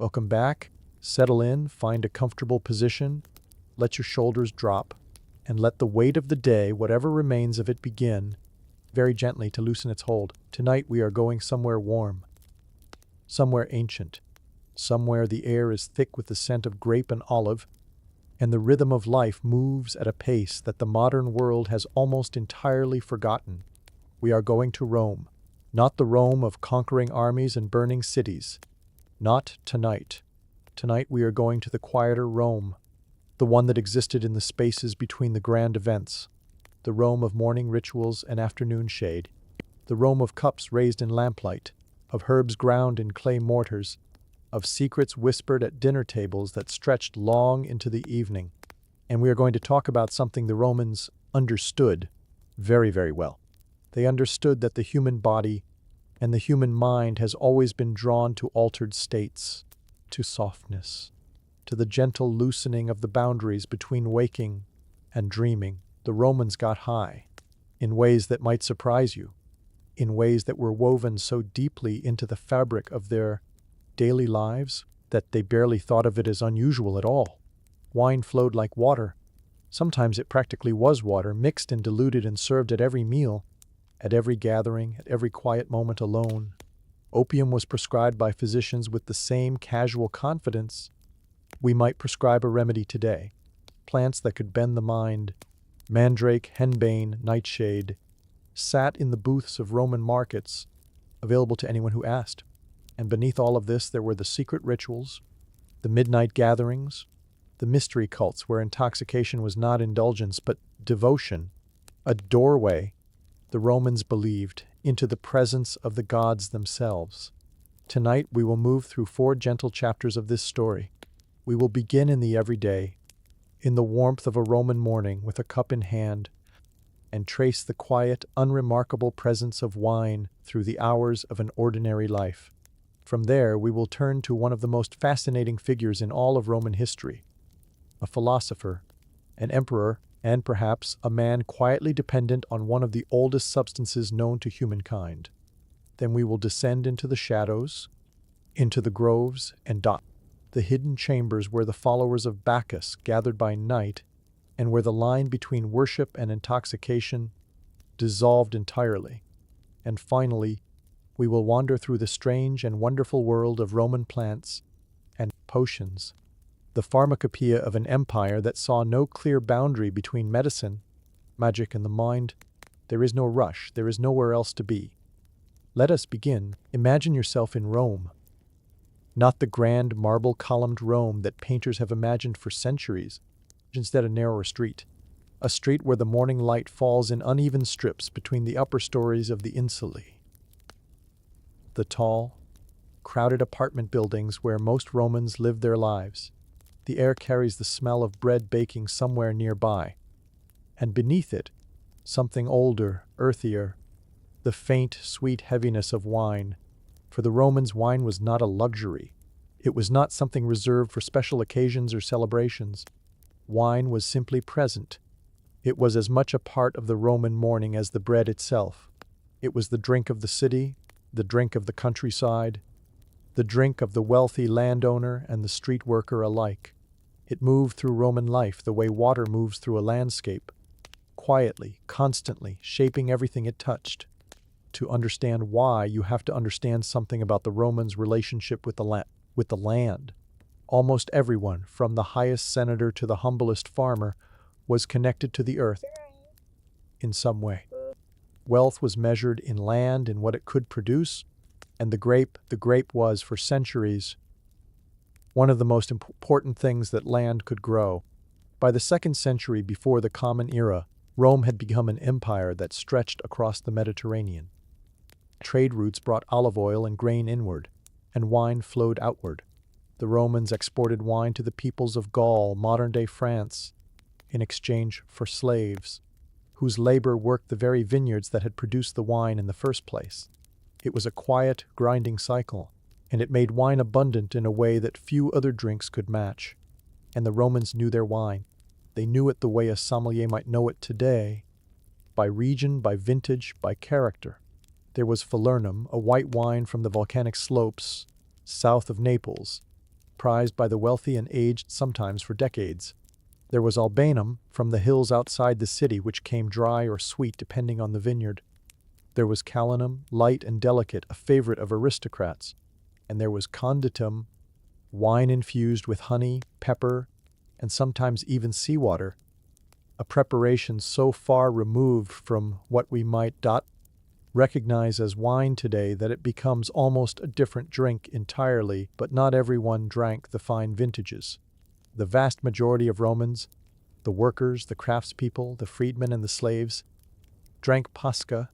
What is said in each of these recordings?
Welcome back. Settle in, find a comfortable position, let your shoulders drop, and let the weight of the day, whatever remains of it, begin very gently to loosen its hold. Tonight we are going somewhere warm, somewhere ancient, somewhere the air is thick with the scent of grape and olive, and the rhythm of life moves at a pace that the modern world has almost entirely forgotten. We are going to Rome, not the Rome of conquering armies and burning cities. Not tonight. Tonight we are going to the quieter Rome, the one that existed in the spaces between the grand events, the Rome of morning rituals and afternoon shade, the Rome of cups raised in lamplight, of herbs ground in clay mortars, of secrets whispered at dinner tables that stretched long into the evening. And we are going to talk about something the Romans understood very, very well. They understood that the human body and the human mind has always been drawn to altered states, to softness, to the gentle loosening of the boundaries between waking and dreaming. The Romans got high in ways that might surprise you, in ways that were woven so deeply into the fabric of their daily lives that they barely thought of it as unusual at all. Wine flowed like water. Sometimes it practically was water, mixed and diluted and served at every meal, at every gathering, at every quiet moment alone. Opium was prescribed by physicians with the same casual confidence we might prescribe a remedy today. Plants that could bend the mind, mandrake, henbane, nightshade, sat in the booths of Roman markets, available to anyone who asked. And beneath all of this there were the secret rituals, the midnight gatherings, the mystery cults where intoxication was not indulgence but devotion, a doorway, the Romans believed, into the presence of the gods themselves. Tonight we will move through 4 gentle chapters of this story. We will begin in the everyday, in the warmth of a Roman morning with a cup in hand, and trace the quiet, unremarkable presence of wine through the hours of an ordinary life. From there we will turn to one of the most fascinating figures in all of Roman history, a philosopher, an emperor, and perhaps a man quietly dependent on one of the oldest substances known to humankind. Then we will descend into the shadows, into the groves and the hidden chambers where the followers of Bacchus gathered by night and where the line between worship and intoxication dissolved entirely. And finally, we will wander through the strange and wonderful world of Roman plants and potions, the pharmacopoeia of an empire that saw no clear boundary between medicine, magic, and the mind. There is no rush, there is nowhere else to be. Let us begin. Imagine yourself in Rome. Not the grand marble-columned Rome that painters have imagined for centuries, instead a narrower street. A street where the morning light falls in uneven strips between the upper stories of the insulae. The tall, crowded apartment buildings where most Romans lived their lives. The air carries the smell of bread baking somewhere nearby, and beneath it, something older, earthier, the faint, sweet heaviness of wine. For the Romans, wine was not a luxury. It was not something reserved for special occasions or celebrations. Wine was simply present. It was as much a part of the Roman morning as the bread itself. It was the drink of the city, the drink of the countryside, the drink of the wealthy landowner and the street worker alike. It moved through Roman life the way water moves through a landscape, quietly, constantly, shaping everything it touched. To understand why, you have to understand something about the Romans' relationship with the land. Almost everyone, from the highest senator to the humblest farmer, was connected to the earth in some way. Wealth was measured in land and what it could produce, and the grape was, for centuries, one of the most important things that land could grow. By the 2nd century before the Common Era, Rome had become an empire that stretched across the Mediterranean. Trade routes brought olive oil and grain inward, and wine flowed outward. The Romans exported wine to the peoples of Gaul, modern-day France, in exchange for slaves, whose labor worked the very vineyards that had produced the wine in the first place. It was a quiet, grinding cycle, and it made wine abundant in a way that few other drinks could match. And the Romans knew their wine. They knew it the way a sommelier might know it today, by region, by vintage, by character. There was Falernum, a white wine from the volcanic slopes south of Naples, prized by the wealthy and aged sometimes for decades. There was albanum from the hills outside the city, which came dry or sweet depending on the vineyard. There was calinum, light and delicate, a favorite of aristocrats. And there was conditum, wine infused with honey, pepper, and sometimes even seawater, a preparation so far removed from what we might recognize as wine today that it becomes almost a different drink entirely, but not everyone drank the fine vintages. The vast majority of Romans, the workers, the craftspeople, the freedmen and the slaves, drank pasca,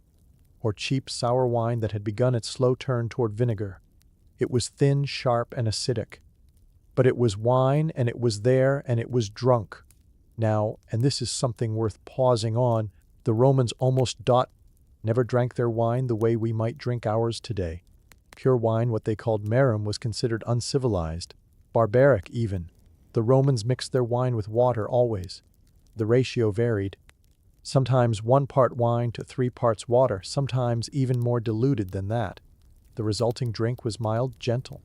or cheap sour wine that had begun its slow turn toward vinegar. It was thin, sharp, and acidic. But it was wine, and it was there, and it was drunk. Now, and this is something worth pausing on, the Romans almost never drank their wine the way we might drink ours today. Pure wine, what they called merum, was considered uncivilized, barbaric even. The Romans mixed their wine with water always. The ratio varied. Sometimes 1 part wine to 3 parts water, sometimes even more diluted than that. The resulting drink was mild, gentle.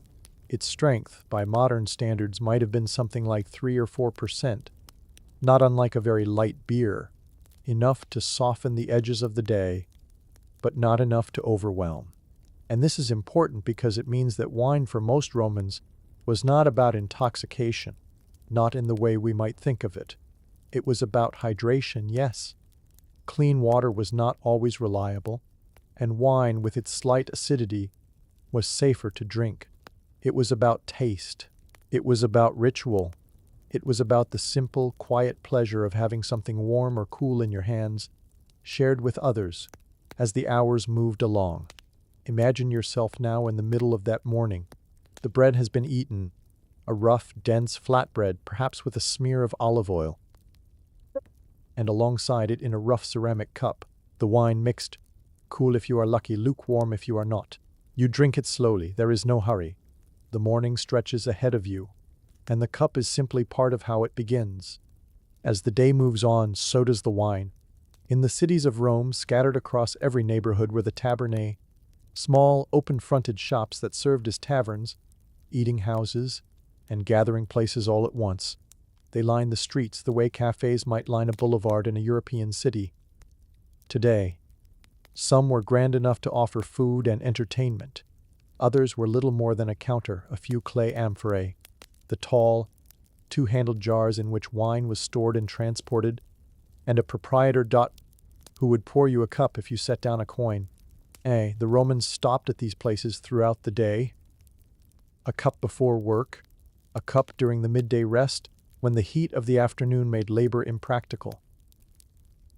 Its strength, by modern standards, might have been something like 3 or 4%, not unlike a very light beer, enough to soften the edges of the day, but not enough to overwhelm. And this is important because it means that wine for most Romans was not about intoxication, not in the way we might think of it. It was about hydration, yes. Clean water was not always reliable, and wine, with its slight acidity, was safer to drink. It was about taste. It was about ritual. It was about the simple, quiet pleasure of having something warm or cool in your hands, shared with others, as the hours moved along. Imagine yourself now in the middle of that morning. The bread has been eaten, a rough, dense flatbread, perhaps with a smear of olive oil. And alongside it, in a rough ceramic cup, the wine mixed, cool if you are lucky, lukewarm if you are not. You drink it slowly, there is no hurry. The morning stretches ahead of you, and the cup is simply part of how it begins. As the day moves on, so does the wine. In the cities of Rome, scattered across every neighborhood, were the tabernae, small, open-fronted shops that served as taverns, eating houses, and gathering places all at once. They lined the streets the way cafes might line a boulevard in a European city. Today, some were grand enough to offer food and entertainment. Others were little more than a counter, a few clay amphorae, the tall, two-handled jars in which wine was stored and transported, and a proprietor who would pour you a cup if you set down a coin. The Romans stopped at these places throughout the day. A cup before work, a cup during the midday rest, when the heat of the afternoon made labor impractical.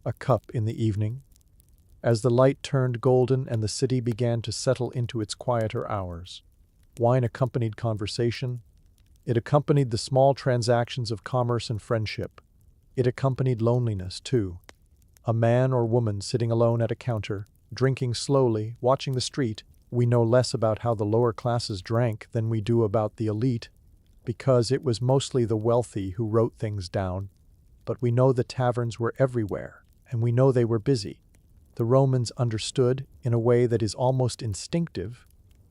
A cup in the evening, as the light turned golden and the city began to settle into its quieter hours. Wine accompanied conversation. It accompanied the small transactions of commerce and friendship. It accompanied loneliness, too. A man or woman sitting alone at a counter, drinking slowly, watching the street. We know less about how the lower classes drank than we do about the elite, because it was mostly the wealthy who wrote things down. But we know the taverns were everywhere, and we know they were busy. The Romans understood, in a way that is almost instinctive,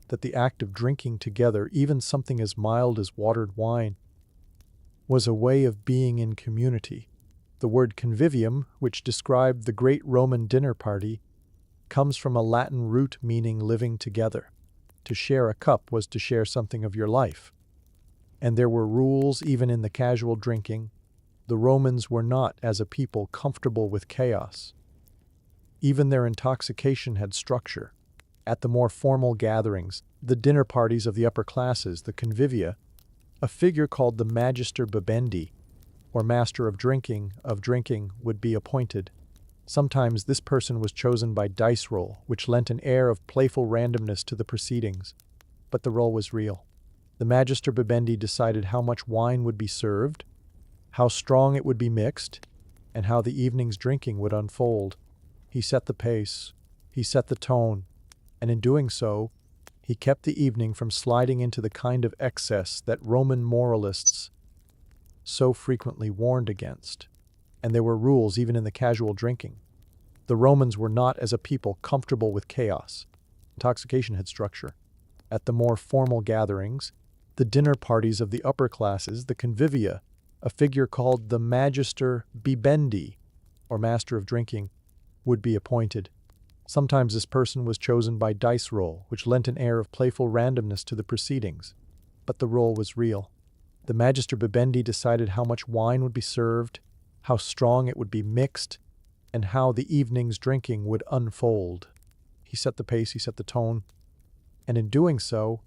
that the act of drinking together, even something as mild as watered wine, was a way of being in community. The word convivium, which described the great Roman dinner party, comes from a Latin root meaning living together. To share a cup was to share something of your life. And there were rules even in the casual drinking. The Romans were not, as a people, comfortable with chaos. Even their intoxication had structure. At the more formal gatherings, the dinner parties of the upper classes, the convivia, a figure called the magister bibendi, or master of drinking, would be appointed. Sometimes this person was chosen by dice roll, which lent an air of playful randomness to the proceedings. But the roll was real. The magister bibendi decided how much wine would be served, how strong it would be mixed, and how the evening's drinking would unfold. He set the pace, he set the tone, and in doing so, he kept the evening from sliding into the kind of excess that Roman moralists so frequently warned against. And there were rules even in the casual drinking. The Romans were not, as a people, comfortable with chaos. Intoxication had structure. At the more formal gatherings, The dinner parties of the upper classes, the convivia, a figure called the magister bibendi, or master of drinking, would be appointed. Sometimes this person was chosen by dice roll, which lent an air of playful randomness to the proceedings. But the roll was real. The magister bibendi decided how much wine would be served, how strong it would be mixed, and how the evening's drinking would unfold. He set the pace, he set the tone, and in doing so,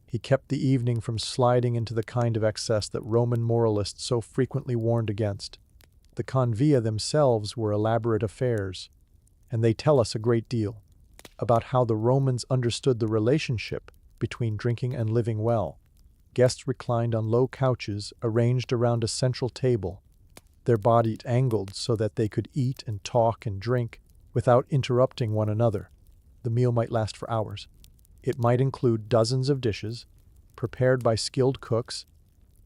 he kept the evening from sliding into the kind of excess that Roman moralists so frequently warned against. The convia themselves were elaborate affairs, and they tell us a great deal about how the Romans understood the relationship between drinking and living well. Guests reclined on low couches arranged around a central table, their bodies angled so that they could eat and talk and drink without interrupting one another. The meal might last for hours. It might include dozens of dishes, prepared by skilled cooks,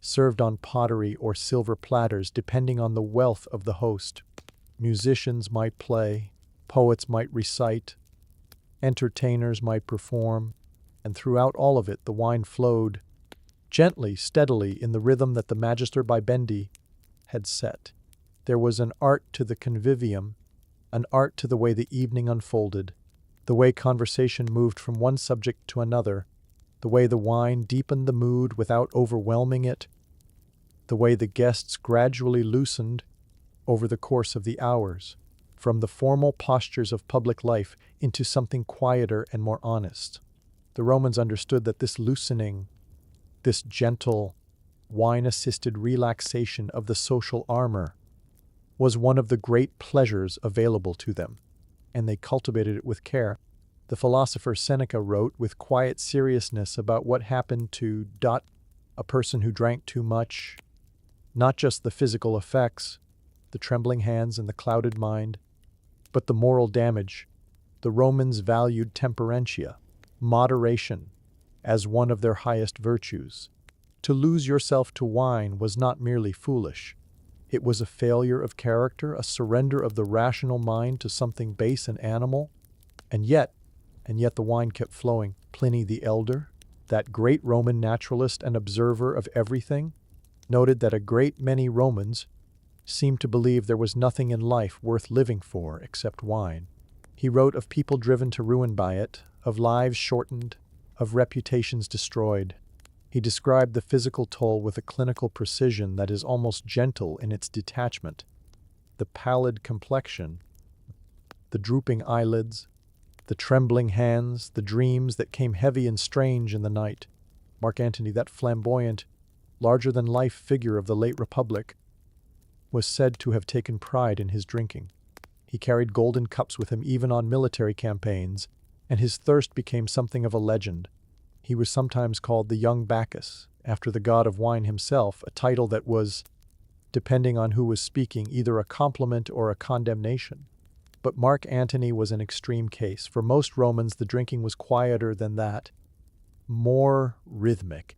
served on pottery or silver platters depending on the wealth of the host. Musicians might play, poets might recite, entertainers might perform, and throughout all of it the wine flowed, gently, steadily, in the rhythm that the magister bibendi had set. There was an art to the convivium, an art to the way the evening unfolded, the way conversation moved from one subject to another, the way the wine deepened the mood without overwhelming it, the way the guests gradually loosened over the course of the hours, from the formal postures of public life into something quieter and more honest. The Romans understood that this loosening, this gentle, wine-assisted relaxation of the social armor, was one of the great pleasures available to them, and they cultivated it with care. The philosopher Seneca wrote with quiet seriousness about what happened to a person who drank too much, not just the physical effects, the trembling hands and the clouded mind, but the moral damage. The Romans valued temperantia, moderation, as one of their highest virtues. To lose yourself to wine was not merely foolish. It was a failure of character, a surrender of the rational mind to something base and animal. And yet the wine kept flowing. Pliny the Elder, that great Roman naturalist and observer of everything, noted that a great many Romans seemed to believe there was nothing in life worth living for except wine. He wrote of people driven to ruin by it, of lives shortened, of reputations destroyed. He described the physical toll with a clinical precision that is almost gentle in its detachment. The pallid complexion, the drooping eyelids, the trembling hands, the dreams that came heavy and strange in the night. Mark Antony, that flamboyant, larger-than-life figure of the late Republic, was said to have taken pride in his drinking. He carried golden cups with him even on military campaigns, and his thirst became something of a legend. He was sometimes called the young Bacchus, after the god of wine himself, a title that was, depending on who was speaking, either a compliment or a condemnation. But Mark Antony was an extreme case. For most Romans, the drinking was quieter than that, more rhythmic,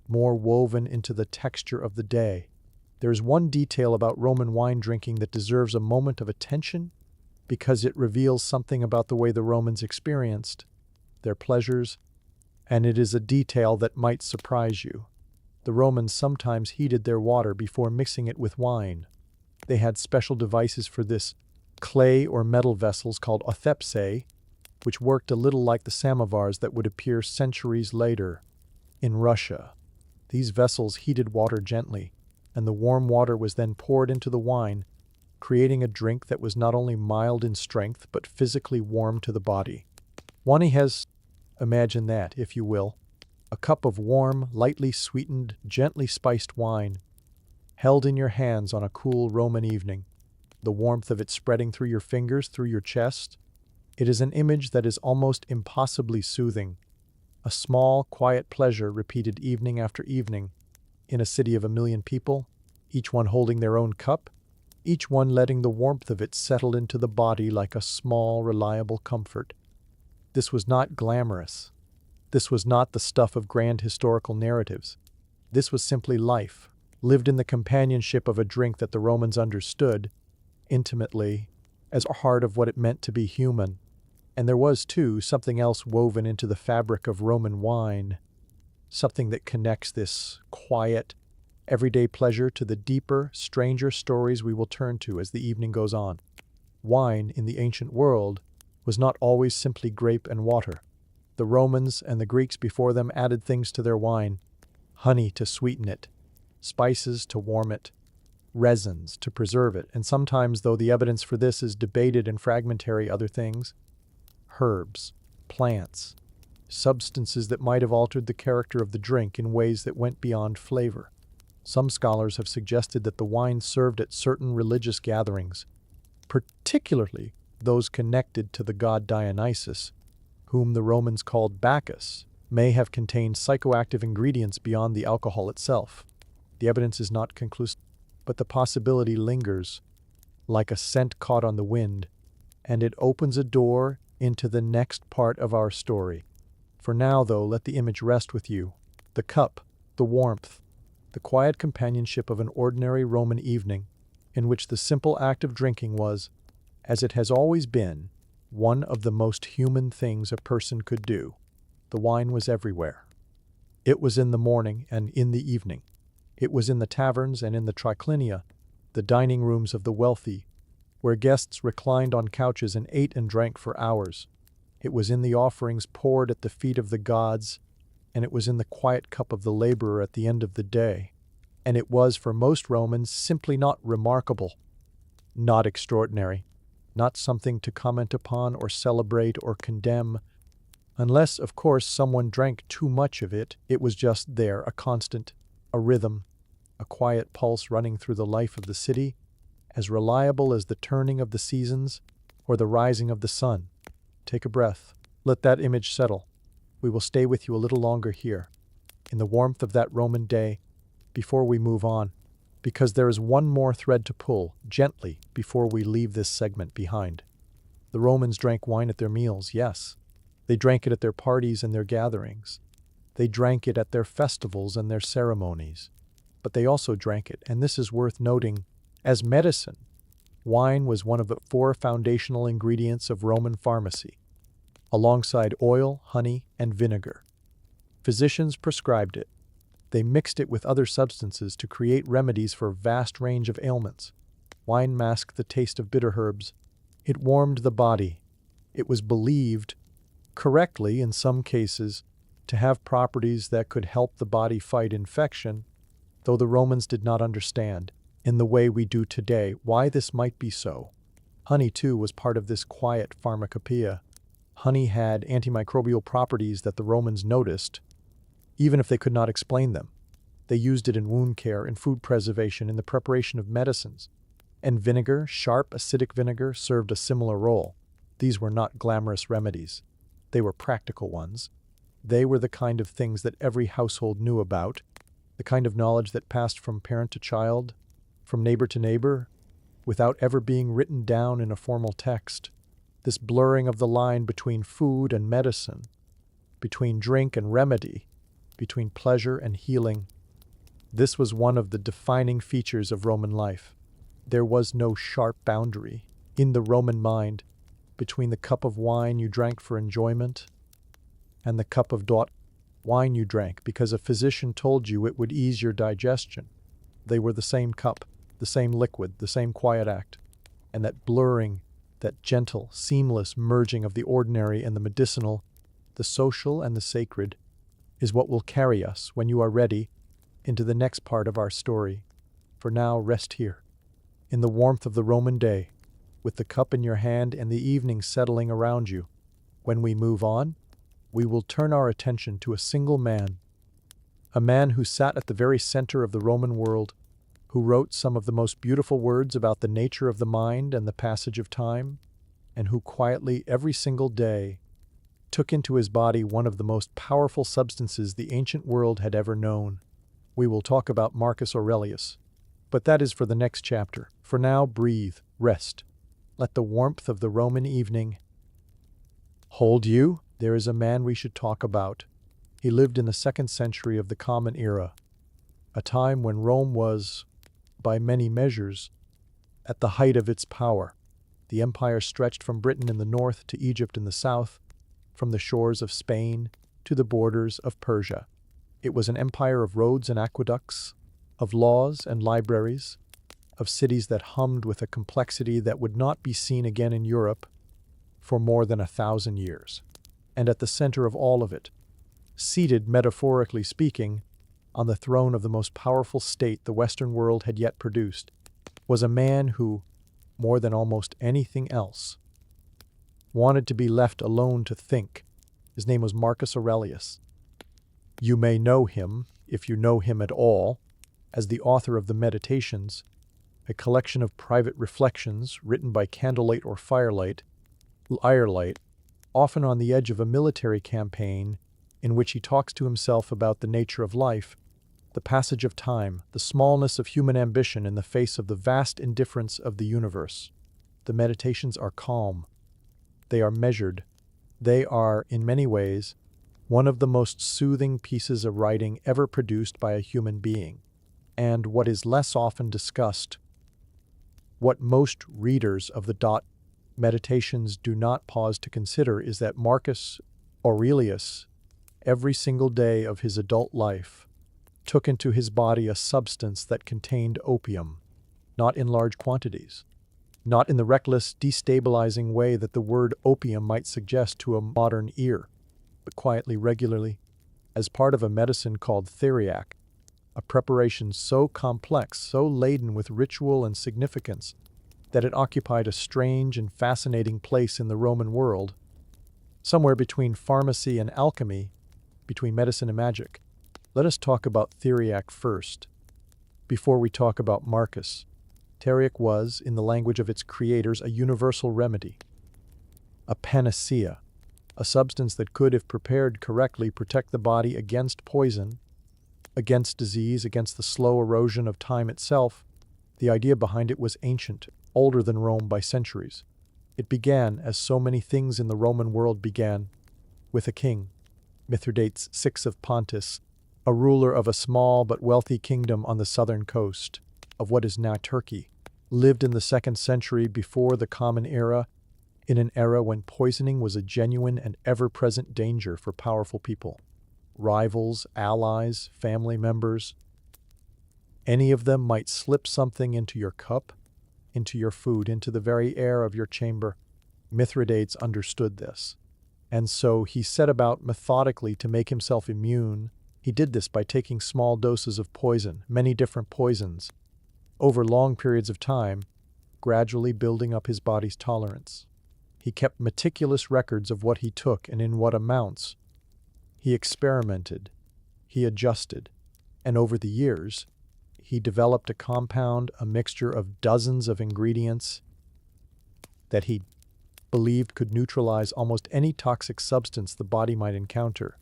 more woven into the texture of the day. There is one detail about Roman wine drinking that deserves a moment of attention because it reveals something about the way the Romans experienced their pleasures, and it is a detail that might surprise you. The Romans sometimes heated their water before mixing it with wine. They had special devices for this, clay or metal vessels called othepsae, which worked a little like the samovars that would appear centuries later in Russia. These vessels heated water gently, and the warm water was then poured into the wine, creating a drink that was not only mild in strength but physically warm to the body. One has, imagine that, if you will, a cup of warm, lightly sweetened, gently spiced wine, held in your hands on a cool Roman evening, the warmth of it spreading through your fingers, through your chest. It is an image that is almost impossibly soothing, a small, quiet pleasure repeated evening after evening, in a city of 1 million people, each one holding their own cup, each one letting the warmth of it settle into the body like a small, reliable comfort. This was not glamorous. This was not the stuff of grand historical narratives. This was simply life, lived in the companionship of a drink that the Romans understood, intimately, as a heart of what it meant to be human. And there was, too, something else woven into the fabric of Roman wine. something that connects this quiet, everyday pleasure to the deeper, stranger stories we will turn to as the evening goes on. Wine, in the ancient world, was not always simply grape and water. The Romans and the Greeks before them added things to their wine: honey to sweeten it, spices to warm it, resins to preserve it, and sometimes, though the evidence for this is debated and fragmentary, other things: herbs, plants, substances that might have altered the character of the drink in ways that went beyond flavor. Some scholars have suggested that the wine served at certain religious gatherings, particularly those connected to the god Dionysus, whom the Romans called Bacchus, may have contained psychoactive ingredients beyond the alcohol itself. The evidence is not conclusive, but the possibility lingers, like a scent caught on the wind, and it opens a door into the next part of our story. For now, though, let the image rest with you. The cup, the warmth, the quiet companionship of an ordinary Roman evening, in which the simple act of drinking was, as it has always been, one of the most human things a person could do. The wine was everywhere. It was in the morning and in the evening. It was in the taverns and in the triclinia, the dining rooms of the wealthy, where guests reclined on couches and ate and drank for hours. It was in the offerings poured at the feet of the gods, and it was in the quiet cup of the laborer at the end of the day. And it was, for most Romans, simply not remarkable, not extraordinary, not something to comment upon or celebrate or condemn. Unless, of course, someone drank too much of it, it was just there, a constant, a rhythm, a quiet pulse running through the life of the city, as reliable as the turning of the seasons or the rising of the sun. Take a breath. Let that image settle. We will stay with you a little longer here, in the warmth of that Roman day, before we move on, because there is one more thread to pull, gently, before we leave this segment behind. The Romans drank wine at their meals, yes. They drank it at their parties and their gatherings. They drank it at their festivals and their ceremonies. But they also drank it, and this is worth noting, as medicine. Wine was one of the 4 foundational ingredients of Roman pharmacy, alongside oil, honey, and vinegar. Physicians prescribed it. They mixed it with other substances to create remedies for a vast range of ailments. Wine masked the taste of bitter herbs. It warmed the body. It was believed, correctly in some cases, to have properties that could help the body fight infection, though the Romans did not understand, in the way we do today, why this might be so. Honey, too, was part of this quiet pharmacopoeia. Honey had antimicrobial properties that the Romans noticed, even if they could not explain them. They used it in wound care, in food preservation, in the preparation of medicines. And vinegar, sharp, acidic vinegar, served a similar role. These were not glamorous remedies. They were practical ones. They were the kind of things that every household knew about, the kind of knowledge that passed from parent to child, from neighbor to neighbor, without ever being written down in a formal text. This blurring of the line between food and medicine, between drink and remedy, between pleasure and healing. This was one of the defining features of Roman life. There was no sharp boundary, in the Roman mind, between the cup of wine you drank for enjoyment and the cup of wine you drank because a physician told you it would ease your digestion. They were the same cup, the same liquid, the same quiet act. And that blurring, that gentle, seamless merging of the ordinary and the medicinal, the social and the sacred, is what will carry us, when you are ready, into the next part of our story. For now, rest here, in the warmth of the Roman day, with the cup in your hand and the evening settling around you. When we move on, we will turn our attention to a single man, a man who sat at the very center of the Roman world, who wrote some of the most beautiful words about the nature of the mind and the passage of time, and who quietly, every single day, took into his body one of the most powerful substances the ancient world had ever known. We will talk about Marcus Aurelius, but that is for the next chapter. For now, breathe, rest. Let the warmth of the Roman evening hold you. There is a man we should talk about. He lived in the 2nd century of the Common Era, a time when Rome was, by many measures, at the height of its power. The empire stretched from Britain in the north to Egypt in the south, from the shores of Spain to the borders of Persia. It was an empire of roads and aqueducts, of laws and libraries, of cities that hummed with a complexity that would not be seen again in Europe for more than 1,000 years. And at the center of all of it, seated, metaphorically speaking, on the throne of the most powerful state the Western world had yet produced, was a man who, more than almost anything else, wanted to be left alone to think. His name was Marcus Aurelius. You may know him, if you know him at all, as the author of the Meditations, a collection of private reflections written by candlelight or firelight, often on the edge of a military campaign in which he talks to himself about the nature of life, the passage of time, the smallness of human ambition in the face of the vast indifference of the universe. The Meditations are calm. They are measured. They are, in many ways, one of the most soothing pieces of writing ever produced by a human being. And what is less often discussed, what most readers of the Meditations do not pause to consider, is that Marcus Aurelius, every single day of his adult life, took into his body a substance that contained opium, not in large quantities, not in the reckless, destabilizing way that the word opium might suggest to a modern ear, but quietly, regularly, as part of a medicine called theriac, a preparation so complex, so laden with ritual and significance, that it occupied a strange and fascinating place in the Roman world, somewhere between pharmacy and alchemy, between medicine and magic. Let us talk about theriac first. Before we talk about Marcus, theriac was, in the language of its creators, a universal remedy, a panacea, a substance that could, if prepared correctly, protect the body against poison, against disease, against the slow erosion of time itself. The idea behind it was ancient, older than Rome by centuries. It began, as so many things in the Roman world began, with a king, Mithridates VI of Pontus, a ruler of a small but wealthy kingdom on the southern coast of what is now Turkey, lived in the 2nd century before the Common Era, in an era when poisoning was a genuine and ever-present danger for powerful people. Rivals, allies, family members, any of them might slip something into your cup, into your food, into the very air of your chamber. Mithridates understood this, and so he set about methodically to make himself immune. He did this by taking small doses of poison, many different poisons, over long periods of time, gradually building up his body's tolerance. He kept meticulous records of what he took and in what amounts. He experimented, he adjusted, and over the years, he developed a compound, a mixture of dozens of ingredients that he believed could neutralize almost any toxic substance the body might encounter.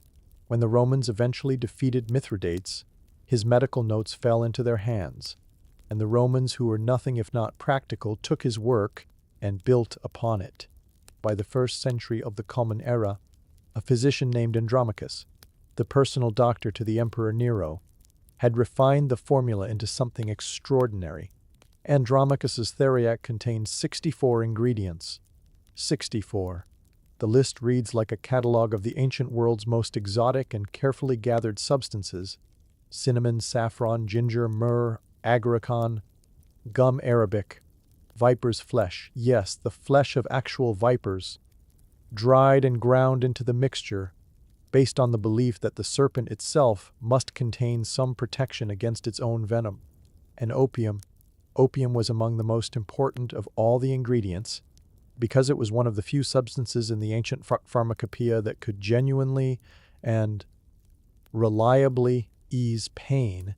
When the Romans eventually defeated Mithridates, his medical notes fell into their hands, and the Romans, who were nothing if not practical, took his work and built upon it. By the 1st century of the Common Era, a physician named Andromachus, the personal doctor to the Emperor Nero, had refined the formula into something extraordinary. Andromachus's theriac contained 64 ingredients. 64. The list reads like a catalog of the ancient world's most exotic and carefully gathered substances: cinnamon, saffron, ginger, myrrh, agaricon, gum arabic, viper's flesh. Yes, the flesh of actual vipers, dried and ground into the mixture, based on the belief that the serpent itself must contain some protection against its own venom. And opium. Opium was among the most important of all the ingredients, because it was one of the few substances in the ancient pharmacopoeia that could genuinely and reliably ease pain,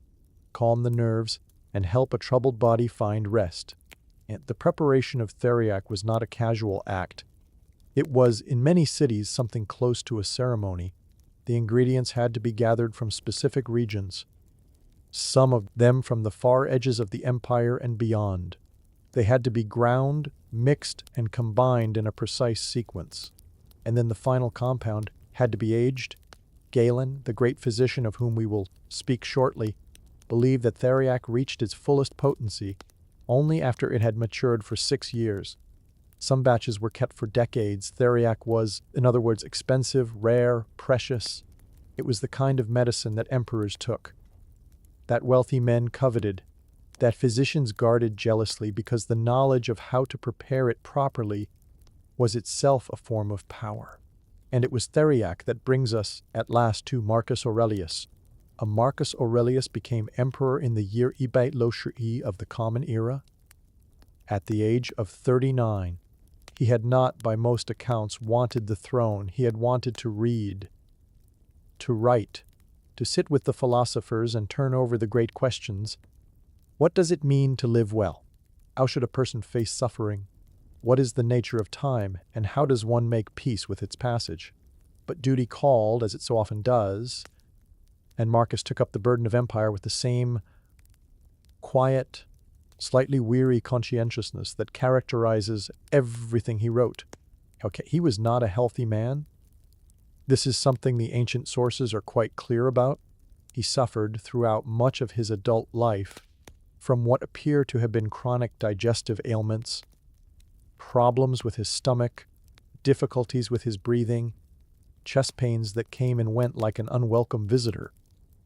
calm the nerves, and help a troubled body find rest. And the preparation of theriac was not a casual act. It was, in many cities, something close to a ceremony. The ingredients had to be gathered from specific regions, some of them from the far edges of the empire and beyond. They had to be ground, mixed, and combined in a precise sequence. And then the final compound had to be aged. Galen, the great physician of whom we will speak shortly, believed that theriac reached its fullest potency only after it had matured for 6 years. Some batches were kept for decades. Theriac was, in other words, expensive, rare, precious, It was the kind of medicine that emperors took, that wealthy men coveted, that physicians guarded jealously because the knowledge of how to prepare it properly was itself a form of power. And it was theriac that brings us at last to Marcus Aurelius. Marcus Aurelius became emperor in the year Ibait Loshri of the Common Era. At the age of 39, he had not, by most accounts, wanted the throne. He had wanted to read, to write, to sit with the philosophers and turn over the great questions. What does it mean to live well? How should a person face suffering? What is the nature of time, and how does one make peace with its passage? But duty called, as it so often does, and Marcus took up the burden of empire with the same quiet, slightly weary conscientiousness that characterizes everything he wrote. Okay, he was not a healthy man. This is something the ancient sources are quite clear about. He suffered throughout much of his adult life from what appear to have been chronic digestive ailments, problems with his stomach, difficulties with his breathing, chest pains that came and went like an unwelcome visitor.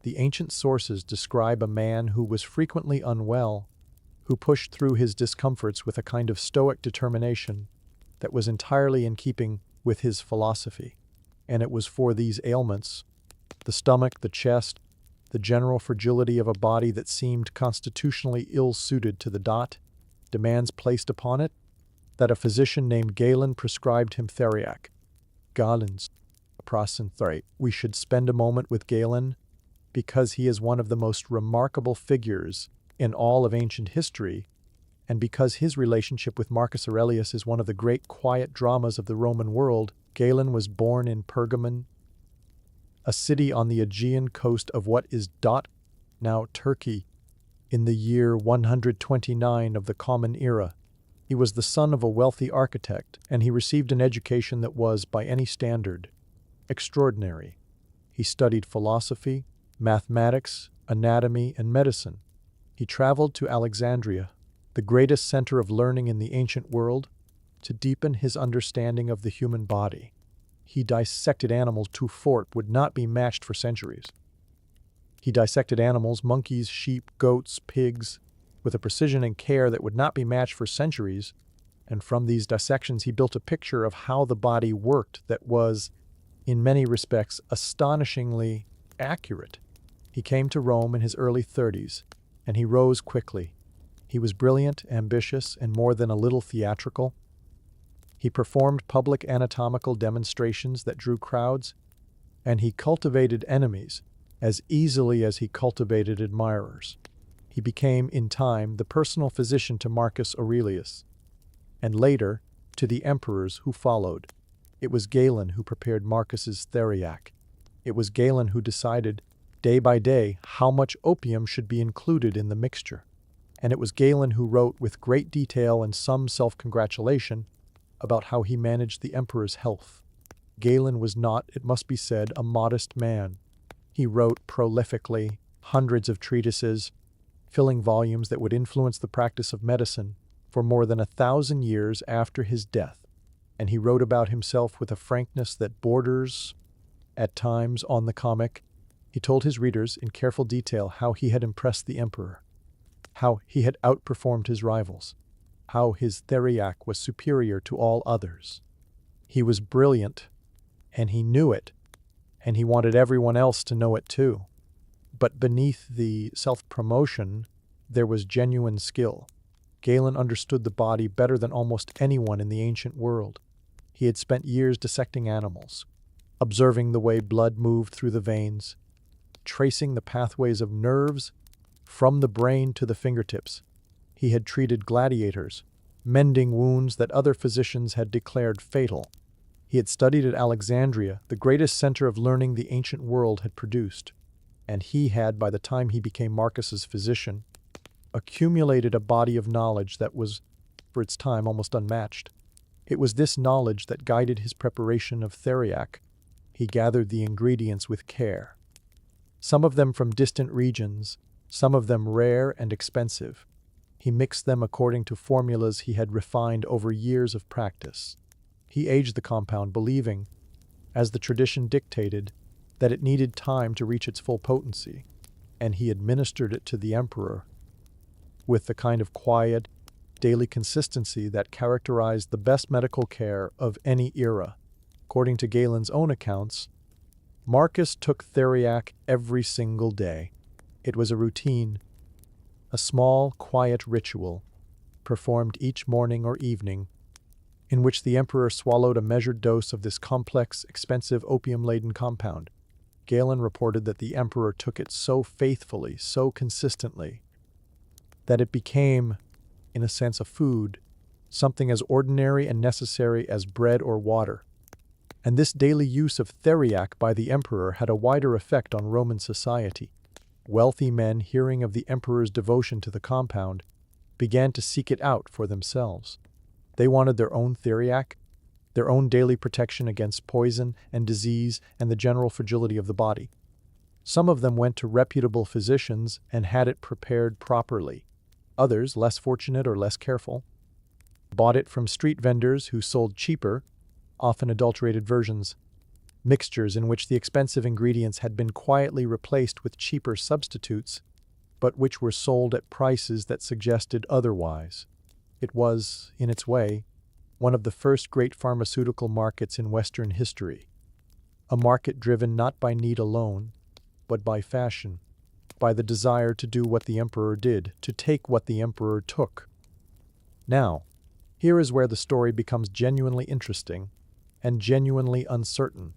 The ancient sources describe a man who was frequently unwell, who pushed through his discomforts with a kind of stoic determination that was entirely in keeping with his philosophy. And it was for these ailments, the stomach, the chest, the general fragility of a body that seemed constitutionally ill-suited to the demands placed upon it, that a physician named Galen prescribed him theriac. Galen's prosynthry. We should spend a moment with Galen because he is one of the most remarkable figures in all of ancient history, and because his relationship with Marcus Aurelius is one of the great quiet dramas of the Roman world. Galen was born in Pergamon, a city on the Aegean coast of what is now Turkey, in the year 129 of the Common Era. He was the son of a wealthy architect, and he received an education that was, by any standard, extraordinary. He studied philosophy, mathematics, anatomy, and medicine. He traveled to Alexandria, the greatest center of learning in the ancient world, to deepen his understanding of the human body. He dissected animals to fort would not be matched for centuries. He dissected animals, monkeys, sheep, goats, pigs, with a precision and care that would not be matched for centuries, and from these dissections he built a picture of how the body worked that was, in many respects, astonishingly accurate. He came to Rome in his early 30s, and he rose quickly. He was brilliant, ambitious, and more than a little theatrical. He performed public anatomical demonstrations that drew crowds, and he cultivated enemies as easily as he cultivated admirers. He became, in time, the personal physician to Marcus Aurelius, and later, to the emperors who followed. It was Galen who prepared Marcus's theriac. It was Galen who decided, day by day, how much opium should be included in the mixture. And it was Galen who wrote with great detail and some self-congratulation about how he managed the emperor's health. Galen was not, it must be said, a modest man. He wrote prolifically, hundreds of treatises, filling volumes that would influence the practice of medicine for more than 1,000 years after his death. And he wrote about himself with a frankness that borders, at times, on the comic. He told his readers in careful detail how he had impressed the emperor, how he had outperformed his rivals, how his theriac was superior to all others. He was brilliant, and he knew it, and he wanted everyone else to know it too. But beneath the self-promotion, there was genuine skill. Galen understood the body better than almost anyone in the ancient world. He had spent years dissecting animals, observing the way blood moved through the veins, tracing the pathways of nerves from the brain to the fingertips. He had treated gladiators, mending wounds that other physicians had declared fatal. He had studied at Alexandria, the greatest center of learning the ancient world had produced, and he had, by the time he became Marcus's physician, accumulated a body of knowledge that was, for its time, almost unmatched. It was this knowledge that guided his preparation of theriac. He gathered the ingredients with care, some of them from distant regions, some of them rare and expensive. He mixed them according to formulas he had refined over years of practice. He aged the compound, believing, as the tradition dictated, that it needed time to reach its full potency, and he administered it to the emperor with the kind of quiet, daily consistency that characterized the best medical care of any era. According to Galen's own accounts, Marcus took theriac every single day. It was a routine, a small, quiet ritual, performed each morning or evening, in which the emperor swallowed a measured dose of this complex, expensive opium-laden compound. Galen reported that the emperor took it so faithfully, so consistently, that it became, in a sense, a food, something as ordinary and necessary as bread or water. And this daily use of theriac by the emperor had a wider effect on Roman society. Wealthy men, hearing of the emperor's devotion to the compound, began to seek it out for themselves. They wanted their own theriac, their own daily protection against poison and disease and the general fragility of the body. Some of them went to reputable physicians and had it prepared properly. Others, less fortunate or less careful, bought it from street vendors who sold cheaper, often adulterated versions, mixtures in which the expensive ingredients had been quietly replaced with cheaper substitutes, but which were sold at prices that suggested otherwise. It was, in its way, one of the first great pharmaceutical markets in Western history, a market driven not by need alone, but by fashion, by the desire to do what the emperor did, to take what the emperor took. Now, here is where the story becomes genuinely interesting and genuinely uncertain.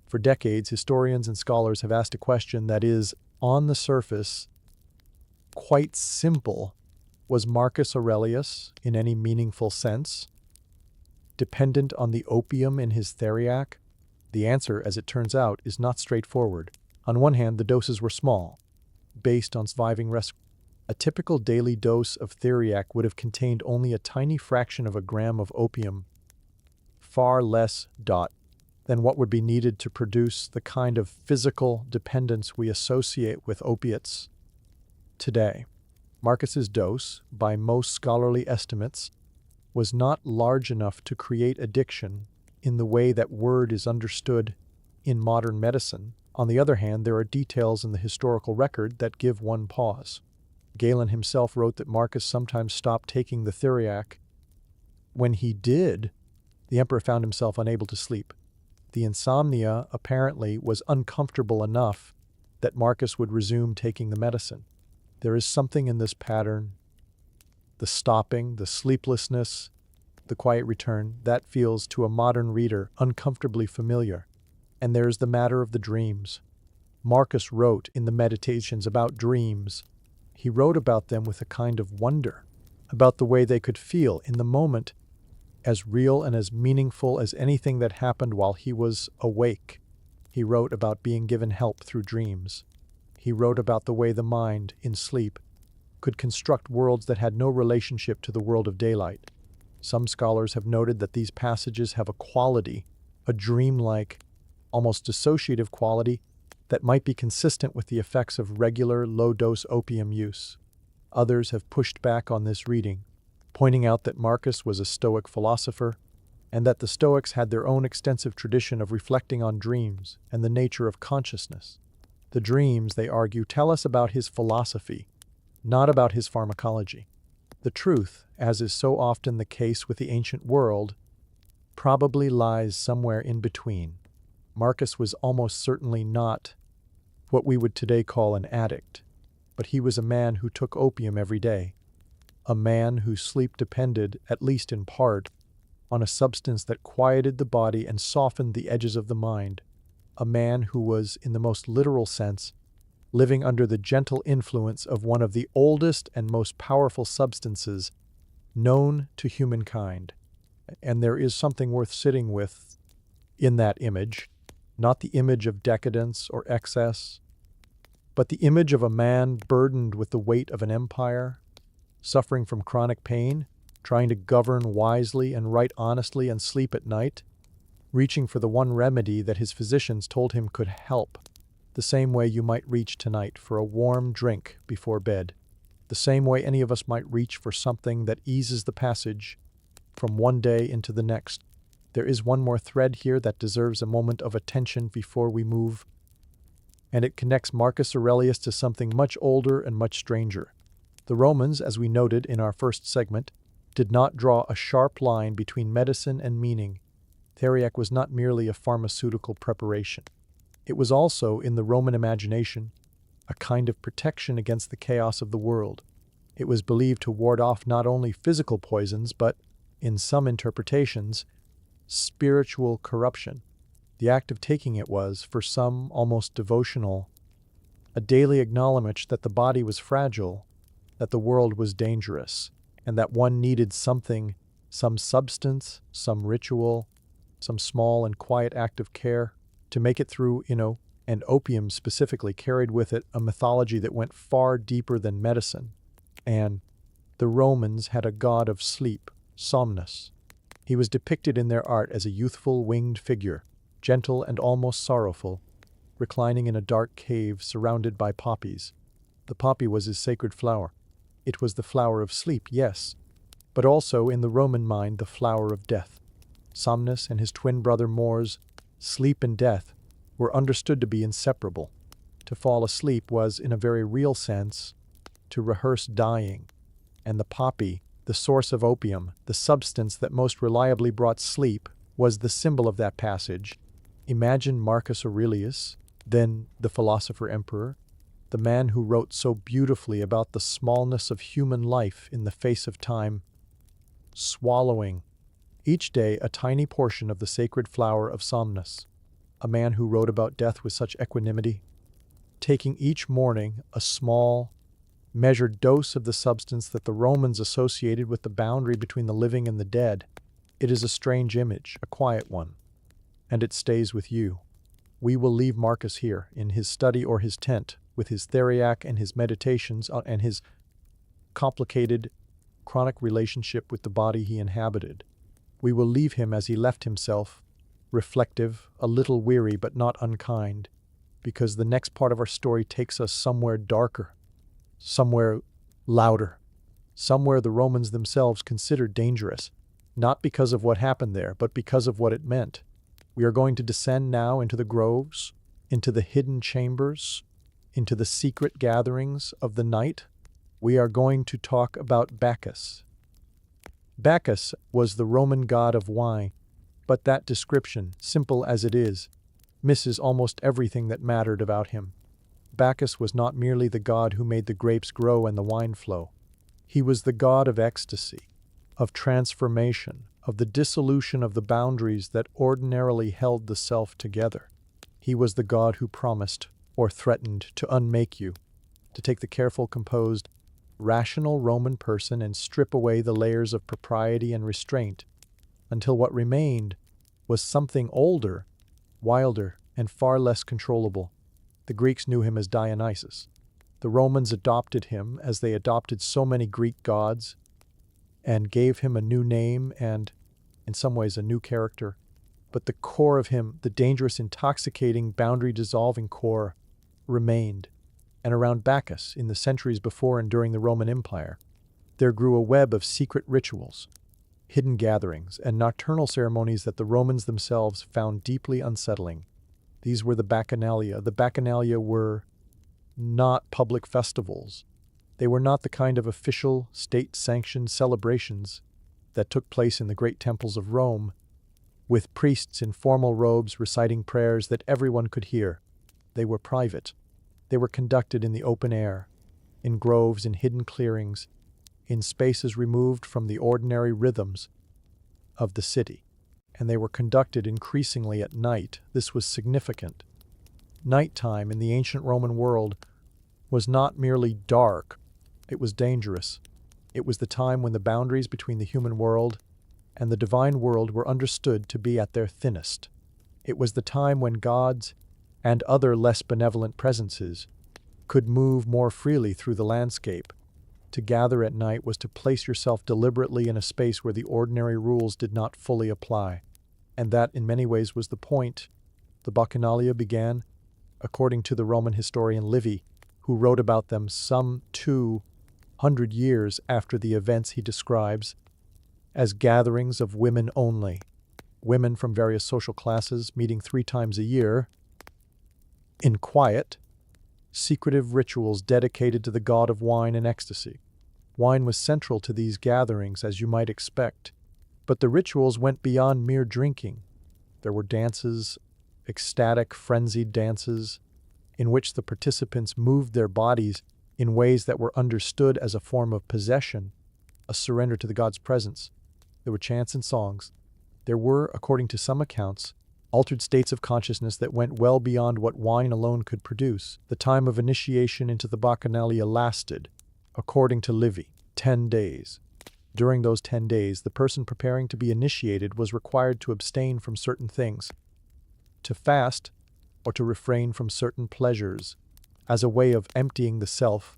For decades, historians and scholars have asked a question that is, on the surface, quite simple. Was Marcus Aurelius, in any meaningful sense, dependent on the opium in his theriac? The answer, as it turns out, is not straightforward. On one hand, the doses were small, based on surviving rescue. A typical daily dose of theriac would have contained only a tiny fraction of a gram of opium, far less than what would be needed to produce the kind of physical dependence we associate with opiates today. Marcus's dose, by most scholarly estimates, was not large enough to create addiction in the way that word is understood in modern medicine. On the other hand, there are details in the historical record that give one pause. Galen himself wrote that Marcus sometimes stopped taking the theriac. When he did, the emperor found himself unable to sleep. The insomnia, apparently, was uncomfortable enough that Marcus would resume taking the medicine. There is something in this pattern, the stopping, the sleeplessness, the quiet return, that feels to a modern reader uncomfortably familiar. And there is the matter of the dreams. Marcus wrote in the Meditations about dreams. He wrote about them with a kind of wonder, about the way they could feel in the moment, as real and as meaningful as anything that happened while he was awake. He wrote about being given help through dreams. He wrote about the way the mind, in sleep, could construct worlds that had no relationship to the world of daylight. Some scholars have noted that these passages have a quality, a dreamlike, almost dissociative quality, that might be consistent with the effects of regular low-dose opium use. Others have pushed back on this reading, pointing out that Marcus was a Stoic philosopher, and that the Stoics had their own extensive tradition of reflecting on dreams and the nature of consciousness. The dreams, they argue, tell us about his philosophy, not about his pharmacology. The truth, as is so often the case with the ancient world, probably lies somewhere in between. Marcus was almost certainly not what we would today call an addict, but he was a man who took opium every day, a man whose sleep depended, at least in part, on a substance that quieted the body and softened the edges of the mind, a man who was, in the most literal sense, living under the gentle influence of one of the oldest and most powerful substances known to humankind. And there is something worth sitting with in that image, not the image of decadence or excess, but the image of a man burdened with the weight of an empire, suffering from chronic pain, trying to govern wisely and write honestly and sleep at night, reaching for the one remedy that his physicians told him could help, the same way you might reach tonight for a warm drink before bed, the same way any of us might reach for something that eases the passage from one day into the next. There is one more thread here that deserves a moment of attention before we move and it connects Marcus Aurelius to something much older and much stranger. The Romans, as we noted in our first segment, did not draw a sharp line between medicine and meaning. Theriac was not merely a pharmaceutical preparation. It was also, in the Roman imagination, a kind of protection against the chaos of the world. It was believed to ward off not only physical poisons, but, in some interpretations, spiritual corruption. The act of taking it was, for some, almost devotional, a daily acknowledgement that the body was fragile, that the world was dangerous, and that one needed something, some substance, some ritual, some small and quiet act of care to make it through, and opium specifically carried with it a mythology that went far deeper than medicine. And the Romans had a god of sleep, Somnus. He was depicted in their art as a youthful winged figure, gentle and almost sorrowful, reclining in a dark cave surrounded by poppies. The poppy was his sacred flower. It was the flower of sleep, yes, but also, in the Roman mind, the flower of death. Somnus and his twin brother Mors, sleep and death, were understood to be inseparable. To fall asleep was, in a very real sense, to rehearse dying, and the poppy, the source of opium, the substance that most reliably brought sleep, was the symbol of that passage. Imagine Marcus Aurelius, then the philosopher emperor, the man who wrote so beautifully about the smallness of human life in the face of time, swallowing each day a tiny portion of the sacred flower of Somnus, a man who wrote about death with such equanimity, taking each morning a small, measured dose of the substance that the Romans associated with the boundary between the living and the dead. It is a strange image, a quiet one, and it stays with you. We will leave Marcus here, in his study or his tent, with his theriac and his meditations and his complicated, chronic relationship with the body he inhabited. We will leave him as he left himself, reflective, a little weary but not unkind, because the next part of our story takes us somewhere darker, somewhere louder, somewhere the Romans themselves considered dangerous, not because of what happened there, but because of what it meant. We are going to descend now into the groves, into the hidden chambers, into the secret gatherings of the night. We are going to talk about Bacchus. Bacchus was the Roman god of wine, but that description, simple as it is, misses almost everything that mattered about him. Bacchus was not merely the god who made the grapes grow and the wine flow. He was the god of ecstasy, of transformation, of the dissolution of the boundaries that ordinarily held the self together. He was the god who promised, or threatened, to unmake you, to take the careful, composed, rational Roman person and strip away the layers of propriety and restraint, until what remained was something older, wilder, and far less controllable. The Greeks knew him as Dionysus. The Romans adopted him as they adopted so many Greek gods, and gave him a new name and, in some ways, a new character. But the core of him, the dangerous, intoxicating, boundary-dissolving core, remained. And around Bacchus, in the centuries before and during the Roman Empire, there grew a web of secret rituals, hidden gatherings, and nocturnal ceremonies that the Romans themselves found deeply unsettling. These were the Bacchanalian. The Bacchanalian were not public festivals. They were not the kind of official, state-sanctioned celebrations that took place in the great temples of Rome, with priests in formal robes reciting prayers that everyone could hear. They were private. They were conducted in the open air, in groves, in hidden clearings, in spaces removed from the ordinary rhythms of the city. And they were conducted increasingly at night. This was significant. Nighttime in the ancient Roman world was not merely dark, it was dangerous. It was the time when the boundaries between the human world and the divine world were understood to be at their thinnest. It was the time when gods and other less benevolent presences could move more freely through the landscape. To gather at night was to place yourself deliberately in a space where the ordinary rules did not fully apply. And that, in many ways, was the point. The Bacchanalian began, according to the Roman historian Livy, who wrote about them some 200 years after the events he describes, as gatherings of women only. Women from various social classes meeting 3 times a year, in quiet, secretive rituals dedicated to the god of wine and ecstasy. Wine was central to these gatherings, as you might expect, but the rituals went beyond mere drinking. There were dances, ecstatic, frenzied dances, in which the participants moved their bodies in ways that were understood as a form of possession, a surrender to the god's presence. There were chants and songs. There were, according to some accounts, altered states of consciousness that went well beyond what wine alone could produce. The time of initiation into the Bacchanalia lasted, according to Livy, 10 days. During those 10 days, the person preparing to be initiated was required to abstain from certain things, to fast, or to refrain from certain pleasures, as a way of emptying the self,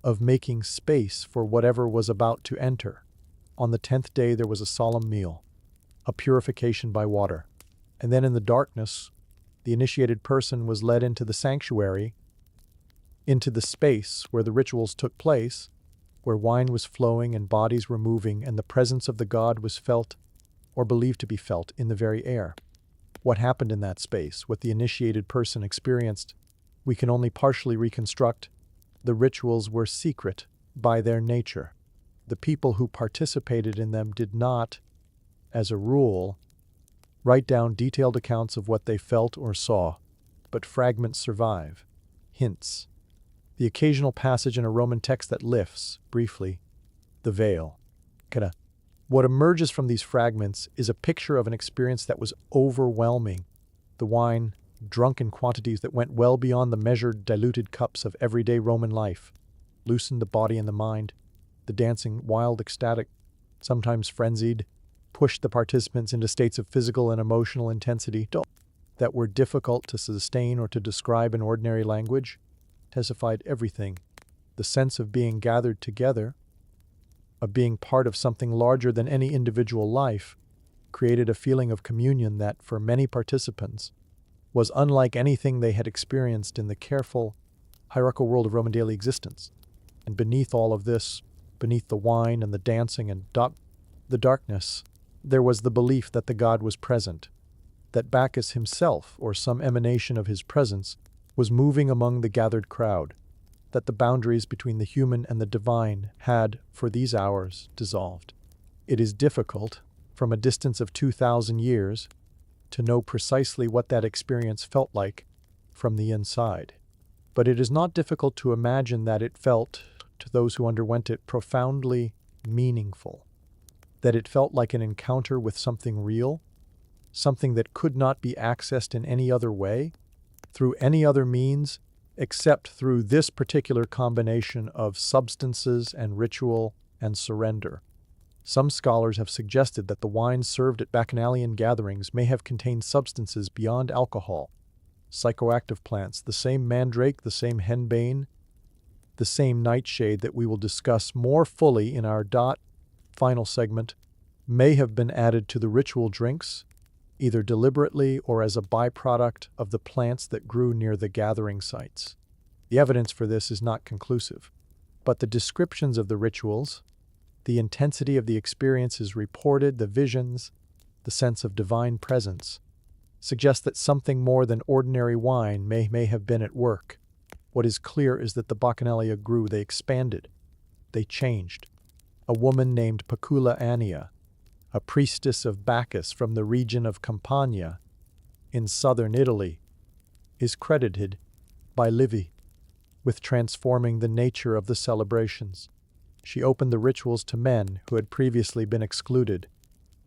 of making space for whatever was about to enter. On the 10th day there was a solemn meal, a purification by water, and then in the darkness, the initiated person was led into the sanctuary, into the space where the rituals took place, where wine was flowing and bodies were moving and the presence of the god was felt, or believed to be felt, in the very air. What happened in that space, what the initiated person experienced, we can only partially reconstruct. The rituals were secret by their nature. The people who participated in them did not, as a rule, write down detailed accounts of what they felt or saw, but fragments survive, hints, the occasional passage in a Roman text that lifts, briefly, the veil. What emerges from these fragments is a picture of an experience that was overwhelming. The wine, drunk in quantities that went well beyond the measured, diluted cups of everyday Roman life, loosened the body and the mind. The dancing, wild, ecstatic, sometimes frenzied, pushed the participants into states of physical and emotional intensity that were difficult to sustain or to describe in ordinary language, testified everything. The sense of being gathered together, of being part of something larger than any individual life, created a feeling of communion that, for many participants, was unlike anything they had experienced in the careful, hierarchical world of Roman daily existence. And beneath all of this, beneath the wine and the dancing and the darkness, there was the belief that the god was present, that Bacchus himself, or some emanation of his presence, was moving among the gathered crowd, that the boundaries between the human and the divine had, for these hours, dissolved. It is difficult, from a distance of 2,000 years, to know precisely what that experience felt like from the inside. But it is not difficult to imagine that it felt, to those who underwent it, profoundly meaningful, that it felt like an encounter with something real, something that could not be accessed in any other way, through any other means, except through this particular combination of substances and ritual and surrender. Some scholars have suggested that the wines served at Bacchanalian gatherings may have contained substances beyond alcohol, psychoactive plants, the same mandrake, the same henbane, the same nightshade that we will discuss more fully in our final segment, may have been added to the ritual drinks, either deliberately or as a byproduct of the plants that grew near the gathering sites. The evidence for this is not conclusive, but the descriptions of the rituals, the intensity of the experiences reported, the visions, the sense of divine presence, suggest that something more than ordinary wine may have been at work. What is clear is that the Bacchanalia grew, they expanded, they changed. A woman named Bacchanalian, a priestess of Bacchus from the region of Campania, in southern Italy, is credited by Livy with transforming the nature of the celebrations. She opened the rituals to men who had previously been excluded.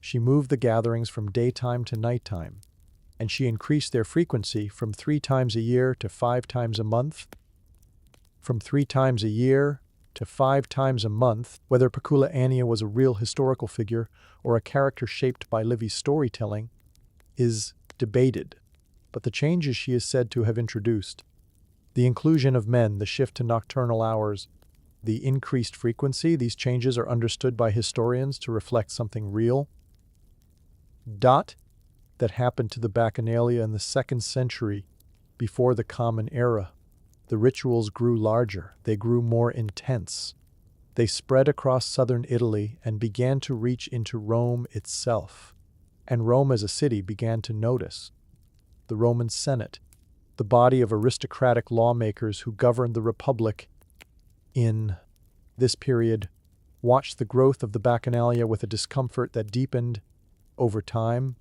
She moved the gatherings from daytime to nighttime, and she increased their frequency from 3 times a year to 5 times a month. From 3 times a year to 5 times a month, whether Bacchanalian was a real historical figure or a character shaped by Livy's storytelling, is debated. But the changes she is said to have introduced, the inclusion of men, the shift to nocturnal hours, the increased frequency, these changes are understood by historians to reflect something real. That happened to the Bacchanalia in the 2nd century before the Common Era. The rituals grew larger, they grew more intense. They spread across southern Italy and began to reach into Rome itself. And Rome as a city began to notice. The Roman Senate, the body of aristocratic lawmakers who governed the Republic in this period watched the growth of the Bacchanalia with a discomfort that deepened over time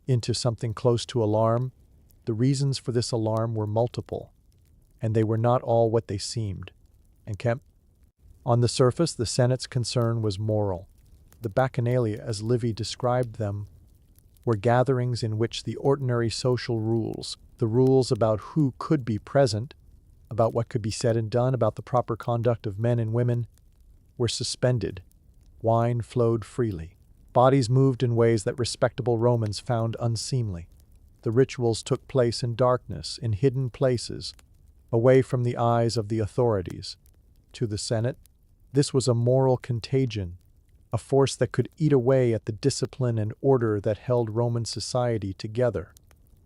into something close to alarm. The reasons for this alarm were multiple, and they were not all what they seemed. And kept on the surface, the Senate's concern was moral. The Bacchanalian, as Livy described them, were gatherings in which the ordinary social rules, the rules about who could be present, about what could be said and done, about the proper conduct of men and women, were suspended. Wine flowed freely. Bodies moved in ways that respectable Romans found unseemly. The rituals took place in darkness, in hidden places, away from the eyes of the authorities. To the Senate, this was a moral contagion, a force that could eat away at the discipline and order that held Roman society together.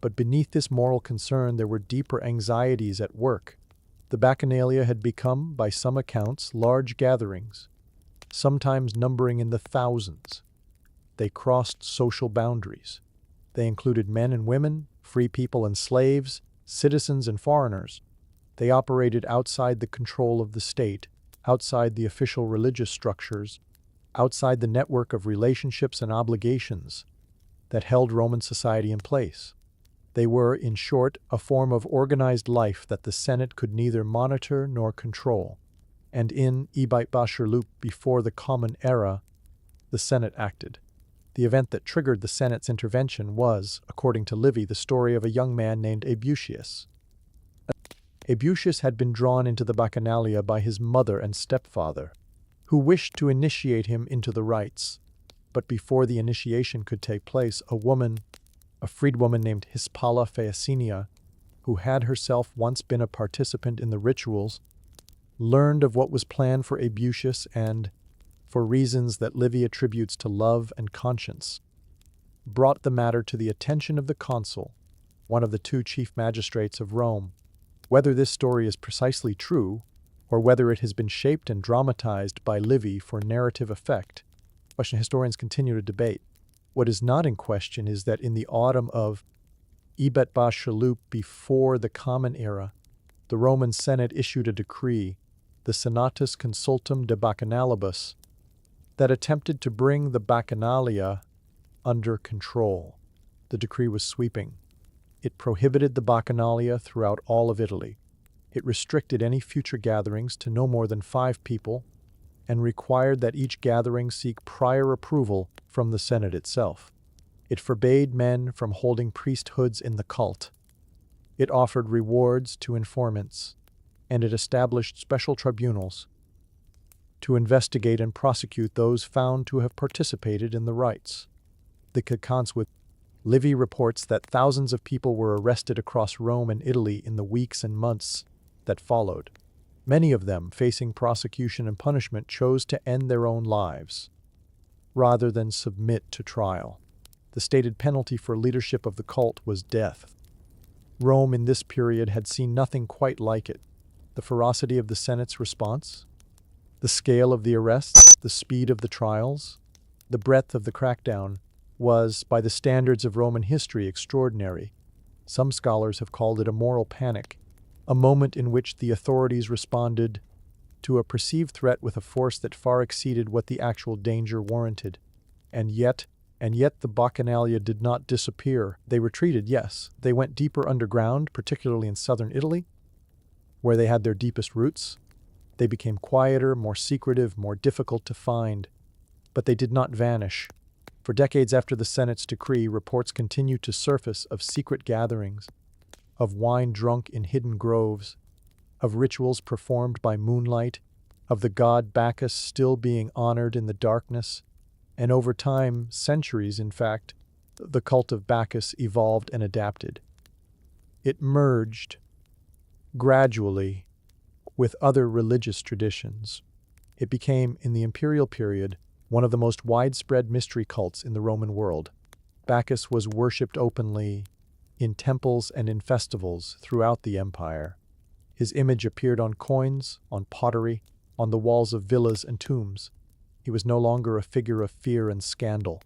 But beneath this moral concern, there were deeper anxieties at work. The Bacchanalia had become, by some accounts, large gatherings, sometimes numbering in the thousands. They crossed social boundaries. They included men and women, free people and slaves, citizens and foreigners. They operated outside the control of the state, outside the official religious structures, outside the network of relationships and obligations that held Roman society in place. They were, in short, a form of organized life that the Senate could neither monitor nor control. And in Bacchanalian, before the Common Era, the Senate acted. The event that triggered the Senate's intervention was, according to Livy, the story of a young man named Abusius. Abusius had been drawn into the Bacchanalia by his mother and stepfather, who wished to initiate him into the rites. But before the initiation could take place, a freedwoman named Hispala Phaecinia, who had herself once been a participant in the rituals, learned of what was planned for Abusius and, for reasons that Livy attributes to love and conscience, brought the matter to the attention of the consul, one of the two chief magistrates of Rome. Whether this story is precisely true, or whether it has been shaped and dramatized by Livy for narrative effect, historians continue to debate. What is not in question is that in the autumn of Bacchanalian, before the Common Era, the Roman Senate issued a decree, the Senatus Consultum de Bacchanalibus, that attempted to bring the Bacchanalia under control. The decree was sweeping. It prohibited the Bacchanalia throughout all of Italy. It restricted any future gatherings to no more than 5 people, and required that each gathering seek prior approval from the Senate itself. It forbade men from holding priesthoods in the cult. It offered rewards to informants, and it established special tribunals to investigate and prosecute those found to have participated in the rites. The accounts with Livy reports that thousands of people were arrested across Rome and Italy in the weeks and months that followed. Many of them, facing prosecution and punishment, chose to end their own lives rather than submit to trial. The stated penalty for leadership of the cult was death. Rome in this period had seen nothing quite like it. The ferocity of the Senate's response, the scale of the arrests, the speed of the trials, the breadth of the crackdown was, by the standards of Roman history, extraordinary. Some scholars have called it a moral panic, a moment in which the authorities responded to a perceived threat with a force that far exceeded what the actual danger warranted. And yet the Bacchanalia did not disappear. They retreated, yes. They went deeper underground, particularly in southern Italy, where they had their deepest roots. They became quieter, more secretive, more difficult to find. But they did not vanish. For decades after the Senate's decree, reports continued to surface of secret gatherings, of wine drunk in hidden groves, of rituals performed by moonlight, of the god Bacchus still being honored in the darkness. And over time, centuries in fact, the cult of Bacchus evolved and adapted. It merged, gradually, with other religious traditions. It became, in the imperial period, one of the most widespread mystery cults in the Roman world. Bacchus was worshipped openly in temples and in festivals throughout the empire. His image appeared on coins, on pottery, on the walls of villas and tombs. He was no longer a figure of fear and scandal.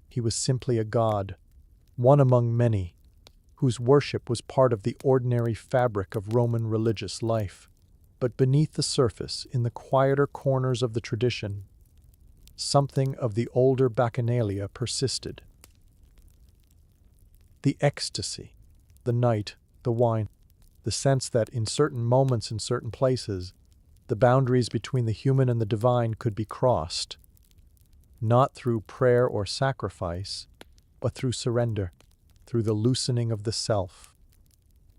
He was simply a god, one among many, whose worship was part of the ordinary fabric of Roman religious life. But beneath the surface, in the quieter corners of the tradition, something of the older Bacchanalia persisted. The ecstasy, the night, the wine, the sense that in certain moments, in certain places, the boundaries between the human and the divine could be crossed, not through prayer or sacrifice, but through surrender, through the loosening of the self,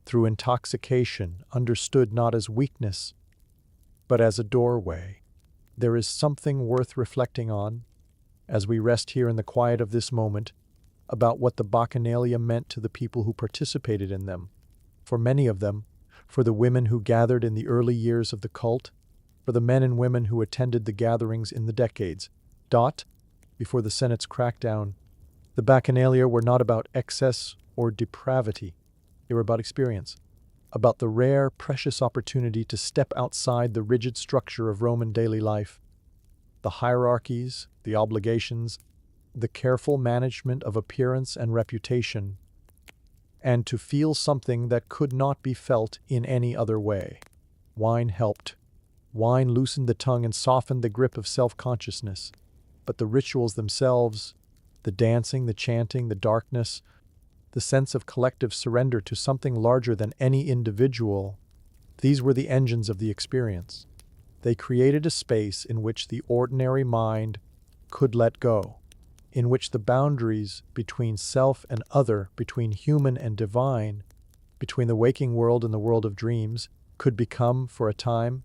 through intoxication understood not as weakness, but as a doorway. There is something worth reflecting on, as we rest here in the quiet of this moment, about what the Bacchanalia meant to the people who participated in them. For many of them, for the women who gathered in the early years of the cult, for the men and women who attended the gatherings in the decades, before the Senate's crackdown, the Bacchanalia were not about excess or depravity. They were about experience, about the rare, precious opportunity to step outside the rigid structure of Roman daily life, the hierarchies, the obligations, the careful management of appearance and reputation, and to feel something that could not be felt in any other way. Wine helped. Wine loosened the tongue and softened the grip of self-consciousness. But the rituals themselves, the dancing, the chanting, the darkness, the sense of collective surrender to something larger than any individual, these were the engines of the experience. They created a space in which the ordinary mind could let go, in which the boundaries between self and other, between human and divine, between the waking world and the world of dreams, could become, for a time,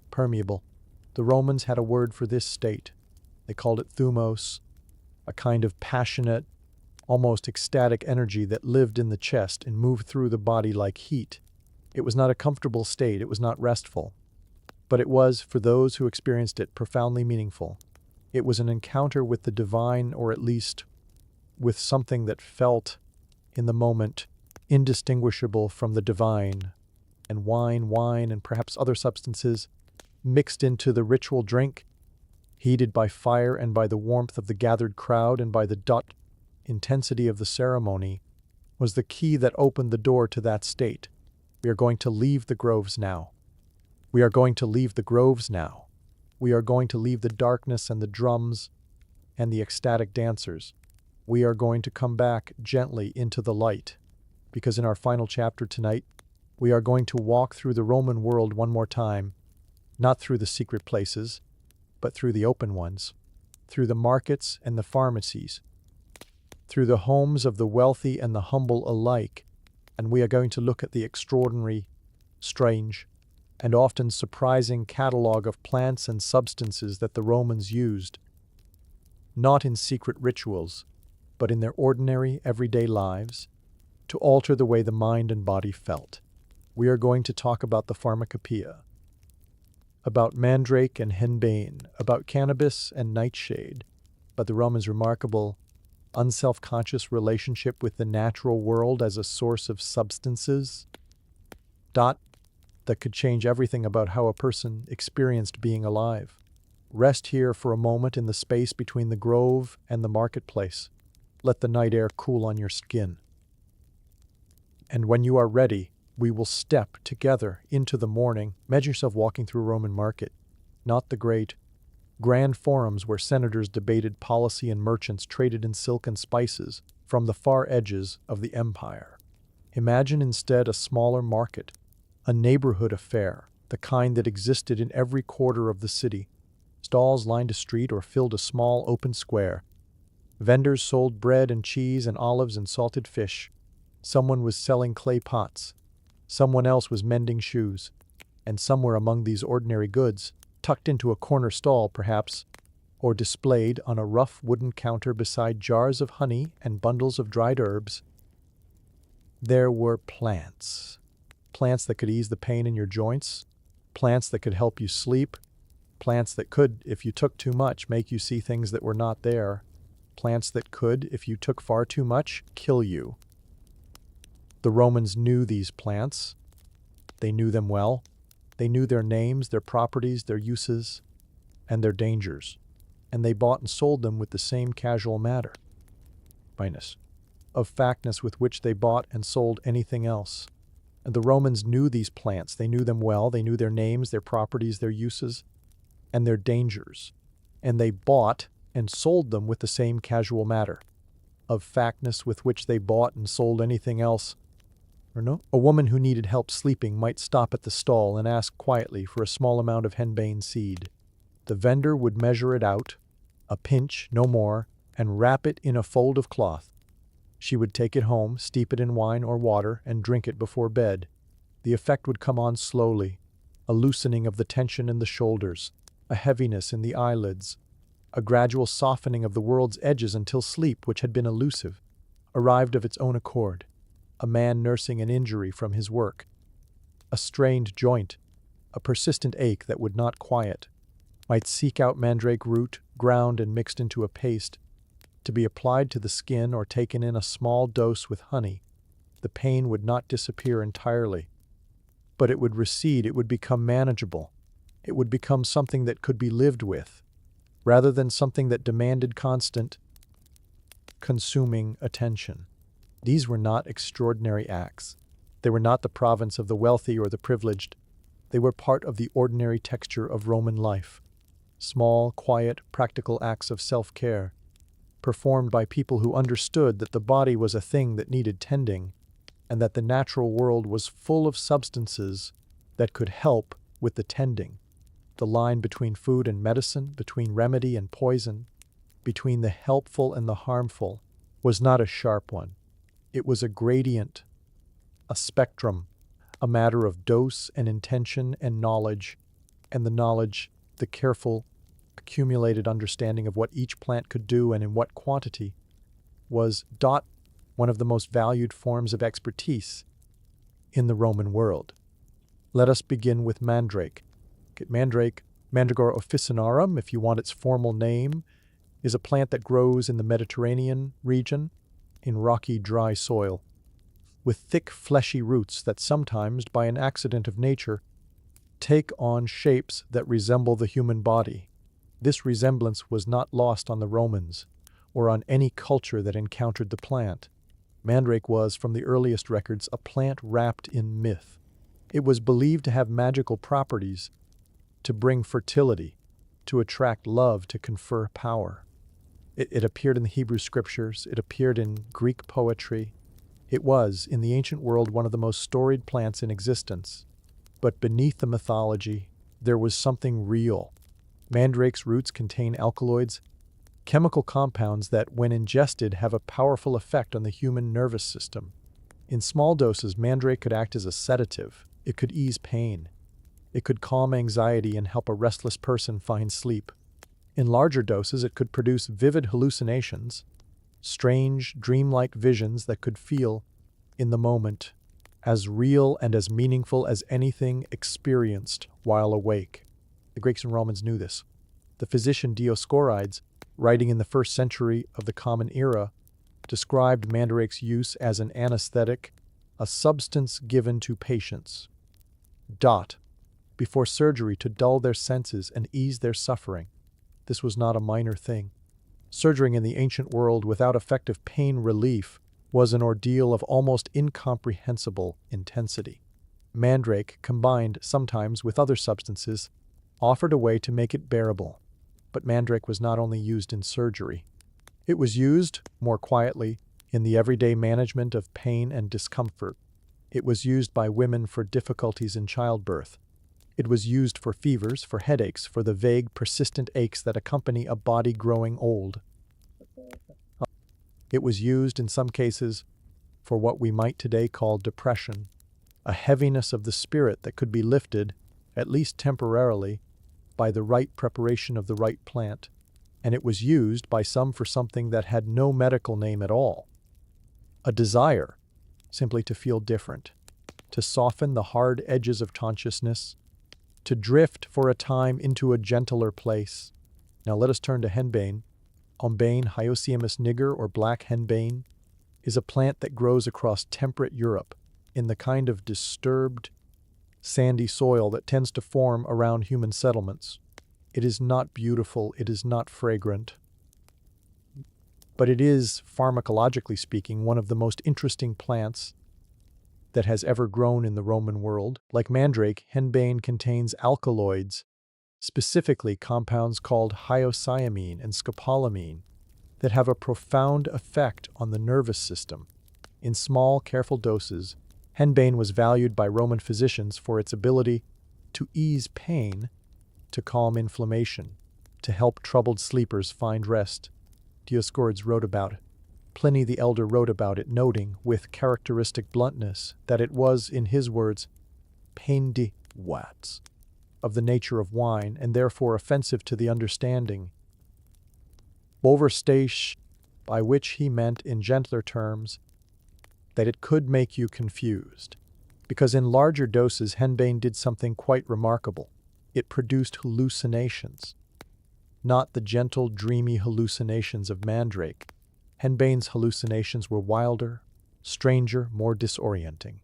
permeable. The Romans had a word for this state. They called it thumos, a kind of passionate, almost ecstatic energy that lived in the chest and moved through the body like heat. It was not a comfortable state, it was not restful, but it was, for those who experienced it, profoundly meaningful. It was an encounter with the divine, or at least with something that felt, in the moment, indistinguishable from the divine. And wine, and perhaps other substances, mixed into the ritual drink, heated by fire and by the warmth of the gathered crowd and by the intensity of the ceremony, was the key that opened the door to that state. We are going to leave the groves now. We are going to leave the groves now. We are going to leave the darkness and the drums and the ecstatic dancers. We are going to come back gently into the light, because in our final chapter tonight, we are going to walk through the Roman world one more time, not through the secret places, but through the open ones, through the markets and the pharmacies, through the homes of the wealthy and the humble alike, and we are going to look at the extraordinary, strange, and often surprising catalogue of plants and substances that the Romans used, not in secret rituals, but in their ordinary, everyday lives, to alter the way the mind and body felt. We are going to talk about the pharmacopoeia, about mandrake and henbane, about cannabis and nightshade, about the Romans' remarkable, unself-conscious relationship with the natural world as a source of substances, that could change everything about how a person experienced being alive. Rest here for a moment in the space between the grove and the marketplace. Let the night air cool on your skin. And when you are ready, we will step together into the morning. Imagine yourself walking through a Roman market, not the great, grand forums where senators debated policy and merchants traded in silk and spices from the far edges of the empire. Imagine instead a smaller market, a neighborhood affair, the kind that existed in every quarter of the city. Stalls lined a street or filled a small open square. Vendors sold bread and cheese and olives and salted fish. Someone was selling clay pots. Someone else was mending shoes. And somewhere among these ordinary goods, tucked into a corner stall perhaps, or displayed on a rough wooden counter beside jars of honey and bundles of dried herbs, there were plants. Plants that could ease the pain in your joints, plants that could help you sleep, plants that could, if you took too much, make you see things that were not there, plants that could, if you took far too much, kill you. The Romans knew these plants. They knew them well. They knew their names, their properties, their uses, and their dangers, and they bought and sold them with the same casual manner. of factness with which they bought and sold anything else. And the Romans knew these plants. They knew them well. They knew their names, their properties, their uses, and their dangers. And they bought and sold them with the same casual matter of factness with which they bought and sold anything else. Or no? A woman who needed help sleeping might stop at the stall and ask quietly for a small amount of henbane seed. The vendor would measure it out, a pinch, no more, and wrap it in a fold of cloth. She would take it home, steep it in wine or water, and drink it before bed. The effect would come on slowly, a loosening of the tension in the shoulders, a heaviness in the eyelids, a gradual softening of the world's edges until sleep, which had been elusive, arrived of its own accord. A man nursing an injury from his work, a strained joint, a persistent ache that would not quiet, might seek out mandrake root, ground and mixed into a paste, to be applied to the skin or taken in a small dose with honey. The pain would not disappear entirely, but it would recede, it would become manageable. It would become something that could be lived with, rather than something that demanded constant, consuming attention. These were not extraordinary acts. They were not the province of the wealthy or the privileged. They were part of the ordinary texture of Roman life. Small, quiet, practical acts of self-care, performed by people who understood that the body was a thing that needed tending, and that the natural world was full of substances that could help with the tending. The line between food and medicine, between remedy and poison, between the helpful and the harmful, was not a sharp one. It was a gradient, a spectrum, a matter of dose and intention and knowledge, and the knowledge, the careful, accumulated understanding of what each plant could do and in what quantity, was one of the most valued forms of expertise in the Roman world. Let us begin with mandrake. Mandrake, Mandragora officinarum, if you want its formal name, is a plant that grows in the Mediterranean region, in rocky, dry soil, with thick, fleshy roots that sometimes, by an accident of nature, take on shapes that resemble the human body. This resemblance was not lost on the Romans, or on any culture that encountered the plant. Mandrake was, from the earliest records, a plant wrapped in myth. It was believed to have magical properties, to bring fertility, to attract love, to confer power. It appeared in the Hebrew scriptures. It appeared in Greek poetry. It was, in the ancient world, one of the most storied plants in existence. But beneath the mythology, there was something real. Mandrake's roots contain alkaloids, chemical compounds that, when ingested, have a powerful effect on the human nervous system. In small doses, mandrake could act as a sedative. It could ease pain. It could calm anxiety and help a restless person find sleep. In larger doses, it could produce vivid hallucinations, strange, dreamlike visions that could feel, in the moment, as real and as meaningful as anything experienced while awake. The Greeks and Romans knew this. The physician Dioscorides, writing in the 1st century of the Common Era, described mandrake's use as an anesthetic, a substance given to patients. Before surgery to dull their senses and ease their suffering. This was not a minor thing. Surgery in the ancient world without effective pain relief was an ordeal of almost incomprehensible intensity. Mandrake, combined sometimes with other substances, offered a way to make it bearable. But mandrake was not only used in surgery. It was used, more quietly, in the everyday management of pain and discomfort. It was used by women for difficulties in childbirth. It was used for fevers, for headaches, for the vague, persistent aches that accompany a body growing old. It was used, in some cases, for what we might today call depression, a heaviness of the spirit that could be lifted, at least temporarily, by the right preparation of the right plant, and it was used by some for something that had no medical name at all. A desire, simply to feel different, to soften the hard edges of consciousness, to drift for a time into a gentler place. Now let us turn to henbane. Henbane, Hyoscyamus niger, or black henbane, is a plant that grows across temperate Europe in the kind of disturbed, sandy soil that tends to form around human settlements. It is not beautiful, it is not fragrant, but it is, pharmacologically speaking, one of the most interesting plants that has ever grown in the Roman world. Like mandrake, henbane contains alkaloids, specifically compounds called hyoscyamine and scopolamine, that have a profound effect on the nervous system. In small, careful doses, henbane was valued by Roman physicians for its ability to ease pain, to calm inflammation, to help troubled sleepers find rest. Dioscorides wrote about it. Pliny the Elder wrote about it, noting, with characteristic bluntness, that it was, in his words, pain de watts, of the nature of wine, and therefore offensive to the understanding. Overstage, by which he meant, in gentler terms, that it could make you confused, because in larger doses henbane did something quite remarkable. It produced hallucinations. Not the gentle, dreamy hallucinations of mandrake. Henbane's hallucinations were wilder, stranger, more disorienting.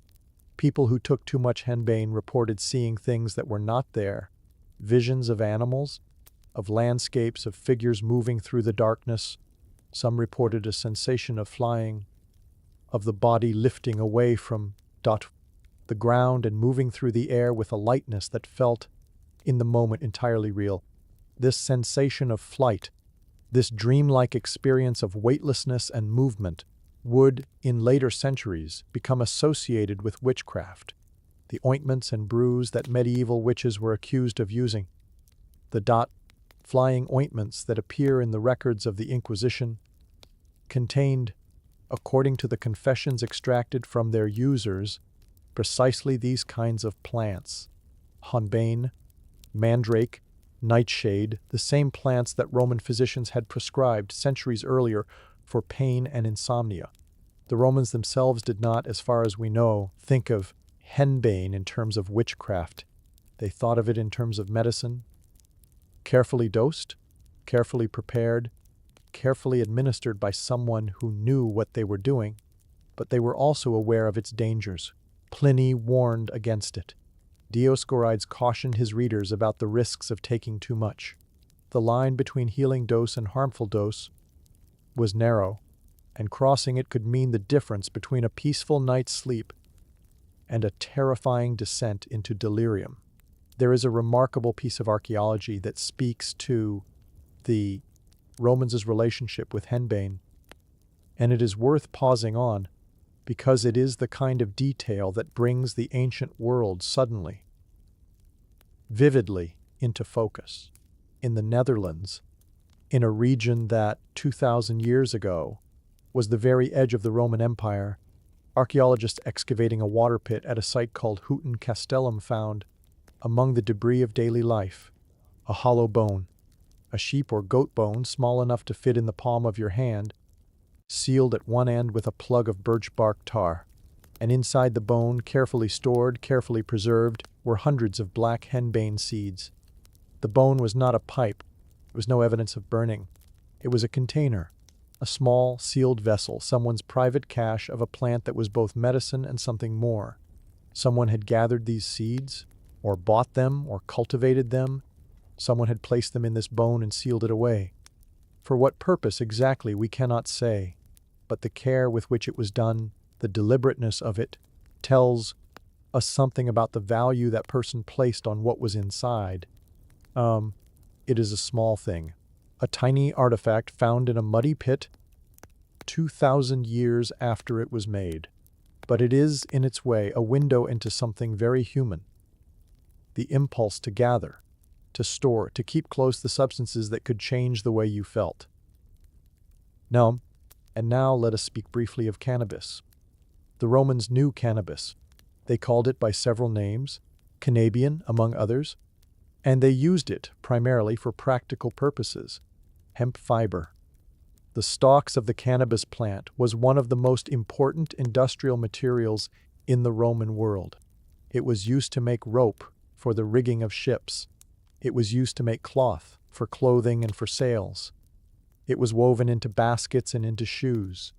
People who took too much henbane reported seeing things that were not there, visions of animals, of landscapes, of figures moving through the darkness. Some reported a sensation of flying, of the body lifting away from the ground and moving through the air with a lightness that felt, in the moment, entirely real. This sensation of flight, this dreamlike experience of weightlessness and movement, would, in later centuries, become associated with witchcraft. The ointments and brews that medieval witches were accused of using, the flying ointments that appear in the records of the Inquisition, contained, according to the confessions extracted from their users, precisely these kinds of plants: henbane, mandrake, nightshade, the same plants that Roman physicians had prescribed centuries earlier for pain and insomnia. The Romans themselves did not, as far as we know, think of henbane in terms of witchcraft. They thought of it in terms of medicine, carefully dosed, carefully prepared, carefully administered by someone who knew what they were doing, but they were also aware of its dangers. Pliny warned against it. Dioscorides cautioned his readers about the risks of taking too much. The line between healing dose and harmful dose was narrow, and crossing it could mean the difference between a peaceful night's sleep and a terrifying descent into delirium. There is a remarkable piece of archaeology that speaks to the Romans' relationship with henbane, and it is worth pausing on, because it is the kind of detail that brings the ancient world suddenly, vividly, into focus. In the Netherlands, in a region that, 2,000 years ago, was the very edge of the Roman Empire, archaeologists excavating a water pit at a site called Hutten Castellum found, among the debris of daily life, a hollow bone, a sheep or goat bone small enough to fit in the palm of your hand, sealed at one end with a plug of birch bark tar. And inside the bone, carefully stored, carefully preserved, were hundreds of black henbane seeds. The bone was not a pipe. There was no evidence of burning. It was a container, a small, sealed vessel, someone's private cache of a plant that was both medicine and something more. Someone had gathered these seeds, or bought them, or cultivated them. Someone had placed them in this bone and sealed it away. For what purpose exactly we cannot say, but the care with which it was done, the deliberateness of it, tells us something about the value that person placed on what was inside. It is a small thing, a tiny artifact found in a muddy pit 2,000 years after it was made. But it is, in its way, a window into something very human. The impulse to gather, to store, to keep close the substances that could change the way you felt. Now let us speak briefly of cannabis. The Romans knew cannabis. They called it by several names, cannabian among others, and they used it primarily for practical purposes. Hemp fiber. The stalks of the cannabis plant was one of the most important industrial materials in the Roman world. It was used to make rope for the rigging of ships. It was used to make cloth for clothing and for sails. It was woven into baskets and into shoes.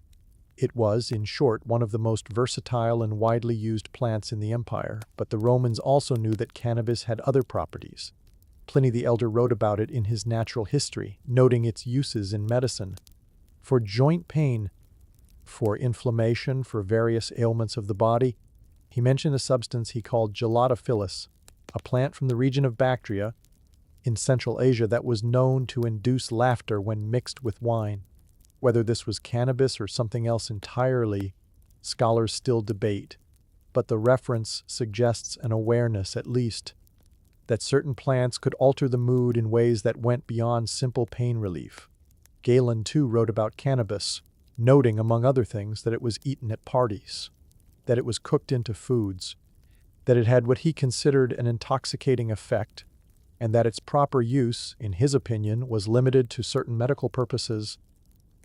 It was, in short, one of the most versatile and widely used plants in the empire, but the Romans also knew that cannabis had other properties. Pliny the Elder wrote about it in his Natural History, noting its uses in medicine. for joint pain, for inflammation, for various ailments of the body. He mentioned a substance he called gelatophilus, a plant from the region of Bactria in Central Asia that was known to induce laughter when mixed with wine. Whether this was cannabis or something else entirely, scholars still debate, but the reference suggests an awareness, at least, that certain plants could alter the mood in ways that went beyond simple pain relief. Galen, too, wrote about cannabis, noting, among other things, that it was eaten at parties, that it was cooked into foods, that it had what he considered an intoxicating effect, and that its proper use, in his opinion, was limited to certain medical purposes,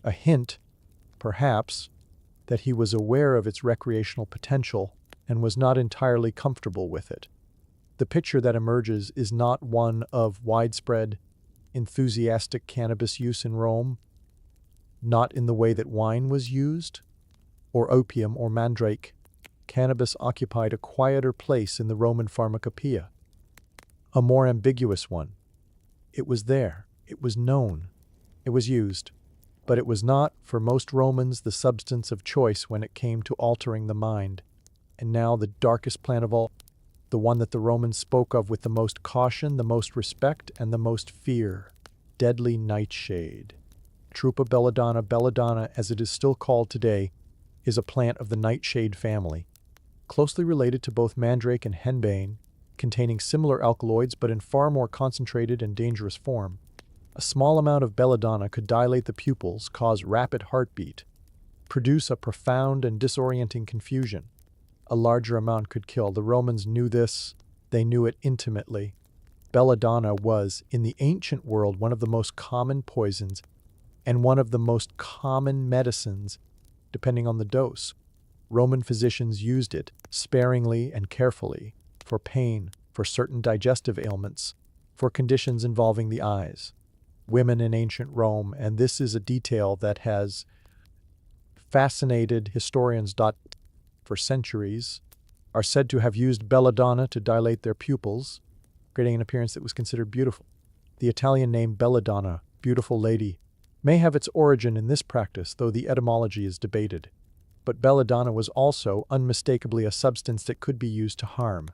a hint, perhaps, that he was aware of its recreational potential and was not entirely comfortable with it. The picture that emerges is not one of widespread, enthusiastic cannabis use in Rome, not in the way that wine was used, or opium or mandrake. Cannabis occupied a quieter place in the Roman pharmacopoeia, a more ambiguous one. It was there, it was known, it was used, but it was not, for most Romans, the substance of choice when it came to altering the mind. And now the darkest plant of all, the one that the Romans spoke of with the most caution, the most respect, and the most fear, deadly nightshade. Trupa belladonna, belladonna as it is still called today, is a plant of the nightshade family, closely related to both mandrake and henbane, containing similar alkaloids but in far more concentrated and dangerous form. A small amount of belladonna could dilate the pupils, cause rapid heartbeat, produce a profound and disorienting confusion. A larger amount could kill. The Romans knew this. They knew it intimately. Belladonna was, in the ancient world, one of the most common poisons and one of the most common medicines, depending on the dose. Roman physicians used it sparingly and carefully for pain, for certain digestive ailments, for conditions involving the eyes. Women in ancient Rome, and this is a detail that has fascinated historians for centuries, are said to have used belladonna to dilate their pupils, creating an appearance that was considered beautiful. The Italian name belladonna, beautiful lady, may have its origin in this practice, though the etymology is debated. But belladonna was also unmistakably a substance that could be used to harm.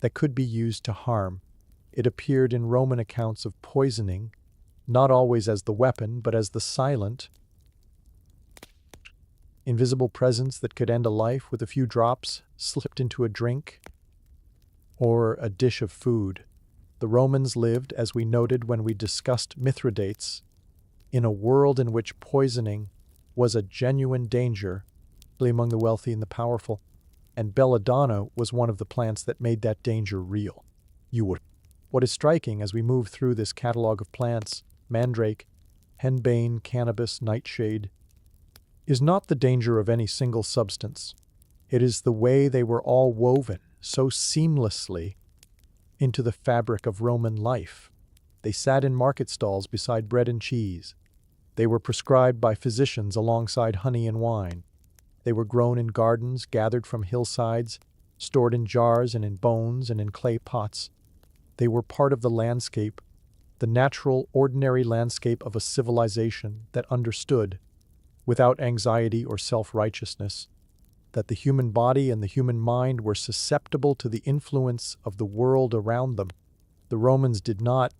It appeared in Roman accounts of poisoning, not always as the weapon, but as the silent, invisible presence that could end a life with a few drops slipped into a drink or a dish of food. The Romans lived, as we noted when we discussed Mithridates, in a world in which poisoning was a genuine danger, particularly among the wealthy and the powerful, and belladonna was one of the plants that made that danger real. What is striking as we move through this catalog of plants, mandrake, henbane, cannabis, nightshade, is not the danger of any single substance. It is the way they were all woven so seamlessly into the fabric of Roman life. They sat in market stalls beside bread and cheese. They were prescribed by physicians alongside honey and wine. They were grown in gardens, gathered from hillsides, stored in jars and in bones and in clay pots. They were part of the landscape, the natural, ordinary landscape of a civilization that understood, without anxiety or self-righteousness, that the human body and the human mind were susceptible to the influence of the world around them. The Romans did not,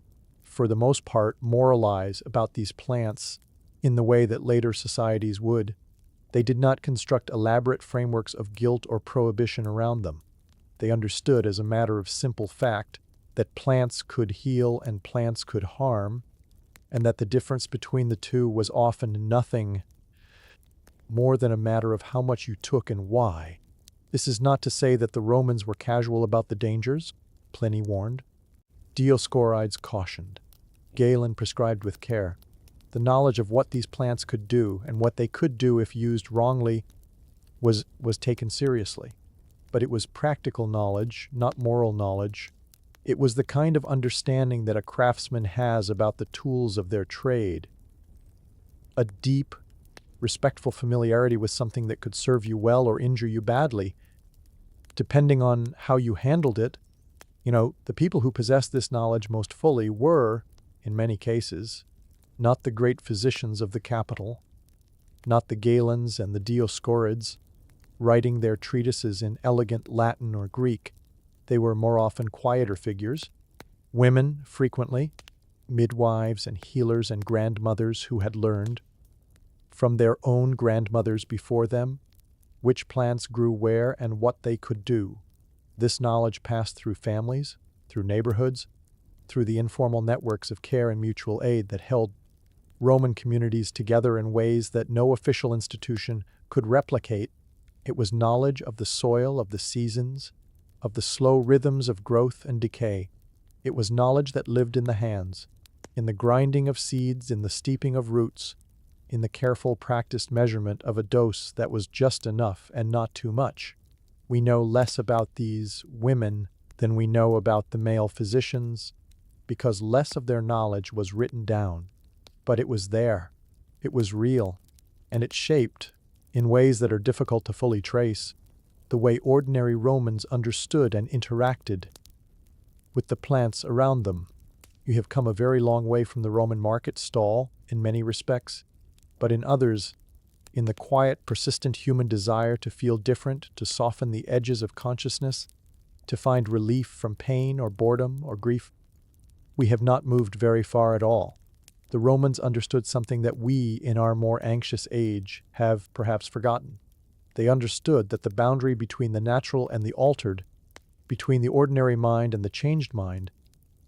for the most part, moralize about these plants in the way that later societies would. They did not construct elaborate frameworks of guilt or prohibition around them. They understood, as a matter of simple fact, that plants could heal and plants could harm, and that the difference between the two was often nothing more than a matter of how much you took and why. This is not to say that the Romans were casual about the dangers, Pliny warned. Dioscorides cautioned. Galen prescribed with care. The knowledge of what these plants could do and what they could do if used wrongly was taken seriously. But it was practical knowledge, not moral knowledge. It was the kind of understanding that a craftsman has about the tools of their trade. A deep, respectful familiarity with something that could serve you well or injure you badly, depending on how you handled it. The people who possessed this knowledge most fully were, in many cases, not the great physicians of the capital, not the Galens and the Dioscorids, writing their treatises in elegant Latin or Greek. They were more often quieter figures, women frequently, midwives and healers and grandmothers who had learned, from their own grandmothers before them, which plants grew where and what they could do. This knowledge passed through families, through neighborhoods, through the informal networks of care and mutual aid that held Roman communities together in ways that no official institution could replicate. It was knowledge of the soil, of the seasons, of the slow rhythms of growth and decay. It was knowledge that lived in the hands, in the grinding of seeds, in the steeping of roots, in the careful practiced measurement of a dose that was just enough and not too much. We know less about these women than we know about the male physicians, because less of their knowledge was written down. But it was there, it was real, and it shaped, in ways that are difficult to fully trace, the way ordinary Romans understood and interacted with the plants around them. You have come a very long way from the Roman market stall in many respects, but in others, in the quiet, persistent human desire to feel different, to soften the edges of consciousness, to find relief from pain or boredom or grief, we have not moved very far at all. The Romans understood something that we, in our more anxious age, have perhaps forgotten. They understood that the boundary between the natural and the altered, between the ordinary mind and the changed mind,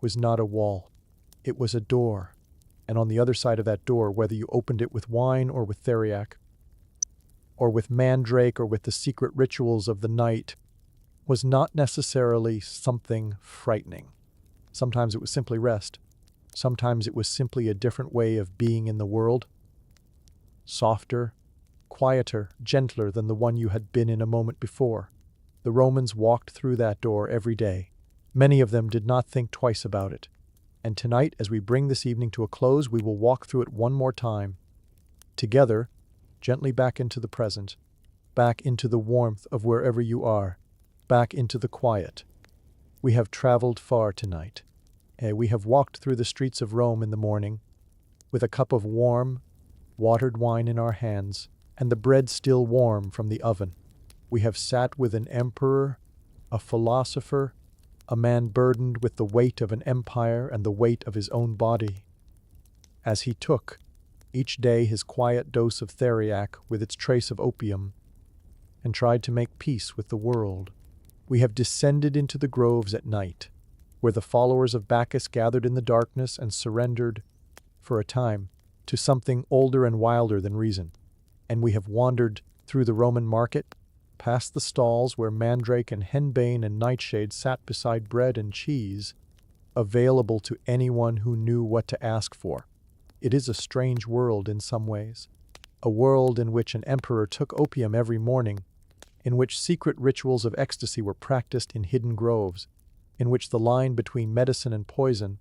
was not a wall. It was a door. And on the other side of that door, whether you opened it with wine or with theriac, or with mandrake or with the secret rituals of the night, was not necessarily something frightening. Sometimes it was simply rest. Sometimes it was simply a different way of being in the world, softer, quieter, gentler than the one you had been in a moment before. The Romans walked through that door every day. Many of them did not think twice about it. And tonight, as we bring this evening to a close, we will walk through it one more time, together, gently back into the present, back into the warmth of wherever you are, back into the quiet. We have traveled far tonight. We have walked through the streets of Rome in the morning, with a cup of warm, watered wine in our hands, and the bread still warm from the oven. We have sat with an emperor, a philosopher, a man burdened with the weight of an empire and the weight of his own body, as he took, each day, his quiet dose of theriac with its trace of opium, and tried to make peace with the world. We have descended into the groves at night, where the followers of Bacchus gathered in the darkness and surrendered, for a time, to something older and wilder than reason. And we have wandered through the Roman market, past the stalls where mandrake and henbane and nightshade sat beside bread and cheese, available to anyone who knew what to ask for. It is a strange world in some ways, a world in which an emperor took opium every morning, in which secret rituals of ecstasy were practiced in hidden groves, in which the line between medicine and poison,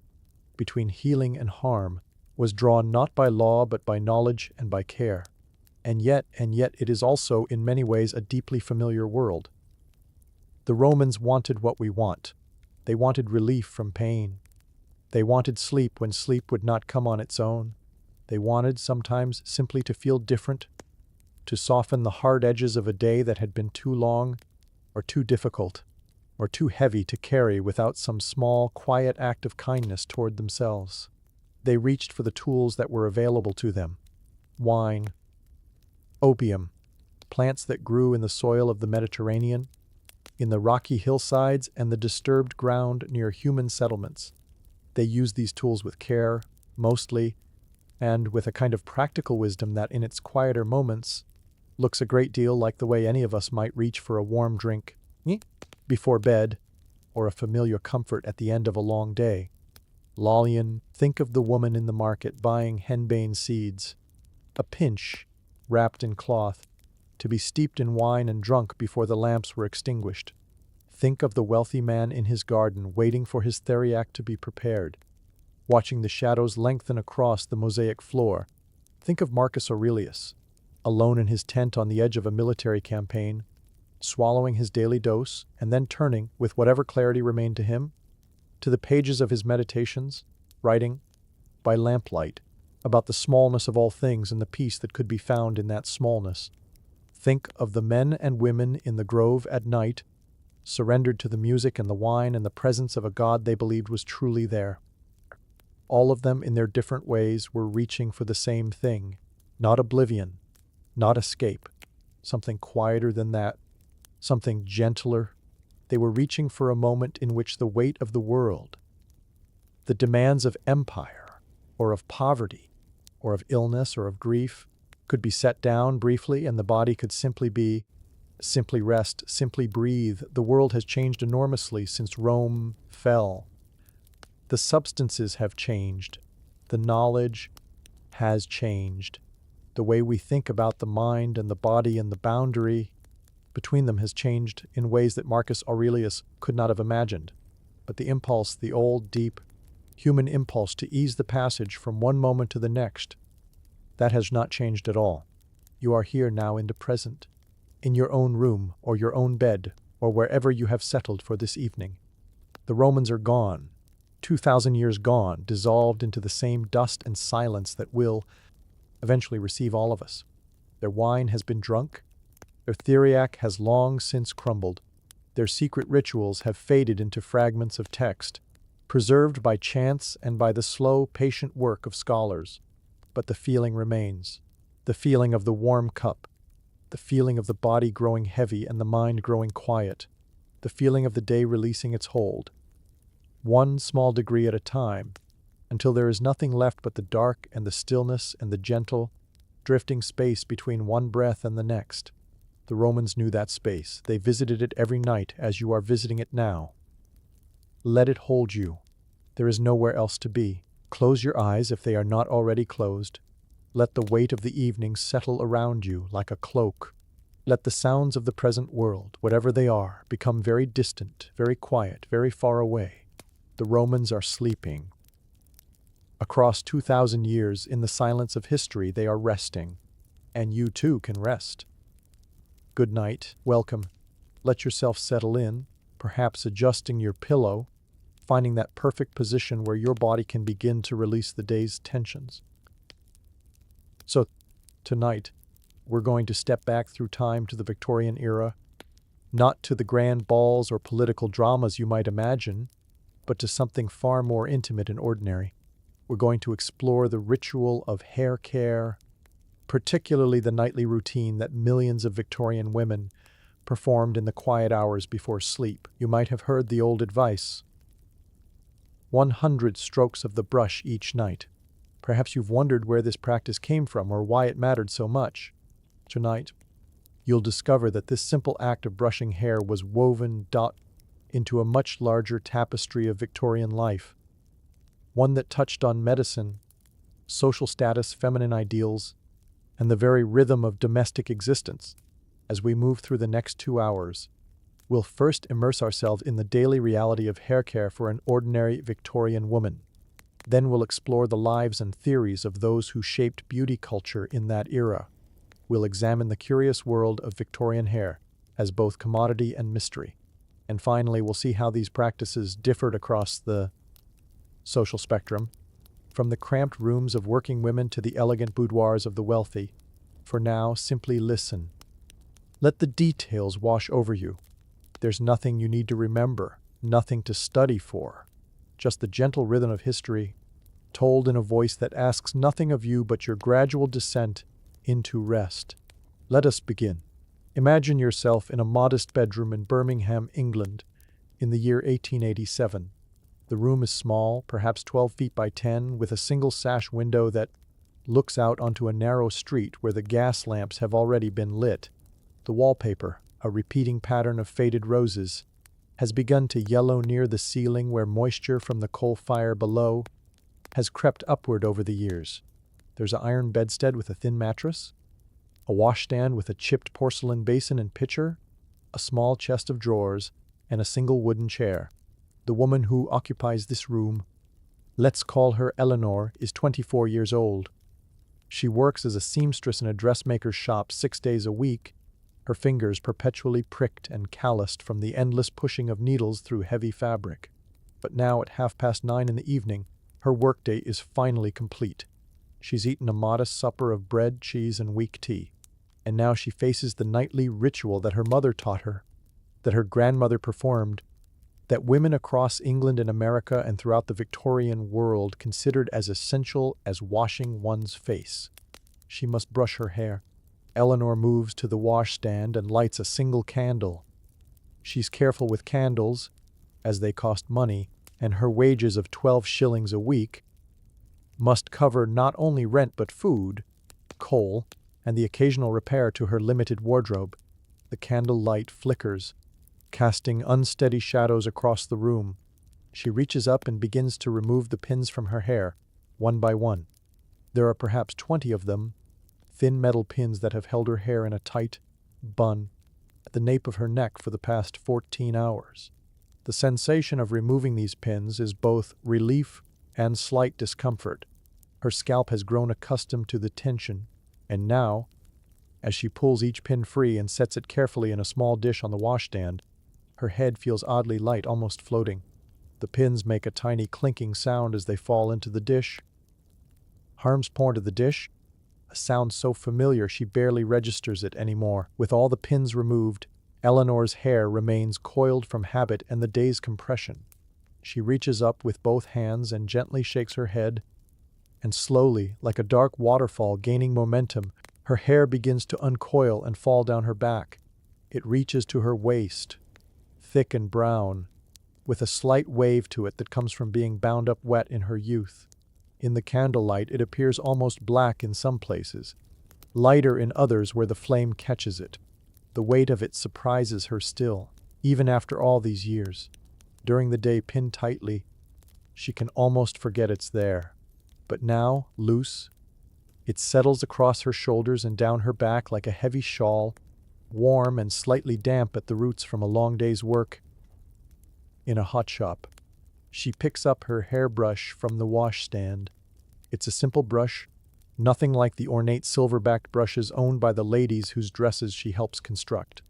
between healing and harm, was drawn not by law but by knowledge and by care. And yet it is also in many ways a deeply familiar world. The Romans wanted what we want. They wanted relief from pain. They wanted sleep when sleep would not come on its own. They wanted sometimes simply to feel different, to soften the hard edges of a day that had been too long or too difficult or too heavy to carry without some small, quiet act of kindness toward themselves. They reached for the tools that were available to them: wine, opium, plants that grew in the soil of the Mediterranean, in the rocky hillsides and the disturbed ground near human settlements. They used these tools with care, mostly, and with a kind of practical wisdom that in its quieter moments looks a great deal like the way any of us might reach for a warm drink before bed, or a familiar comfort at the end of a long day. Lollian, think of the woman in the market buying henbane seeds, a pinch, wrapped in cloth, to be steeped in wine and drunk before the lamps were extinguished. Think of the wealthy man in his garden waiting for his theriac to be prepared, watching the shadows lengthen across the mosaic floor. Think of Marcus Aurelius, alone in his tent on the edge of a military campaign, swallowing his daily dose and then turning, with whatever clarity remained to him, to the pages of his meditations, writing, by lamplight, about the smallness of all things and the peace that could be found in that smallness. Think of the men and women in the grove at night, surrendered to the music and the wine and the presence of a God they believed was truly there. All of them, in their different ways, were reaching for the same thing, not oblivion, not escape, something quieter than that, something gentler. They were reaching for a moment in which the weight of the world, the demands of empire, or of poverty, or of illness, or of grief, could be set down briefly, and the body could simply rest, simply breathe. The world has changed enormously since Rome fell. The substances have changed. The knowledge has changed. The way we think about the mind and the body and the boundary between them has changed in ways that Marcus Aurelius could not have imagined. But the impulse, the old, deep, human impulse to ease the passage from one moment to the next, that has not changed at all. You are here now in the present, in your own room or your own bed or wherever you have settled for this evening. The Romans are gone, 2,000 years gone, dissolved into the same dust and silence that will eventually receive all of us. Their wine has been drunk. Their theriac has long since crumbled. Their secret rituals have faded into fragments of text, preserved by chance and by the slow, patient work of scholars. But the feeling remains, the feeling of the warm cup, the feeling of the body growing heavy and the mind growing quiet, the feeling of the day releasing its hold, one small degree at a time, until there is nothing left but the dark and the stillness and the gentle, drifting space between one breath and the next. The Romans knew that space. They visited it every night as you are visiting it now. Let it hold you. There is nowhere else to be. Close your eyes if they are not already closed. Let the weight of the evening settle around you like a cloak. Let the sounds of the present world, whatever they are, become very distant, very quiet, very far away. The Romans are sleeping. Across 2,000 years, in the silence of history, they are resting. And you too can rest. Good night. Welcome. Let yourself settle in, perhaps adjusting your pillow, finding that perfect position where your body can begin to release the day's tensions. So, tonight, we're going to step back through time to the Victorian era, not to the grand balls or political dramas you might imagine, but to something far more intimate and ordinary. We're going to explore the ritual of hair care, particularly the nightly routine that millions of Victorian women performed in the quiet hours before sleep. You might have heard the old advice, 100 strokes of the brush each night. Perhaps you've wondered where this practice came from or why it mattered so much. Tonight, you'll discover that this simple act of brushing hair was woven into a much larger tapestry of Victorian life, one that touched on medicine, social status, feminine ideals, and the very rhythm of domestic existence. As we move through the next 2 hours, we'll first immerse ourselves in the daily reality of hair care for an ordinary Victorian woman. Then we'll explore the lives and theories of those who shaped beauty culture in that era. We'll examine the curious world of Victorian hair as both commodity and mystery. And finally, we'll see how these practices differed across the social spectrum, from the cramped rooms of working women to the elegant boudoirs of the wealthy. For now, simply listen. Let the details wash over you. There's nothing you need to remember, nothing to study for, just the gentle rhythm of history, told in a voice that asks nothing of you but your gradual descent into rest. Let us begin. Imagine yourself in a modest bedroom in Birmingham, England, in the year 1887. The room is small, perhaps 12 feet by 10, with a single sash window that looks out onto a narrow street where the gas lamps have already been lit. The wallpaper, a repeating pattern of faded roses, has begun to yellow near the ceiling where moisture from the coal fire below has crept upward over the years. There's an iron bedstead with a thin mattress, a washstand with a chipped porcelain basin and pitcher, a small chest of drawers, and a single wooden chair. The woman who occupies this room, let's call her Eleanor, is 24 years old. She works as a seamstress in a dressmaker's shop 6 days a week, her fingers perpetually pricked and calloused from the endless pushing of needles through heavy fabric. But now, at 9:30 in the evening, her workday is finally complete. She's eaten a modest supper of bread, cheese, and weak tea. And now she faces the nightly ritual that her mother taught her, that her grandmother performed, that women across England and America and throughout the Victorian world considered as essential as washing one's face. She must brush her hair. Eleanor moves to the washstand and lights a single candle. She's careful with candles, as they cost money, and her wages of 12 shillings a week must cover not only rent but food, coal, and the occasional repair to her limited wardrobe. The candle light flickers, casting unsteady shadows across the room. She reaches up and begins to remove the pins from her hair, one by one. There are perhaps 20 of them, thin metal pins that have held her hair in a tight bun at the nape of her neck for the past 14 hours. The sensation of removing these pins is both relief and slight discomfort. Her scalp has grown accustomed to the tension, and now, as she pulls each pin free and sets it carefully in a small dish on the washstand, her head feels oddly light, almost floating. The pins make a tiny clinking sound as they fall into the dish. Harm's poured into the dish, a sound so familiar she barely registers it anymore. With all the pins removed, Eleanor's hair remains coiled from habit and the day's compression. She reaches up with both hands and gently shakes her head, and slowly, like a dark waterfall gaining momentum, her hair begins to uncoil and fall down her back. It reaches to her waist, thick and brown, with a slight wave to it that comes from being bound up wet in her youth. In the candlelight, it appears almost black in some places, lighter in others where the flame catches it. The weight of it surprises her still, even after all these years. During the day pinned tightly, she can almost forget it's there. But now, loose, it settles across her shoulders and down her back like a heavy shawl, warm and slightly damp at the roots from a long day's work in a hot shop. She picks up her hairbrush from the washstand. It's a simple brush, nothing like the ornate silver-backed brushes owned by the ladies whose dresses she helps construct.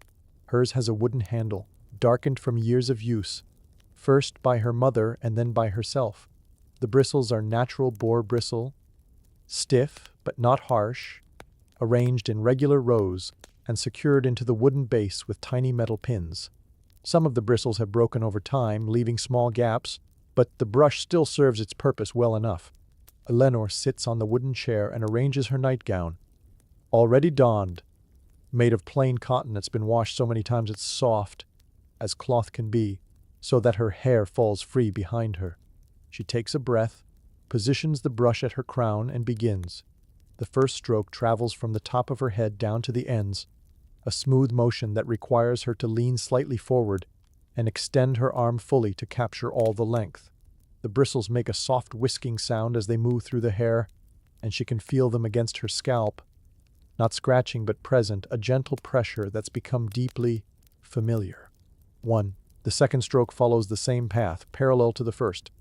Hers has a wooden handle, darkened from years of use, first by her mother and then by herself. The bristles are natural boar bristle, stiff but not harsh, arranged in regular rows and secured into the wooden base with tiny metal pins. Some of the bristles have broken over time, leaving small gaps, but the brush still serves its purpose well enough. Eleanor sits on the wooden chair and arranges her nightgown, already donned, made of plain cotton that's been washed so many times it's soft as cloth can be, so that her hair falls free behind her. She takes a breath, positions the brush at her crown, and begins. The first stroke travels from the top of her head down to the ends, a smooth motion that requires her to lean slightly forward and extend her arm fully to capture all the length. The bristles make a soft whisking sound as they move through the hair, and she can feel them against her scalp, not scratching but present, a gentle pressure that's become deeply familiar. 1. The second stroke follows the same path, parallel to the first.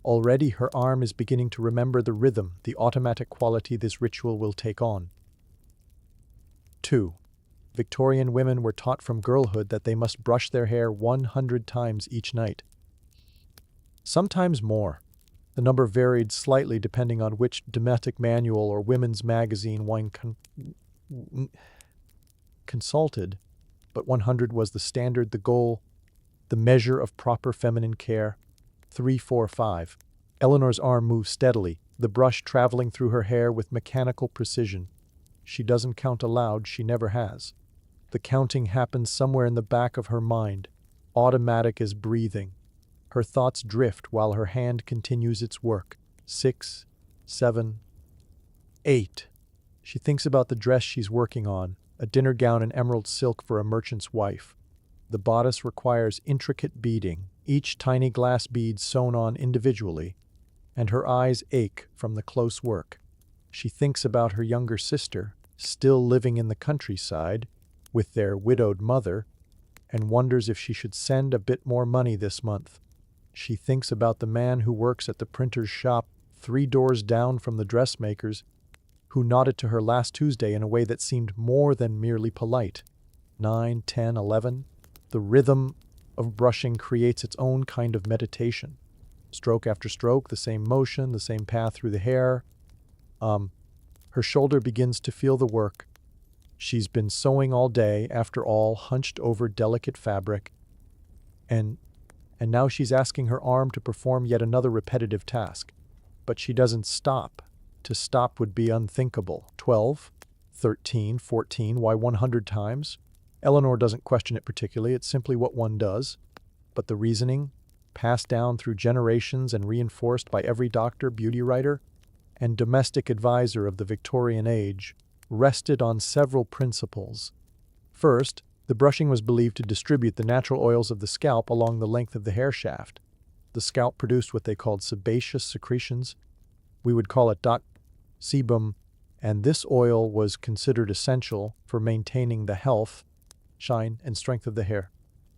Already her arm is beginning to remember the rhythm, the automatic quality this ritual will take on. 2. Victorian women were taught from girlhood that they must brush their hair 100 times each night. Sometimes more. The number varied slightly depending on which domestic manual or women's magazine one consulted, but 100 was the standard, the goal, the measure of proper feminine care. 3, 4, 5. Eleanor's arm moves steadily, the brush traveling through her hair with mechanical precision. She doesn't count aloud, she never has. The counting happens somewhere in the back of her mind, automatic as breathing. Her thoughts drift while her hand continues its work. 6, 7, 8. She thinks about the dress she's working on, a dinner gown in emerald silk for a merchant's wife. The bodice requires intricate beading, each tiny glass bead sewn on individually, and her eyes ache from the close work. She thinks about her younger sister, still living in the countryside, with their widowed mother, and wonders if she should send a bit more money this month. She thinks about the man who works at the printer's shop 3 doors down from the dressmaker's, who nodded to her last Tuesday in a way that seemed more than merely polite. 9, 10, 11. The rhythm of brushing creates its own kind of meditation. Stroke after stroke, the same motion, the same path through the hair. Her shoulder begins to feel the work. She's been sewing all day, after all, hunched over delicate fabric. And now she's asking her arm to perform yet another repetitive task. But she doesn't stop. To stop would be unthinkable. 12, 13, 14, why 100 times? Eleanor doesn't question it particularly, it's simply what one does. But the reasoning, passed down through generations and reinforced by every doctor, beauty writer, and domestic advisor of the Victorian age, rested on several principles. First, the brushing was believed to distribute the natural oils of the scalp along the length of the hair shaft. The scalp produced what they called sebaceous secretions. We would call it sebum, and this oil was considered essential for maintaining the health, shine, and strength of the hair.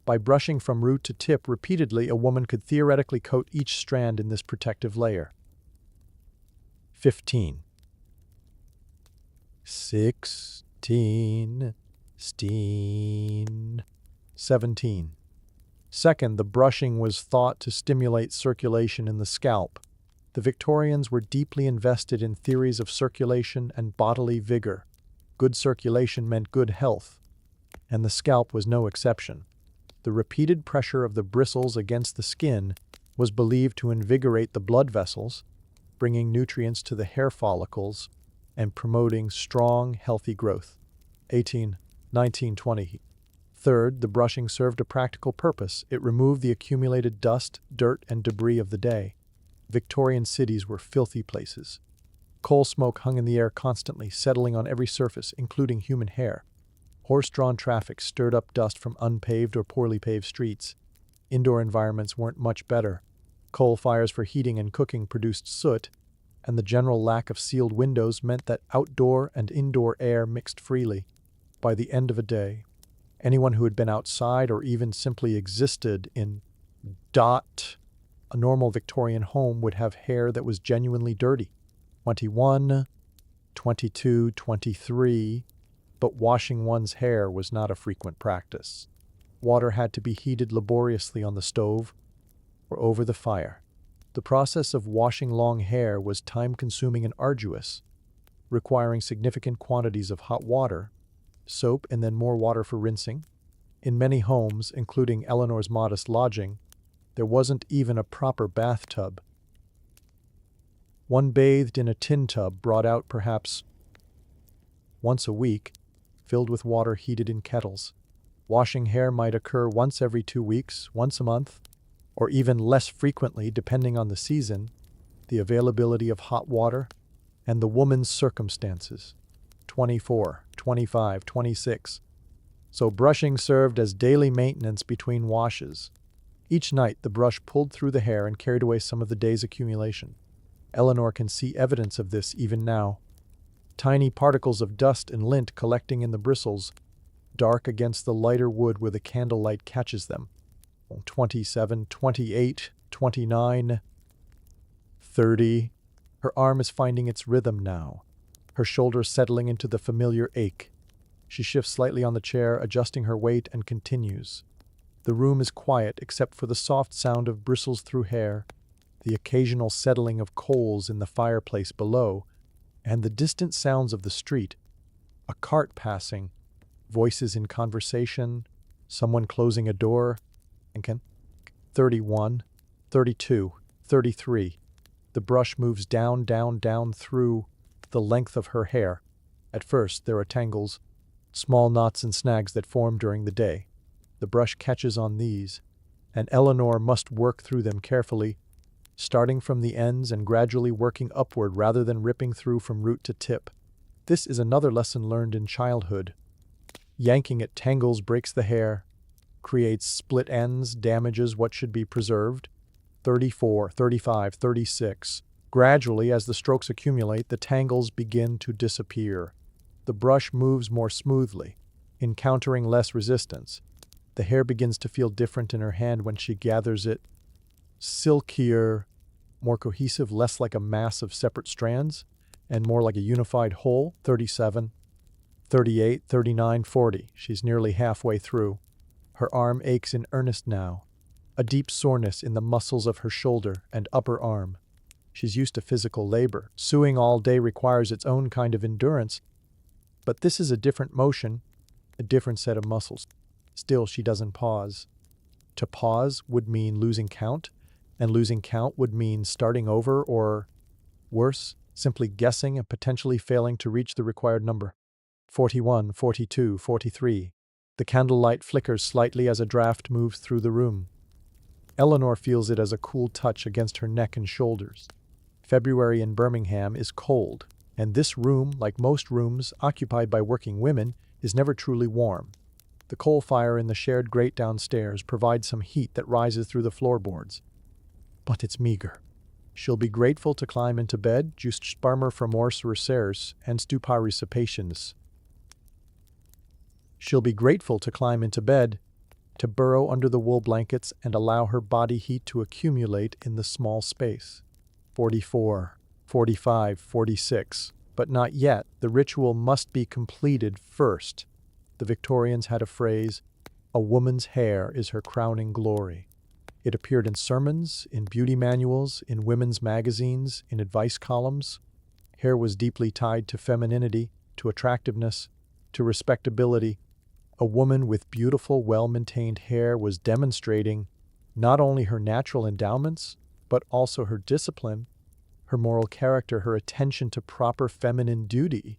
By brushing from root to tip repeatedly, a woman could theoretically coat each strand in this protective layer. 15. 16. 17. Second, the brushing was thought to stimulate circulation in the scalp. The Victorians were deeply invested in theories of circulation and bodily vigor. Good circulation meant good health, and the scalp was no exception. The repeated pressure of the bristles against the skin was believed to invigorate the blood vessels, bringing nutrients to the hair follicles and promoting strong, healthy growth. 18, 19, 20. Third, the brushing served a practical purpose. It removed the accumulated dust, dirt, and debris of the day. Victorian cities were filthy places. Coal smoke hung in the air constantly, settling on every surface, including human hair. Horse-drawn traffic stirred up dust from unpaved or poorly paved streets. Indoor environments weren't much better. Coal fires for heating and cooking produced soot, and the general lack of sealed windows meant that outdoor and indoor air mixed freely. By the end of a day, anyone who had been outside or even simply existed in a normal Victorian home would have hair that was genuinely dirty. 21, 22, 23, but washing one's hair was not a frequent practice. Water had to be heated laboriously on the stove or over the fire. The process of washing long hair was time-consuming and arduous, requiring significant quantities of hot water, soap, and then more water for rinsing. In many homes, including Eleanor's modest lodging, there wasn't even a proper bathtub. One bathed in a tin tub brought out perhaps once a week, filled with water heated in kettles. Washing hair might occur once every 2 weeks, once a month, or even less frequently depending on the season, the availability of hot water, and the woman's circumstances. 24, 25, 26. So brushing served as daily maintenance between washes. Each night the brush pulled through the hair and carried away some of the day's accumulation. Eleanor can see evidence of this even now. Tiny particles of dust and lint collecting in the bristles, dark against the lighter wood where the candlelight catches them. 27, 28, 29, 30. Her arm is finding its rhythm now, her shoulders settling into the familiar ache. She shifts slightly on the chair, adjusting her weight, and continues. The room is quiet except for the soft sound of bristles through hair, the occasional settling of coals in the fireplace below, and the distant sounds of the street. A cart passing, voices in conversation, someone closing a door. 31, 32, 33. The brush moves down, down, down through the length of her hair. At first, there are tangles, small knots and snags that form during the day. The brush catches on these, and Eleanor must work through them carefully, starting from the ends and gradually working upward rather than ripping through from root to tip. This is another lesson learned in childhood. Yanking at tangles breaks the hair, creates split ends, damages what should be preserved. 34, 35, 36. Gradually, as the strokes accumulate, the tangles begin to disappear. The brush moves more smoothly, encountering less resistance. The hair begins to feel different in her hand when she gathers it. Silkier, more cohesive, less like a mass of separate strands, and more like a unified whole. 37, 38, 39, 40. She's nearly halfway through. Her arm aches in earnest now, a deep soreness in the muscles of her shoulder and upper arm. She's used to physical labor. Sewing all day requires its own kind of endurance, but this is a different motion, a different set of muscles. Still, she doesn't pause. To pause would mean losing count, and losing count would mean starting over or, worse, simply guessing and potentially failing to reach the required number. 41, 42, 43. The candlelight flickers slightly as a draft moves through the room. Eleanor feels it as a cool touch against her neck and shoulders. February in Birmingham is cold, and this room, like most rooms occupied by working women, is never truly warm. The coal fire in the shared grate downstairs provides some heat that rises through the floorboards. But it's meager. She'll be grateful to climb into bed, just sparmer for mors research and stupari patience. She'll be grateful to climb into bed, to burrow under the wool blankets and allow her body heat to accumulate in the small space. 44, 45, 46. But not yet. The ritual must be completed first. The Victorians had a phrase, "A woman's hair is her crowning glory." It appeared in sermons, in beauty manuals, in women's magazines, in advice columns. Hair was deeply tied to femininity, to attractiveness, to respectability. A woman with beautiful, well-maintained hair was demonstrating not only her natural endowments, but also her discipline, her moral character, her attention to proper feminine duty.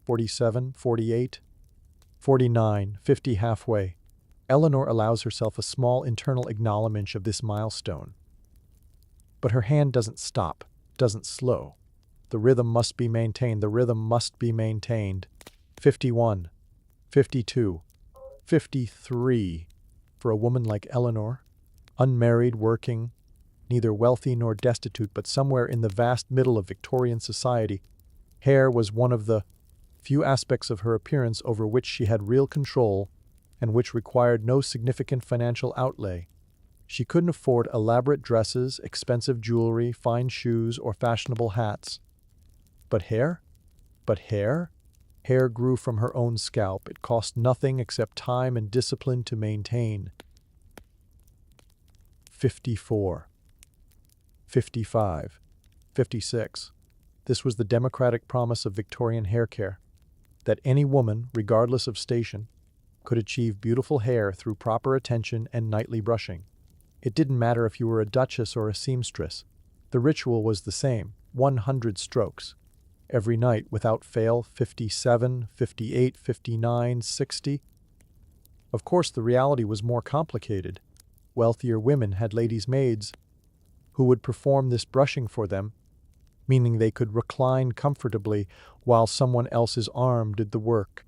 47, 48, 49, 50 halfway. Eleanor allows herself a small internal acknowledgement of this milestone. But her hand doesn't stop, doesn't slow. The rhythm must be maintained, the rhythm must be maintained. 51, 52, 53. For a woman like Eleanor, unmarried, working, neither wealthy nor destitute, but somewhere in the vast middle of Victorian society, hair was one of the few aspects of her appearance over which she had real control and which required no significant financial outlay. She couldn't afford elaborate dresses, expensive jewelry, fine shoes, or fashionable hats. But hair? Hair grew from her own scalp. It cost nothing except time and discipline to maintain. 54. 55. 56. This was the democratic promise of Victorian hair care, that any woman, regardless of station, could achieve beautiful hair through proper attention and nightly brushing. It didn't matter if you were a duchess or a seamstress. The ritual was the same, 100 strokes. Every night, without fail, 57, 58, 59, 60. Of course, the reality was more complicated. Wealthier women had ladies' maids who would perform this brushing for them, meaning they could recline comfortably while someone else's arm did the work.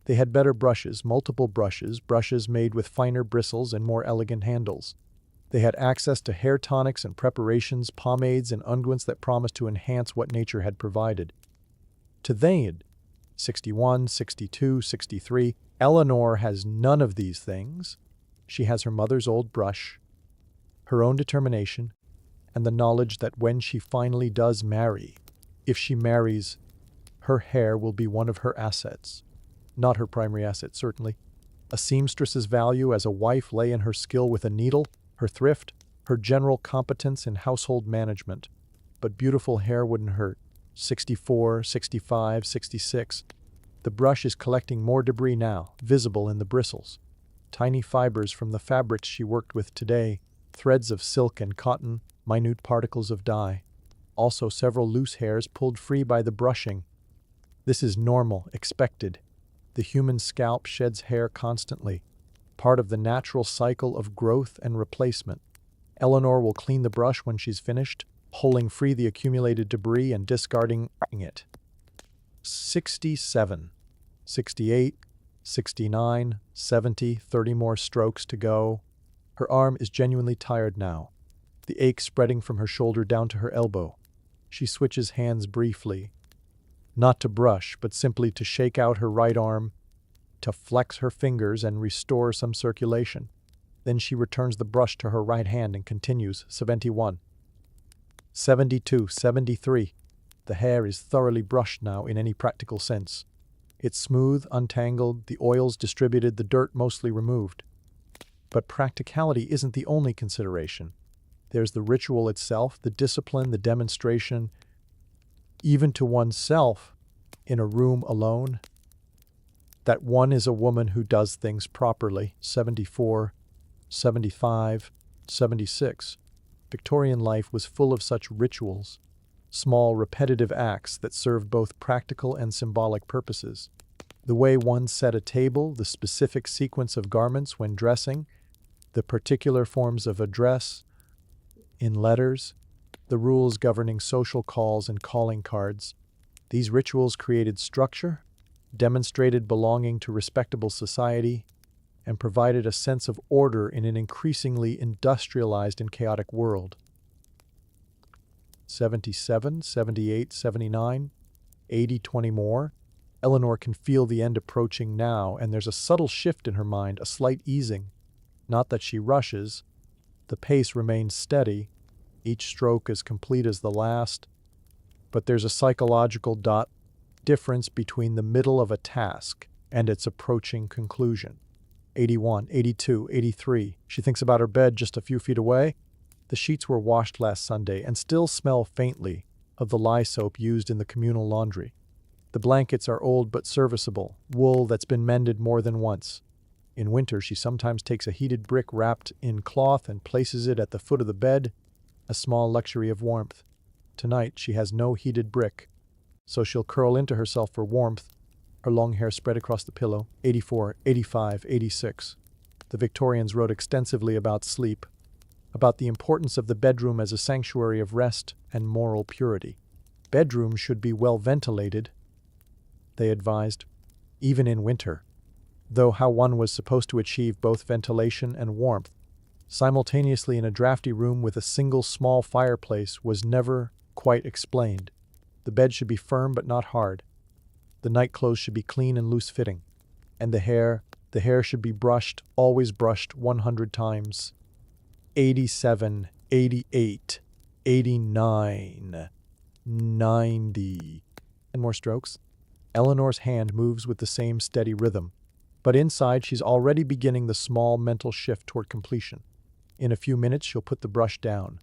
They had better brushes, multiple brushes, brushes made with finer bristles and more elegant handles. They had access to hair tonics and preparations, pomades and unguents that promised to enhance what nature had provided. To them, 61, 62, 63, Eleanor has none of these things. She has her mother's old brush, her own determination, and the knowledge that when she finally does marry, if she marries, her hair will be one of her assets. Not her primary asset, certainly. A seamstress's value as a wife lay in her skill with a needle, her thrift, her general competence in household management. But beautiful hair wouldn't hurt. 64, 65, 66. The brush is collecting more debris now, visible in the bristles. Tiny fibers from the fabrics she worked with today, threads of silk and cotton, minute particles of dye. Also several loose hairs pulled free by the brushing. This is normal, expected. The human scalp sheds hair constantly, part of the natural cycle of growth and replacement. Eleanor will clean the brush when she's finished, pulling free the accumulated debris and discarding it. 67, 68, 69, 70, 30 more strokes to go. Her arm is genuinely tired now, the ache spreading from her shoulder down to her elbow. She switches hands briefly, not to brush, but simply to shake out her right arm, to flex her fingers and restore some circulation. Then she returns the brush to her right hand and continues. 71, 72, 73. The hair is thoroughly brushed now in any practical sense. It's smooth, untangled, the oils distributed, the dirt mostly removed. But practicality isn't the only consideration. There's the ritual itself, the discipline, the demonstration, even to oneself in a room alone. That one is a woman who does things properly. 74, 75, 76. Victorian life was full of such rituals, small repetitive acts that served both practical and symbolic purposes. The way one set a table, the specific sequence of garments when dressing, the particular forms of address in letters, the rules governing social calls and calling cards. These rituals created structure, demonstrated belonging to respectable society, and provided a sense of order in an increasingly industrialized and chaotic world. 77, 78, 79, 80, 20 more. Eleanor can feel the end approaching now, and there's a subtle shift in her mind, a slight easing. Not that she rushes. The pace remains steady, each stroke as complete as the last, but there's a psychological difference between the middle of a task and its approaching conclusion. 81, 82, 83. She thinks about her bed just a few feet away. The sheets were washed last Sunday and still smell faintly of the lye soap used in the communal laundry. The blankets are old but serviceable, wool that's been mended more than once. In winter, she sometimes takes a heated brick wrapped in cloth and places it at the foot of the bed, a small luxury of warmth. Tonight, she has no heated brick, so she'll curl into herself for warmth, her long hair spread across the pillow. 84, 85, 86. The Victorians wrote extensively about sleep, about the importance of the bedroom as a sanctuary of rest and moral purity. Bedrooms should be well ventilated, they advised, even in winter, though how one was supposed to achieve both ventilation and warmth simultaneously in a drafty room with a single small fireplace was never quite explained. The bed should be firm but not hard. The nightclothes should be clean and loose-fitting. And the hair should be brushed, always brushed 100 times. 87, 88, 89, 90. And more strokes. Eleanor's hand moves with the same steady rhythm, but inside she's already beginning the small mental shift toward completion. In a few minutes she'll put the brush down.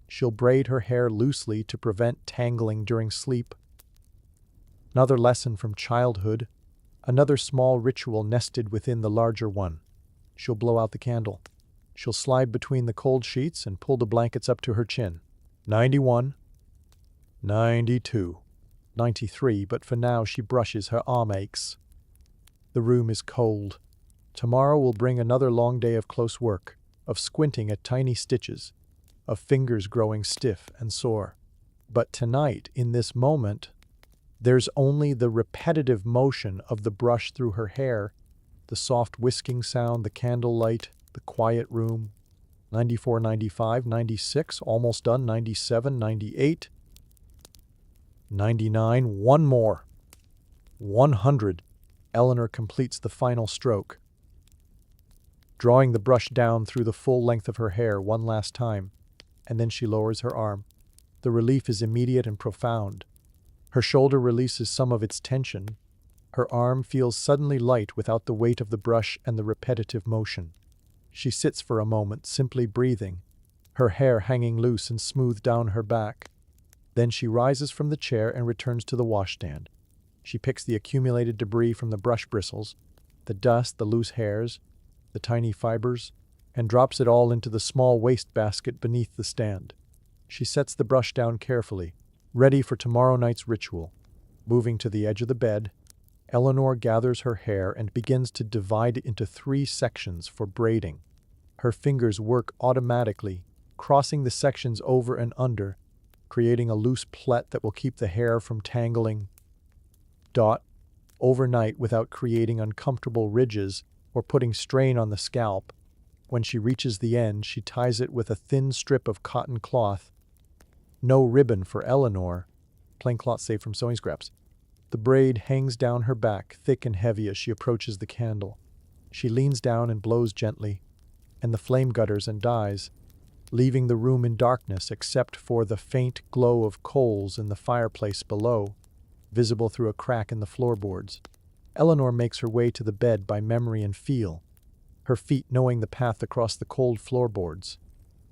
She'll braid her hair loosely to prevent tangling during sleep. Another lesson from childhood, another small ritual nested within the larger one. She'll blow out the candle. She'll slide between the cold sheets and pull the blankets up to her chin. 91, 92, 93, but for now she brushes, her arm aches. The room is cold. Tomorrow will bring another long day of close work, of squinting at tiny stitches, of fingers growing stiff and sore. But tonight, in this moment, there's only the repetitive motion of the brush through her hair, the soft whisking sound, the candle light, the quiet room. 94, 95, 96, almost done, 97, 98, 99, one more. 100. Eleanor completes the final stroke, drawing the brush down through the full length of her hair one last time, and then she lowers her arm. The relief is immediate and profound. Her shoulder releases some of its tension. Her arm feels suddenly light without the weight of the brush and the repetitive motion. She sits for a moment, simply breathing, her hair hanging loose and smooth down her back. Then she rises from the chair and returns to the washstand. She picks the accumulated debris from the brush bristles, the dust, the loose hairs, the tiny fibers, and drops it all into the small wastebasket beneath the stand. She sets the brush down carefully, ready for tomorrow night's ritual. Moving to the edge of the bed, Eleanor gathers her hair and begins to divide it into 3 sections for braiding. Her fingers work automatically, crossing the sections over and under, creating a loose plait that will keep the hair from tangling overnight without creating uncomfortable ridges or putting strain on the scalp. When she reaches the end, she ties it with a thin strip of cotton cloth. No ribbon for Eleanor, plain cloth saved from sewing scraps. The braid hangs down her back, thick and heavy, as she approaches the candle. She leans down and blows gently, and the flame gutters and dies, leaving the room in darkness except for the faint glow of coals in the fireplace below, visible through a crack in the floorboards. Eleanor makes her way to the bed by memory and feel, her feet knowing the path across the cold floorboards.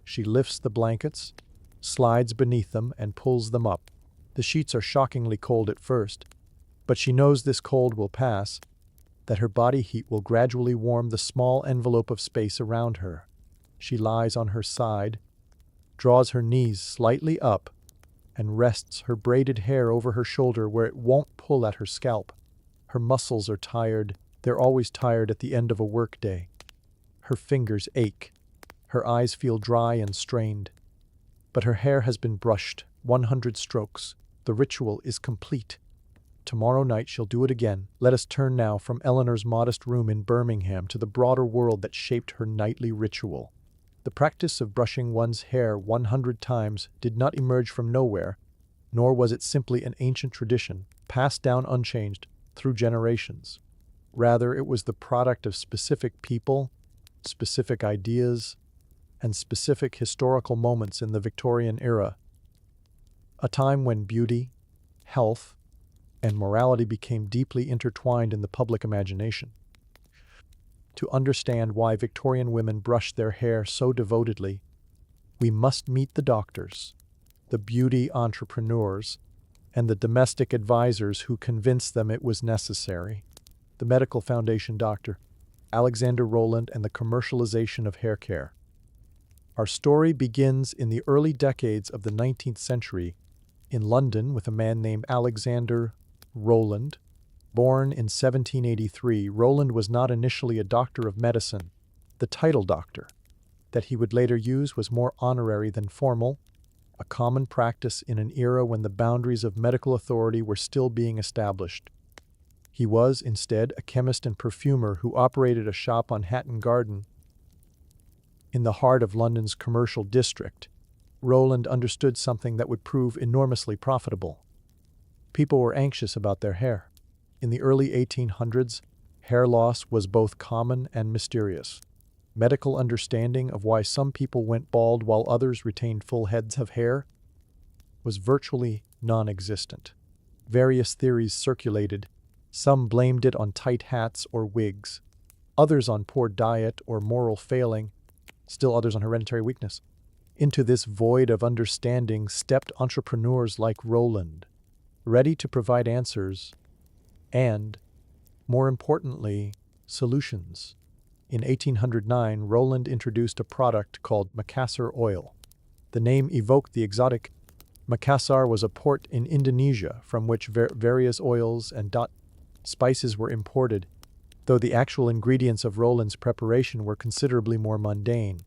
She lifts the blankets, slides beneath them, and pulls them up. The sheets are shockingly cold at first, but she knows this cold will pass, that her body heat will gradually warm the small envelope of space around her. She lies on her side, draws her knees slightly up, and rests her braided hair over her shoulder where it won't pull at her scalp. Her muscles are tired. They're always tired at the end of a workday. Her fingers ache. Her eyes feel dry and strained. But her hair has been brushed 100 strokes. The ritual is complete. Tomorrow night she'll do it again. Let us turn now from Eleanor's modest room in Birmingham to the broader world that shaped her nightly ritual. The practice of brushing one's hair 100 times did not emerge from nowhere, nor was it simply an ancient tradition, passed down unchanged through generations. Rather, it was the product of specific people, specific ideas, and specific historical moments in the Victorian era, a time when beauty, health, and morality became deeply intertwined in the public imagination. To understand why Victorian women brushed their hair so devotedly, we must meet the doctors, the beauty entrepreneurs, and the domestic advisors who convinced them it was necessary. The medical foundation Dr. Alexander Rowland and the commercialization of hair care. Our story begins in the early decades of the 19th century in London with a man named Alexander Rowland. Born in 1783, Rowland was not initially a doctor of medicine. The title doctor that he would later use was more honorary than formal, a common practice in an era when the boundaries of medical authority were still being established. He was, instead, a chemist and perfumer who operated a shop on Hatton Garden in the heart of London's commercial district. Rowland understood something that would prove enormously profitable. People were anxious about their hair. In the early 1800s, hair loss was both common and mysterious. Medical understanding of why some people went bald while others retained full heads of hair was virtually non-existent. Various theories circulated. Some blamed it on tight hats or wigs, others on poor diet or moral failing, still others on hereditary weakness. Into this void of understanding stepped entrepreneurs like Rowland, ready to provide answers and, more importantly, solutions. In 1809, Rowland introduced a product called Macassar oil. The name evoked the exotic. Macassar was a port in Indonesia from which various oils and spices were imported, though the actual ingredients of Rowland's preparation were considerably more mundane.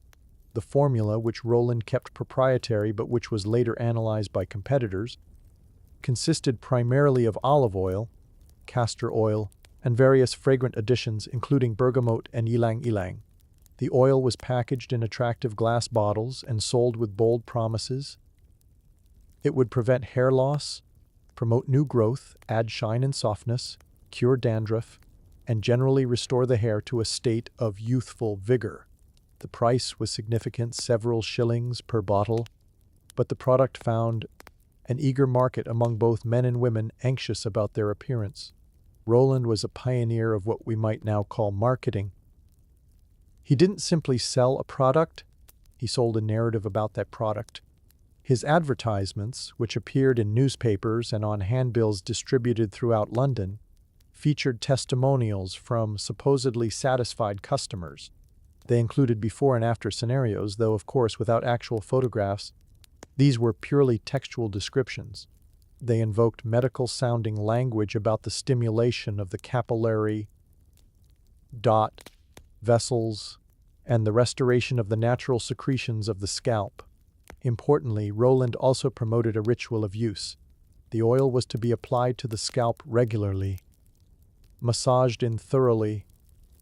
The formula, which Rowland kept proprietary but which was later analyzed by competitors, consisted primarily of olive oil, castor oil, and various fragrant additions including bergamot and ylang-ylang. The oil was packaged in attractive glass bottles and sold with bold promises. It would prevent hair loss, promote new growth, add shine and softness, cure dandruff, and generally restore the hair to a state of youthful vigor. The price was significant, several shillings per bottle, but the product found an eager market among both men and women anxious about their appearance. Rowland was a pioneer of what we might now call marketing. He didn't simply sell a product, he sold a narrative about that product. His advertisements, which appeared in newspapers and on handbills distributed throughout London, featured testimonials from supposedly satisfied customers. They included before and after scenarios, though of course without actual photographs. These were purely textual descriptions. They invoked medical-sounding language about the stimulation of the capillary vessels and the restoration of the natural secretions of the scalp. Importantly, Rowland also promoted a ritual of use. The oil was to be applied to the scalp regularly, massaged in thoroughly,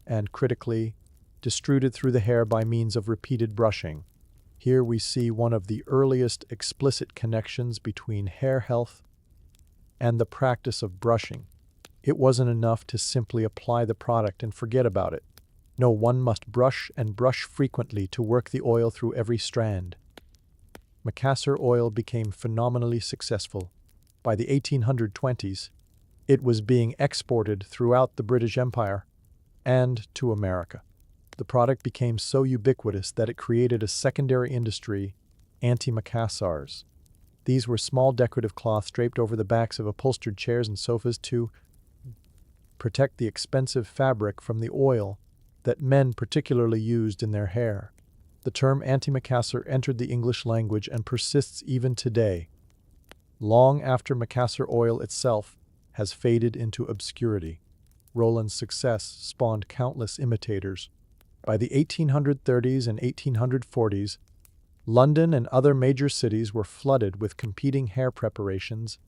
and critically, distributed through the hair by means of repeated brushing. Here we see one of the earliest explicit connections between hair health and the practice of brushing. It wasn't enough to simply apply the product and forget about it. No, one must brush and brush frequently to work the oil through every strand. Macassar oil became phenomenally successful. By the 1820s, it was being exported throughout the British Empire and to America. The product became so ubiquitous that it created a secondary industry, antimacassars. These were small decorative cloths draped over the backs of upholstered chairs and sofas to protect the expensive fabric from the oil that men particularly used in their hair. The term antimacassar entered the English language and persists even today, long after macassar oil itself has faded into obscurity. Rowland's success spawned countless imitators. By the 1830s and 1840s, London and other major cities were flooded with competing hair preparations.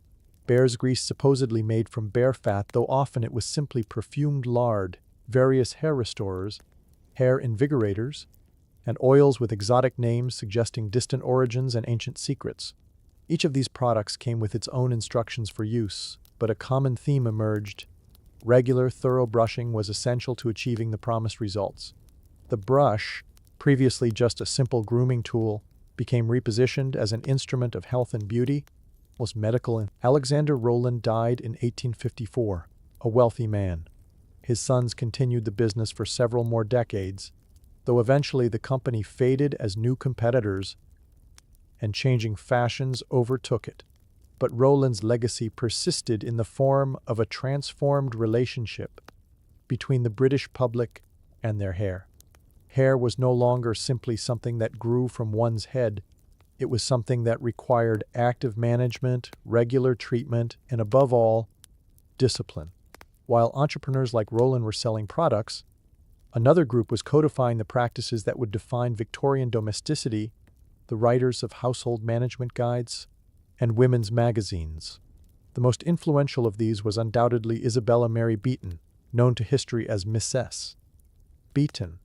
Bear's grease supposedly made from bear fat, though often it was simply perfumed lard, various hair restorers, hair invigorators, and oils with exotic names suggesting distant origins and ancient secrets. Each of these products came with its own instructions for use, but a common theme emerged. Regular, thorough brushing was essential to achieving the promised results. The brush, previously just a simple grooming tool, became repositioned as an instrument of health and beauty, was medical. Alexander Rowland died in 1854, a wealthy man. His sons continued the business for several more decades, though eventually the company faded as new competitors and changing fashions overtook it. But Rowland's legacy persisted in the form of a transformed relationship between the British public and their hair. Hair was no longer simply something that grew from one's head. It was something that required active management, regular treatment, and above all, discipline. While entrepreneurs like Rowland were selling products, another group was codifying the practices that would define Victorian domesticity, the writers of household management guides and women's magazines. The most influential of these was undoubtedly Isabella Mary Beeton, known to history as Mrs. Beeton.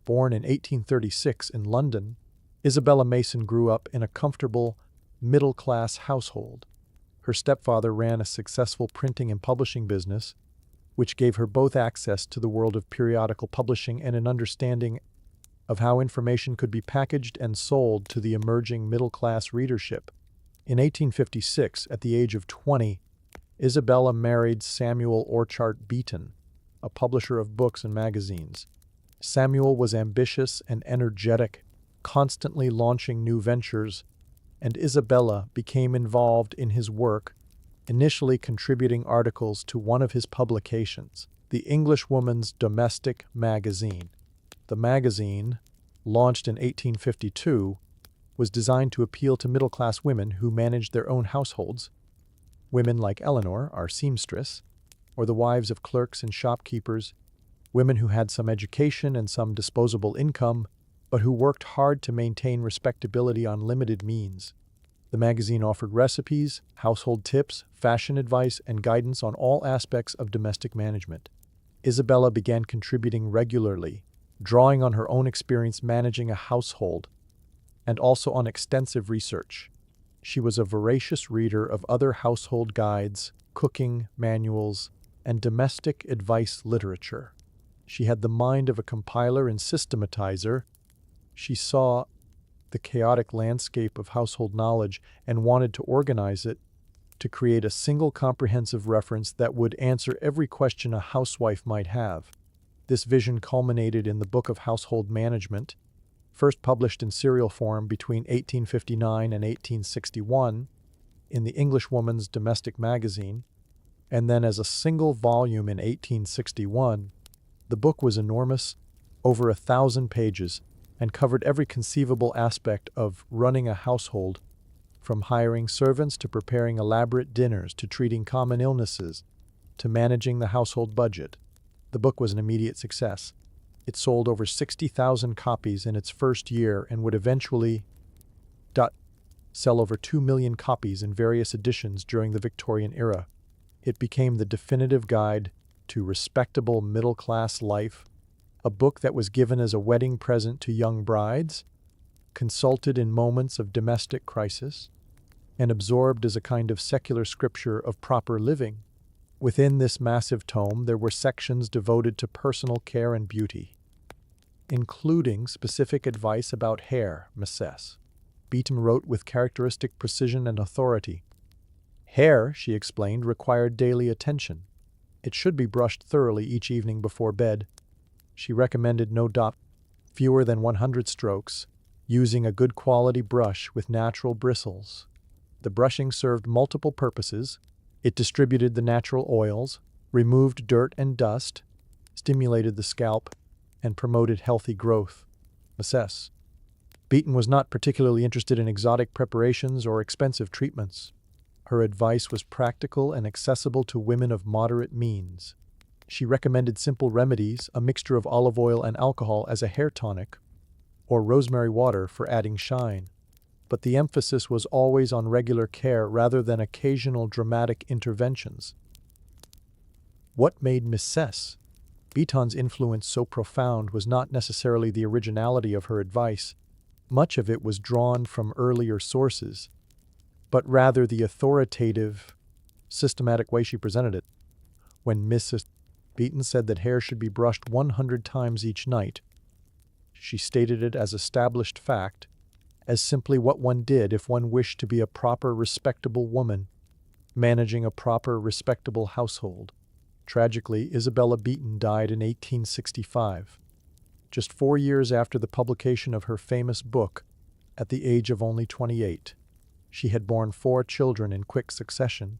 Born in 1836 in London, Isabella Mason grew up in a comfortable, middle-class household. Her stepfather ran a successful printing and publishing business, which gave her both access to the world of periodical publishing and an understanding of how information could be packaged and sold to the emerging middle-class readership. In 1856, at the age of 20, Isabella married Samuel Orchard Beeton, a publisher of books and magazines. Samuel was ambitious and energetic, constantly launching new ventures, and Isabella became involved in his work, initially contributing articles to one of his publications, the Englishwoman's Domestic Magazine. The magazine, launched in 1852, was designed to appeal to middle-class women who managed their own households. Women like Eleanor, our seamstress, or the wives of clerks and shopkeepers, women who had some education and some disposable income, but who worked hard to maintain respectability on limited means. The magazine offered recipes, household tips, fashion advice, and guidance on all aspects of domestic management. Isabella began contributing regularly, drawing on her own experience managing a household, and also on extensive research. She was a voracious reader of other household guides, cooking manuals, and domestic advice literature. She had the mind of a compiler and systematizer. She saw the chaotic landscape of household knowledge and wanted to organize it to create a single comprehensive reference that would answer every question a housewife might have. This vision culminated in the Book of Household Management, first published in serial form between 1859 and 1861 in the Englishwoman's Domestic Magazine, and then as a single volume in 1861. The book was enormous, over 1,000 pages, and covered every conceivable aspect of running a household, from hiring servants to preparing elaborate dinners to treating common illnesses to managing the household budget. The book was an immediate success. It sold over 60,000 copies in its first year and would eventually sell over 2 million copies in various editions during the Victorian era. It became the definitive guide to respectable middle-class life, a book that was given as a wedding present to young brides, consulted in moments of domestic crisis, and absorbed as a kind of secular scripture of proper living. Within this massive tome, there were sections devoted to personal care and beauty, including specific advice about hair, Mrs. Beeton wrote with characteristic precision and authority. Hair, she explained, required daily attention. It should be brushed thoroughly each evening before bed. She recommended no fewer than 100 strokes, using a good quality brush with natural bristles. The brushing served multiple purposes. It distributed the natural oils, removed dirt and dust, stimulated the scalp, and promoted healthy growth. Assess. Beaton was not particularly interested in exotic preparations or expensive treatments. Her advice was practical and accessible to women of moderate means. She recommended simple remedies, a mixture of olive oil and alcohol as a hair tonic, or rosemary water for adding shine. But the emphasis was always on regular care rather than occasional dramatic interventions. What made Mrs. Beaton's influence so profound was not necessarily the originality of her advice. Much of it was drawn from earlier sources, but rather the authoritative, systematic way she presented it. When Mrs. Beaton said that hair should be brushed 100 times each night, she stated it as established fact, as simply what one did if one wished to be a proper, respectable woman, managing a proper, respectable household. Tragically, Isabella Beaton died in 1865, just 4 years after the publication of her famous book, at the age of only 28. She had borne 4 children in quick succession,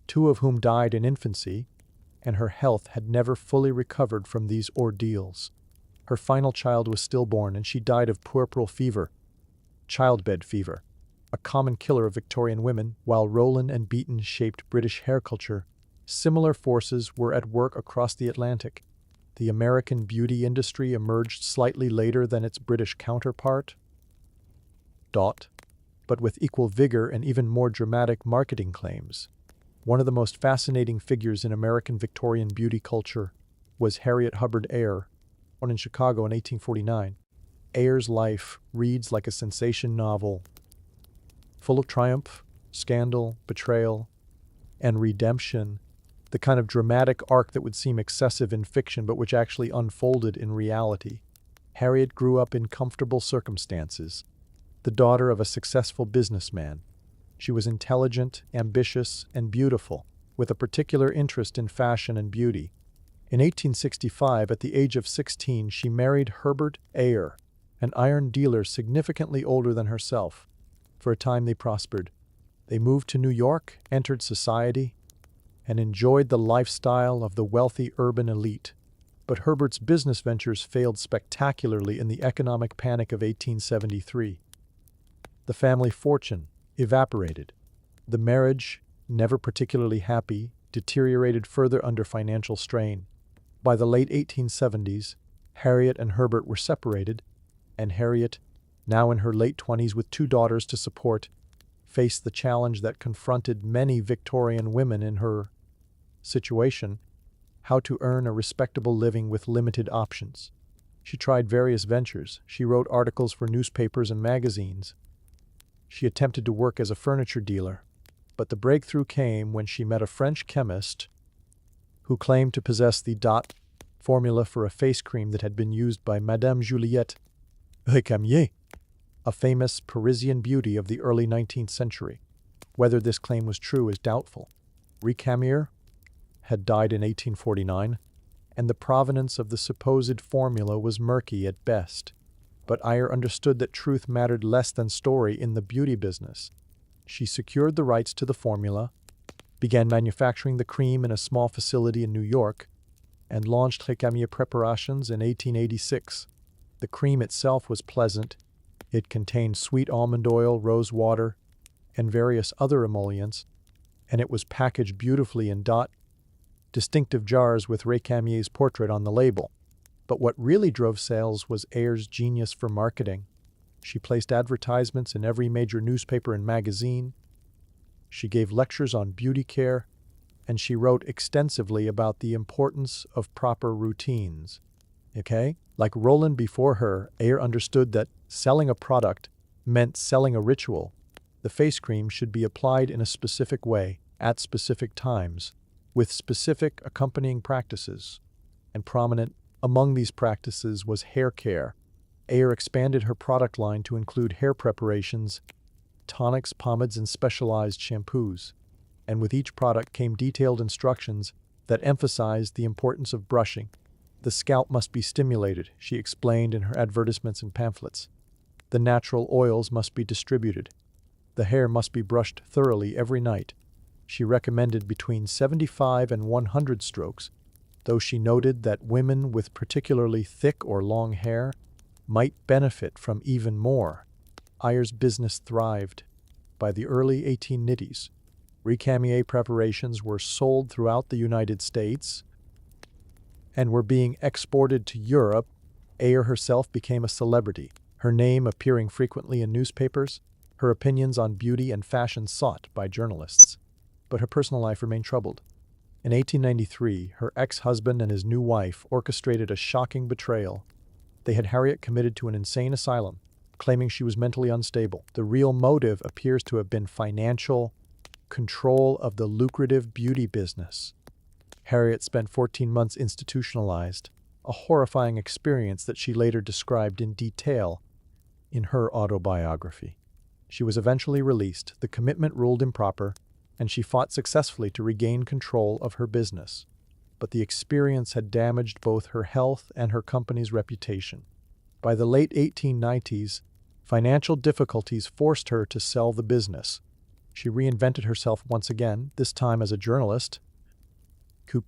2 of whom died in infancy, and her health had never fully recovered from these ordeals. Her final child was stillborn, and she died of puerperal fever, childbed fever, a common killer of Victorian women. While Rowland and Beaton shaped British hair culture, similar forces were at work across the Atlantic. The American beauty industry emerged slightly later than its British counterpart, but with equal vigor and even more dramatic marketing claims. One of the most fascinating figures in American Victorian beauty culture was Harriet Hubbard Eyre, born in Chicago in 1849. Eyre's life reads like a sensation novel, full of triumph, scandal, betrayal, and redemption, the kind of dramatic arc that would seem excessive in fiction but which actually unfolded in reality. Harriet grew up in comfortable circumstances, the daughter of a successful businessman. She was intelligent, ambitious, and beautiful, with a particular interest in fashion and beauty. In 1865, at the age of 16, she married Herbert Eyre, an iron dealer significantly older than herself. For a time they prospered. They moved to New York, entered society, and enjoyed the lifestyle of the wealthy urban elite. But Herbert's business ventures failed spectacularly in the economic panic of 1873. The family fortune evaporated. The marriage, never particularly happy, deteriorated further under financial strain. By the late 1870s, Harriet and Herbert were separated, and Harriet, now in her late 20s with 2 daughters to support, faced the challenge that confronted many Victorian women in her situation: how to earn a respectable living with limited options. She tried various ventures. She wrote articles for newspapers and magazines. She attempted to work as a furniture dealer, but the breakthrough came when she met a French chemist who claimed to possess the formula for a face cream that had been used by Madame Juliette Récamier, a famous Parisian beauty of the early 19th century. Whether this claim was true is doubtful. Récamier had died in 1849, and the provenance of the supposed formula was murky at best. But Eyre understood that truth mattered less than story in the beauty business. She secured the rights to the formula, began manufacturing the cream in a small facility in New York, and launched Récamier preparations in 1886. The cream itself was pleasant. It contained sweet almond oil, rose water, and various other emollients, and it was packaged beautifully in distinctive jars with Récamier's portrait on the label. But what really drove sales was Eyre's genius for marketing. She placed advertisements in every major newspaper and magazine. She gave lectures on beauty care, and she wrote extensively about the importance of proper routines. Like Rowland before her, Eyre understood that selling a product meant selling a ritual. The face cream should be applied in a specific way, at specific times, with specific accompanying practices. And prominent among these practices was hair care. Eyre expanded her product line to include hair preparations, tonics, pomades, and specialized shampoos. And with each product came detailed instructions that emphasized the importance of brushing. The scalp must be stimulated, she explained in her advertisements and pamphlets. The natural oils must be distributed. The hair must be brushed thoroughly every night. She recommended between 75 and 100 strokes, though she noted that women with particularly thick or long hair might benefit from even more. Ayer's business thrived. By the early 1890s, recamier preparations were sold throughout the United States and were being exported to Europe. Ayer herself became a celebrity, her name appearing frequently in newspapers, her opinions on beauty and fashion sought by journalists. But her personal life remained troubled. In 1893, her ex-husband and his new wife orchestrated a shocking betrayal. They had Harriet committed to an insane asylum, claiming she was mentally unstable. The real motive appears to have been financial control of the lucrative beauty business. Harriet spent 14 months institutionalized, a horrifying experience that she later described in detail in her autobiography. She was eventually released, the commitment ruled improper, and she fought successfully to regain control of her business. But the experience had damaged both her health and her company's reputation. By the late 1890s, financial difficulties forced her to sell the business. She reinvented herself once again, this time as a journalist. She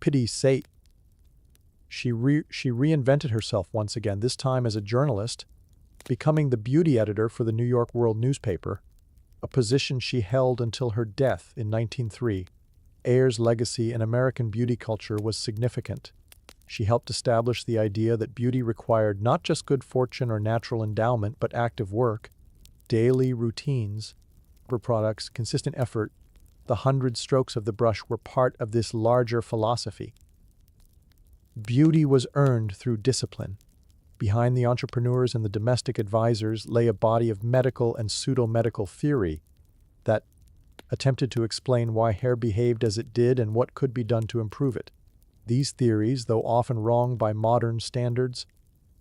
reinvented herself once again, this time as a journalist, becoming the beauty editor for the New York World newspaper, a position she held until her death in 1903. Ayer's legacy in American beauty culture was significant. She helped establish the idea that beauty required not just good fortune or natural endowment, but active work, daily routines, products, consistent effort. The 100 strokes of the brush were part of this larger philosophy. Beauty was earned through discipline. Behind the entrepreneurs and the domestic advisors lay a body of medical and pseudo-medical theory that attempted to explain why hair behaved as it did and what could be done to improve it. These theories, though often wrong by modern standards,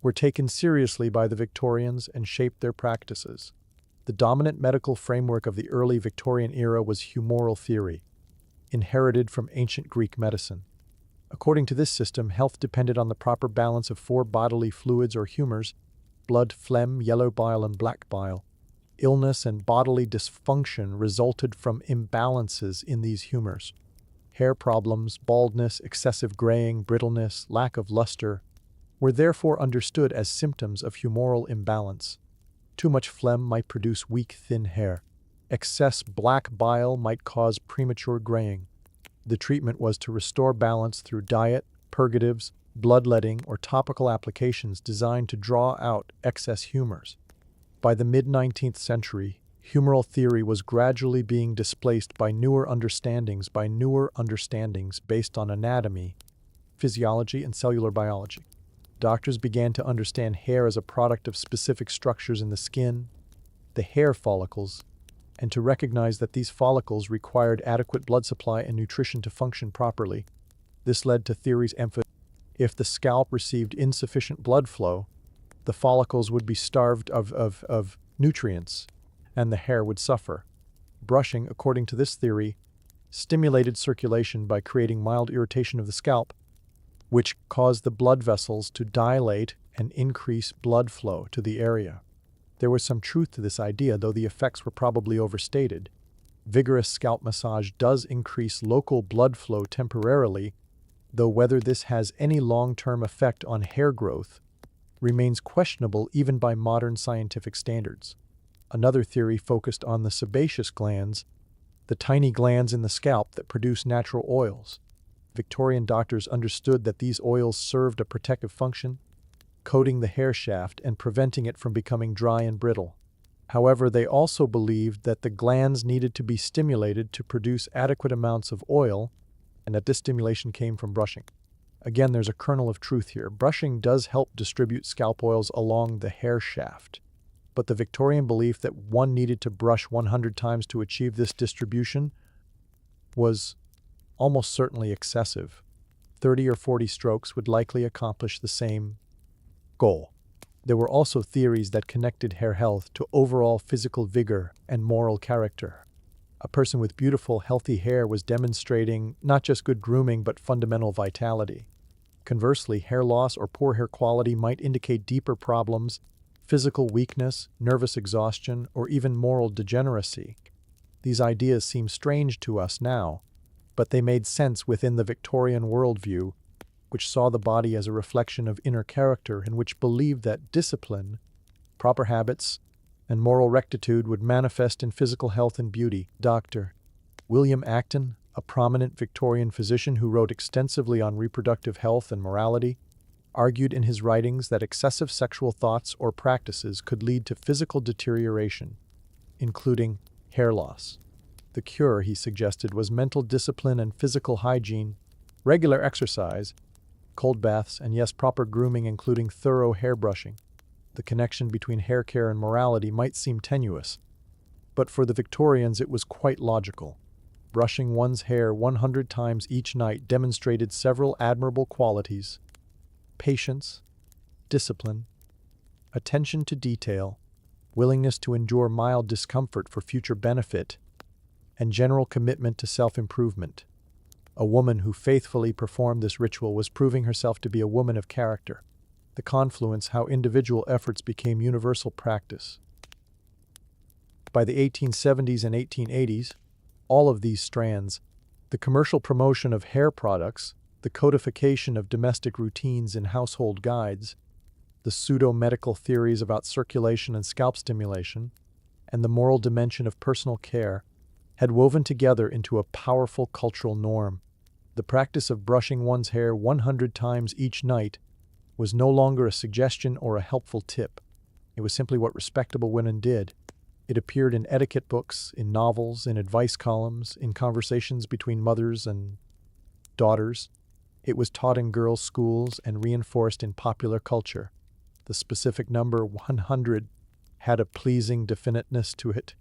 were taken seriously by the Victorians and shaped their practices. The dominant medical framework of the early Victorian era was humoral theory, inherited from ancient Greek medicine. According to this system, health depended on the proper balance of 4 bodily fluids or humors: blood, phlegm, yellow bile, and black bile. Illness and bodily dysfunction resulted from imbalances in these humors. Hair problems, baldness, excessive graying, brittleness, lack of luster, were therefore understood as symptoms of humoral imbalance. Too much phlegm might produce weak, thin hair. Excess black bile might cause premature graying. The treatment was to restore balance through diet, purgatives, bloodletting, or topical applications designed to draw out excess humors. By the mid-19th century, humoral theory was gradually being displaced by newer understandings based on anatomy, physiology, and cellular biology. Doctors began to understand hair as a product of specific structures in the skin, the hair follicles, and to recognize that these follicles required adequate blood supply and nutrition to function properly. This led to theories emphasizing if the scalp received insufficient blood flow, the follicles would be starved of nutrients, and the hair would suffer. Brushing, according to this theory, stimulated circulation by creating mild irritation of the scalp, which caused the blood vessels to dilate and increase blood flow to the area. There was some truth to this idea, though the effects were probably overstated. Vigorous scalp massage does increase local blood flow temporarily, though whether this has any long-term effect on hair growth remains questionable even by modern scientific standards. Another theory focused on the sebaceous glands, the tiny glands in the scalp that produce natural oils. Victorian doctors understood that these oils served a protective function, coating the hair shaft and preventing it from becoming dry and brittle. However, they also believed that the glands needed to be stimulated to produce adequate amounts of oil, and that this stimulation came from brushing. Again, there's a kernel of truth here. Brushing does help distribute scalp oils along the hair shaft, but the Victorian belief that one needed to brush 100 times to achieve this distribution was almost certainly excessive. 30 or 40 strokes would likely accomplish the same goal. There were also theories that connected hair health to overall physical vigor and moral character. A person with beautiful, healthy hair was demonstrating not just good grooming but fundamental vitality. Conversely, hair loss or poor hair quality might indicate deeper problems, physical weakness, nervous exhaustion, or even moral degeneracy. These ideas seem strange to us now, but they made sense within the Victorian worldview, which saw the body as a reflection of inner character and which believed that discipline, proper habits, and moral rectitude would manifest in physical health and beauty. Dr. William Acton, a prominent Victorian physician who wrote extensively on reproductive health and morality, argued in his writings that excessive sexual thoughts or practices could lead to physical deterioration, including hair loss. The cure, he suggested, was mental discipline and physical hygiene, regular exercise, cold baths, and yes, proper grooming, including thorough hair brushing. The connection between hair care and morality might seem tenuous, but for the Victorians it was quite logical. Brushing one's hair 100 times each night demonstrated several admirable qualities: patience, discipline, attention to detail, willingness to endure mild discomfort for future benefit, and general commitment to self-improvement. A woman who faithfully performed this ritual was proving herself to be a woman of character. The confluence, how individual efforts became universal practice. By the 1870s and 1880s, all of these strands, the commercial promotion of hair products, the codification of domestic routines in household guides, the pseudo-medical theories about circulation and scalp stimulation, and the moral dimension of personal care, had woven together into a powerful cultural norm. The practice of brushing one's hair 100 times each night was no longer a suggestion or a helpful tip. It was simply what respectable women did. It appeared in etiquette books, in novels, in advice columns, in conversations between mothers and daughters. It was taught in girls' schools and reinforced in popular culture. The specific number 100 had a pleasing definiteness to it.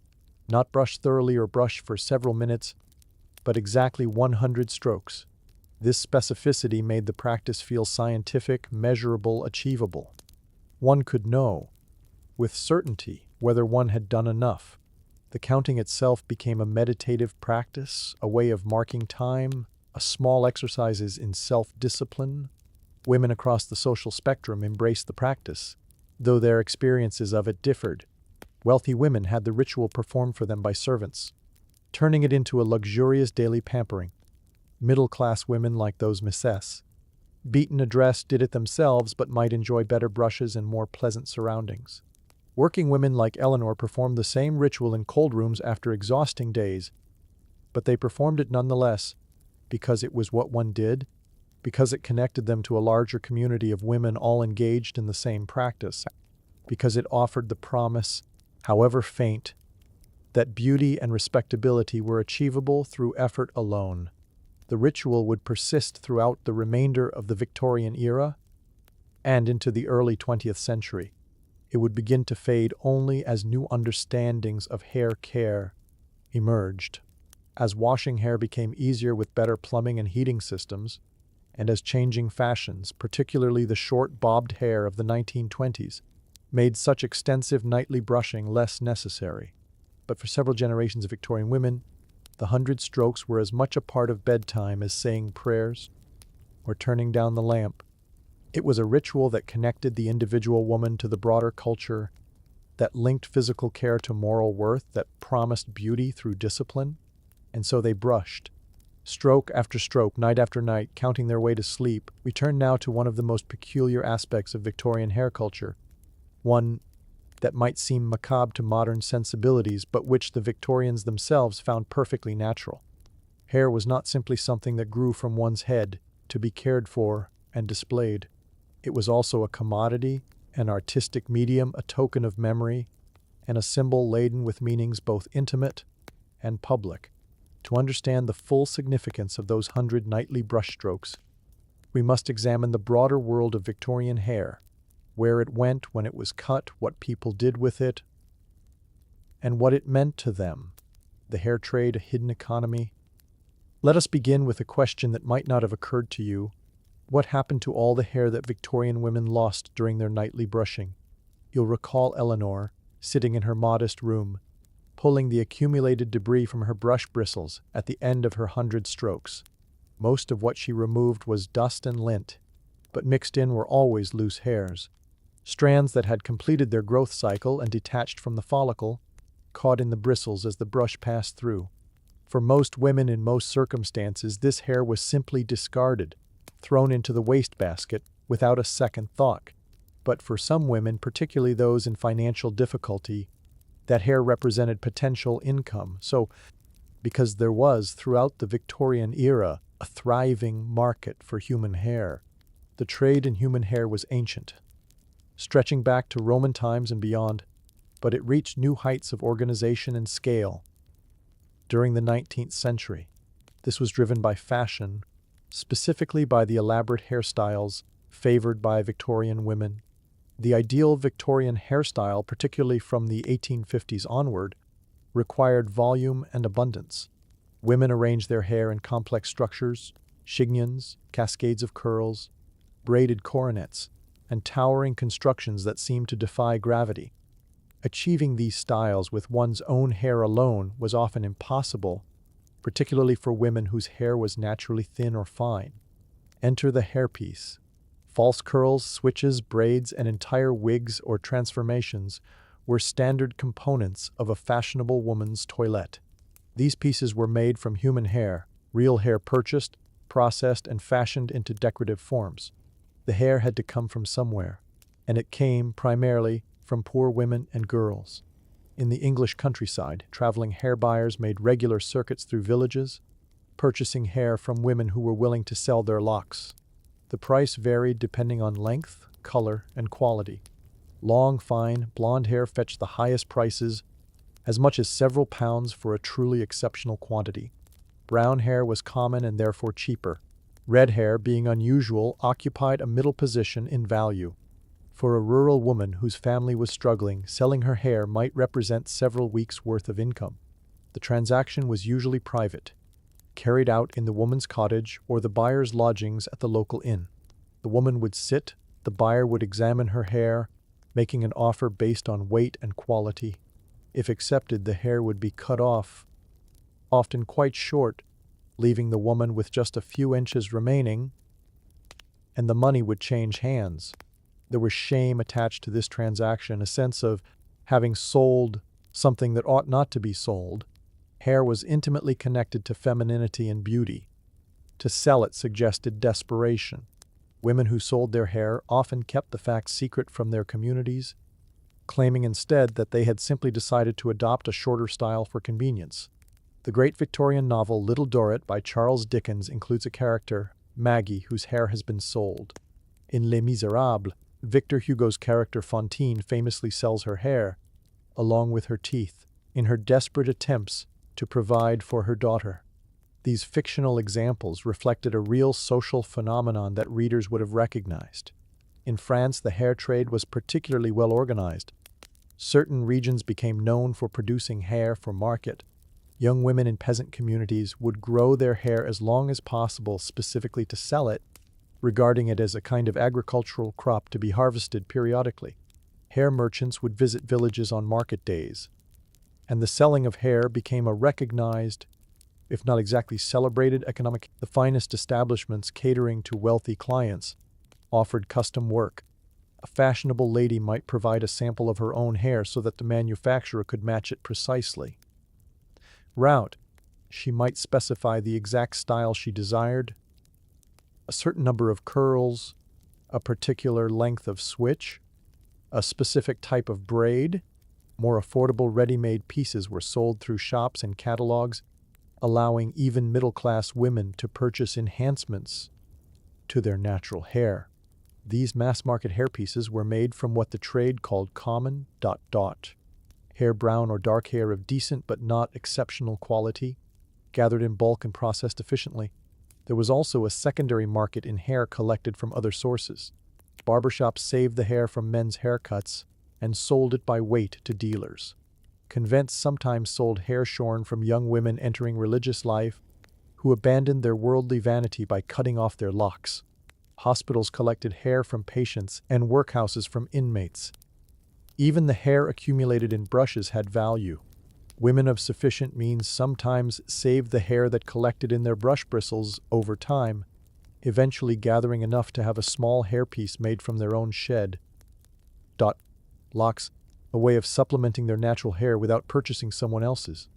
Not brush thoroughly or brush for several minutes, but exactly 100 strokes. This specificity made the practice feel scientific, measurable, achievable. One could know, with certainty, whether one had done enough. The counting itself became a meditative practice, a way of marking time, a small exercises in self-discipline. Women across the social spectrum embraced the practice, though their experiences of it differed. Wealthy women had the ritual performed for them by servants, turning it into a luxurious daily pampering. Middle-class women like those Misses, beaten address, did it themselves but might enjoy better brushes and more pleasant surroundings. Working women like Eleanor performed the same ritual in cold rooms after exhausting days, but they performed it nonetheless because it was what one did, because it connected them to a larger community of women all engaged in the same practice, because it offered the promise, however faint, that beauty and respectability were achievable through effort alone. The ritual would persist throughout the remainder of the Victorian era and into the early 20th century. It would begin to fade only as new understandings of hair care emerged, as washing hair became easier with better plumbing and heating systems, and as changing fashions, particularly the short bobbed hair of the 1920s, made such extensive nightly brushing less necessary. But for several generations of Victorian women, the 100 strokes were as much a part of bedtime as saying prayers or turning down the lamp. It was a ritual that connected the individual woman to the broader culture, that linked physical care to moral worth, that promised beauty through discipline. And so they brushed, stroke after stroke, night after night, counting their way to sleep. We turn now to one of the most peculiar aspects of Victorian hair culture, one that might seem macabre to modern sensibilities, but which the Victorians themselves found perfectly natural. Hair was not simply something that grew from one's head to be cared for and displayed. It was also a commodity, an artistic medium, a token of memory, and a symbol laden with meanings both intimate and public. To understand the full significance of those 100 nightly brushstrokes, we must examine the broader world of Victorian hair, where it went when it was cut, what people did with it, and what it meant to them. The hair trade, a hidden economy. Let us begin with a question that might not have occurred to you. What happened to all the hair that Victorian women lost during their nightly brushing? You'll recall Eleanor, sitting in her modest room, pulling the accumulated debris from her brush bristles at the end of her 100 strokes. Most of what she removed was dust and lint, but mixed in were always loose hairs, strands that had completed their growth cycle and detached from the follicle, caught in the bristles as the brush passed through. For most women in most circumstances, this hair was simply discarded, thrown into the wastebasket without a second thought. But for some women, particularly those in financial difficulty, that hair represented potential income. So, because there was, throughout the Victorian era, a thriving market for human hair, the trade in human hair was ancient, stretching back to Roman times and beyond, but it reached new heights of organization and scale during the 19th century. This was driven by fashion, specifically by the elaborate hairstyles favored by Victorian women. The ideal Victorian hairstyle, particularly from the 1850s onward, required volume and abundance. Women arranged their hair in complex structures, chignons, cascades of curls, braided coronets, and towering constructions that seemed to defy gravity. Achieving these styles with one's own hair alone was often impossible, particularly for women whose hair was naturally thin or fine. Enter the hairpiece. False curls, switches, braids, and entire wigs or transformations were standard components of a fashionable woman's toilette. These pieces were made from human hair, real hair purchased, processed, and fashioned into decorative forms. The hair had to come from somewhere, and it came primarily from poor women and girls. In the English countryside, traveling hair buyers made regular circuits through villages, purchasing hair from women who were willing to sell their locks. The price varied depending on length, color, and quality. Long, fine, blonde hair fetched the highest prices, as much as several pounds for a truly exceptional quantity. Brown hair was common and therefore cheaper. Red hair, being unusual, occupied a middle position in value. For a rural woman whose family was struggling, selling her hair might represent several weeks' worth of income. The transaction was usually private, carried out in the woman's cottage or the buyer's lodgings at the local inn. The woman would sit, the buyer would examine her hair, making an offer based on weight and quality. If accepted, the hair would be cut off, often quite short, leaving the woman with just a few inches remaining, and the money would change hands. There was shame attached to this transaction, a sense of having sold something that ought not to be sold. Hair was intimately connected to femininity and beauty. To sell it suggested desperation. Women who sold their hair often kept the fact secret from their communities, claiming instead that they had simply decided to adopt a shorter style for convenience. The great Victorian novel Little Dorrit by Charles Dickens includes a character, Maggie, whose hair has been sold. In Les Miserables, Victor Hugo's character Fantine famously sells her hair, along with her teeth, in her desperate attempts to provide for her daughter. These fictional examples reflected a real social phenomenon that readers would have recognized. In France, the hair trade was particularly well organized. Certain regions became known for producing hair for market. Young women in peasant communities would grow their hair as long as possible specifically to sell it, regarding it as a kind of agricultural crop to be harvested periodically. Hair merchants would visit villages on market days, and the selling of hair became a recognized, if not exactly celebrated, economic. The finest establishments catering to wealthy clients offered custom work. A fashionable lady might provide a sample of her own hair so that the manufacturer could match it precisely. Route. She might specify the exact style she desired, a certain number of curls, a particular length of switch, a specific type of braid. More affordable ready-made pieces were sold through shops and catalogs, allowing even middle-class women to purchase enhancements to their natural hair. These mass-market hairpieces were made from what the trade called common ... hair, brown or dark hair of decent but not exceptional quality, gathered in bulk and processed efficiently. There was also a secondary market in hair collected from other sources. Barbershops saved the hair from men's haircuts and sold it by weight to dealers. Convents sometimes sold hair shorn from young women entering religious life who abandoned their worldly vanity by cutting off their locks. Hospitals collected hair from patients and workhouses from inmates. Even the hair accumulated in brushes had value. Women of sufficient means sometimes saved the hair that collected in their brush bristles over time, eventually gathering enough to have a small hairpiece made from their own shed. Locks, a way of supplementing their natural hair without purchasing someone else's.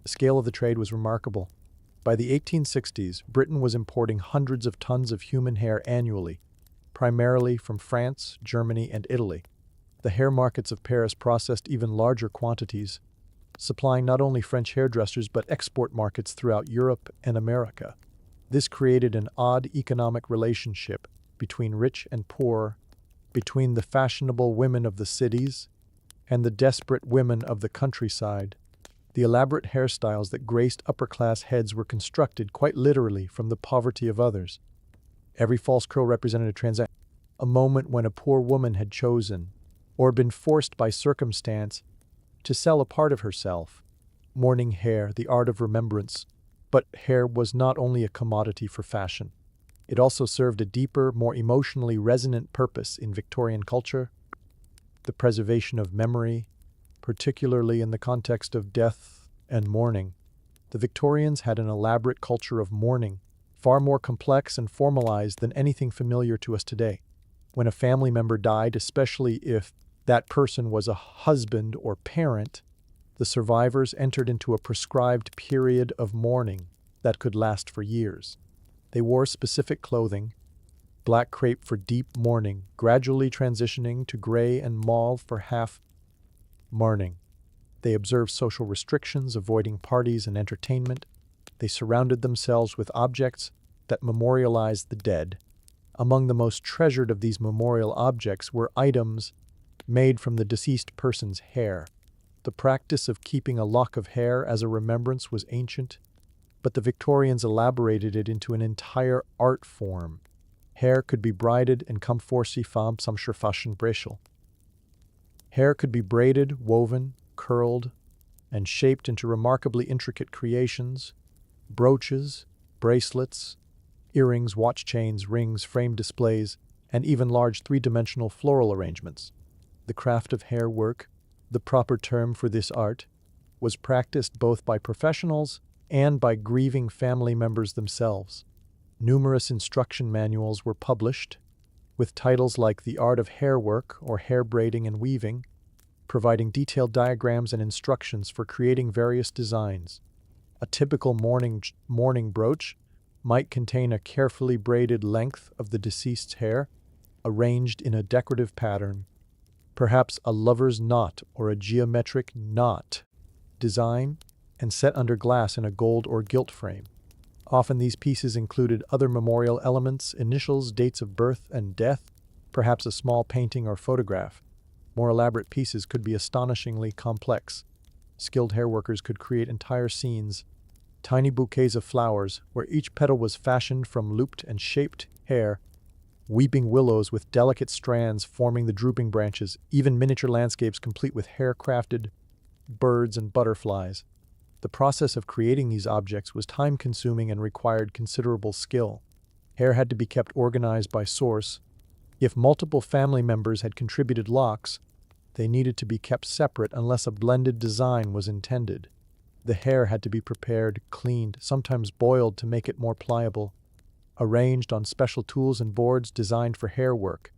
The scale of the trade was remarkable. By the 1860s, Britain was importing hundreds of tons of human hair annually, primarily from France, Germany, and Italy. The hair markets of Paris processed even larger quantities, supplying not only French hairdressers but export markets throughout Europe and America. This created an odd economic relationship between rich and poor, between the fashionable women of the cities and the desperate women of the countryside. The elaborate hairstyles that graced upper-class heads were constructed quite literally from the poverty of others. Every false curl represented a transaction, a moment when a poor woman had chosen, or been forced by circumstance, to sell a part of herself. Mourning hair, the art of remembrance. But hair was not only a commodity for fashion. It also served a deeper, more emotionally resonant purpose in Victorian culture, the preservation of memory, particularly in the context of death and mourning. The Victorians had an elaborate culture of mourning, far more complex and formalized than anything familiar to us today. When a family member died, especially if that person was a husband or parent, the survivors entered into a prescribed period of mourning that could last for years. They wore specific clothing, black crepe for deep mourning, gradually transitioning to gray and mauve for half mourning. They observed social restrictions, avoiding parties and entertainment. They surrounded themselves with objects that memorialized the dead. Among the most treasured of these memorial objects were items made from the deceased person's hair. The practice of keeping a lock of hair as a remembrance was ancient, but the Victorians elaborated it into an entire art form. Hair could be braided and come forsi fam som fashion brechel. Hair could be braided, woven, curled, and shaped into remarkably intricate creations, brooches, bracelets, earrings, watch chains, rings, frame displays, and even large three-dimensional floral arrangements. The craft of hair work, the proper term for this art, was practiced both by professionals and by grieving family members themselves. Numerous instruction manuals were published, with titles like The Art of Hair Work or Hair Braiding and Weaving, providing detailed diagrams and instructions for creating various designs. A typical mourning brooch might contain a carefully braided length of the deceased's hair, arranged in a decorative pattern, perhaps a lover's knot or a geometric knot design, and set under glass in a gold or gilt frame. Often these pieces included other memorial elements, initials, dates of birth and death, perhaps a small painting or photograph. More elaborate pieces could be astonishingly complex. Skilled hairworkers could create entire scenes, tiny bouquets of flowers, where each petal was fashioned from looped and shaped hair, weeping willows with delicate strands forming the drooping branches, even miniature landscapes complete with hair-crafted birds and butterflies. The process of creating these objects was time-consuming and required considerable skill. Hair had to be kept organized by source. If multiple family members had contributed locks, they needed to be kept separate unless a blended design was intended. The hair had to be prepared, cleaned, sometimes boiled to make it more pliable, arranged on special tools and boards designed for hair work.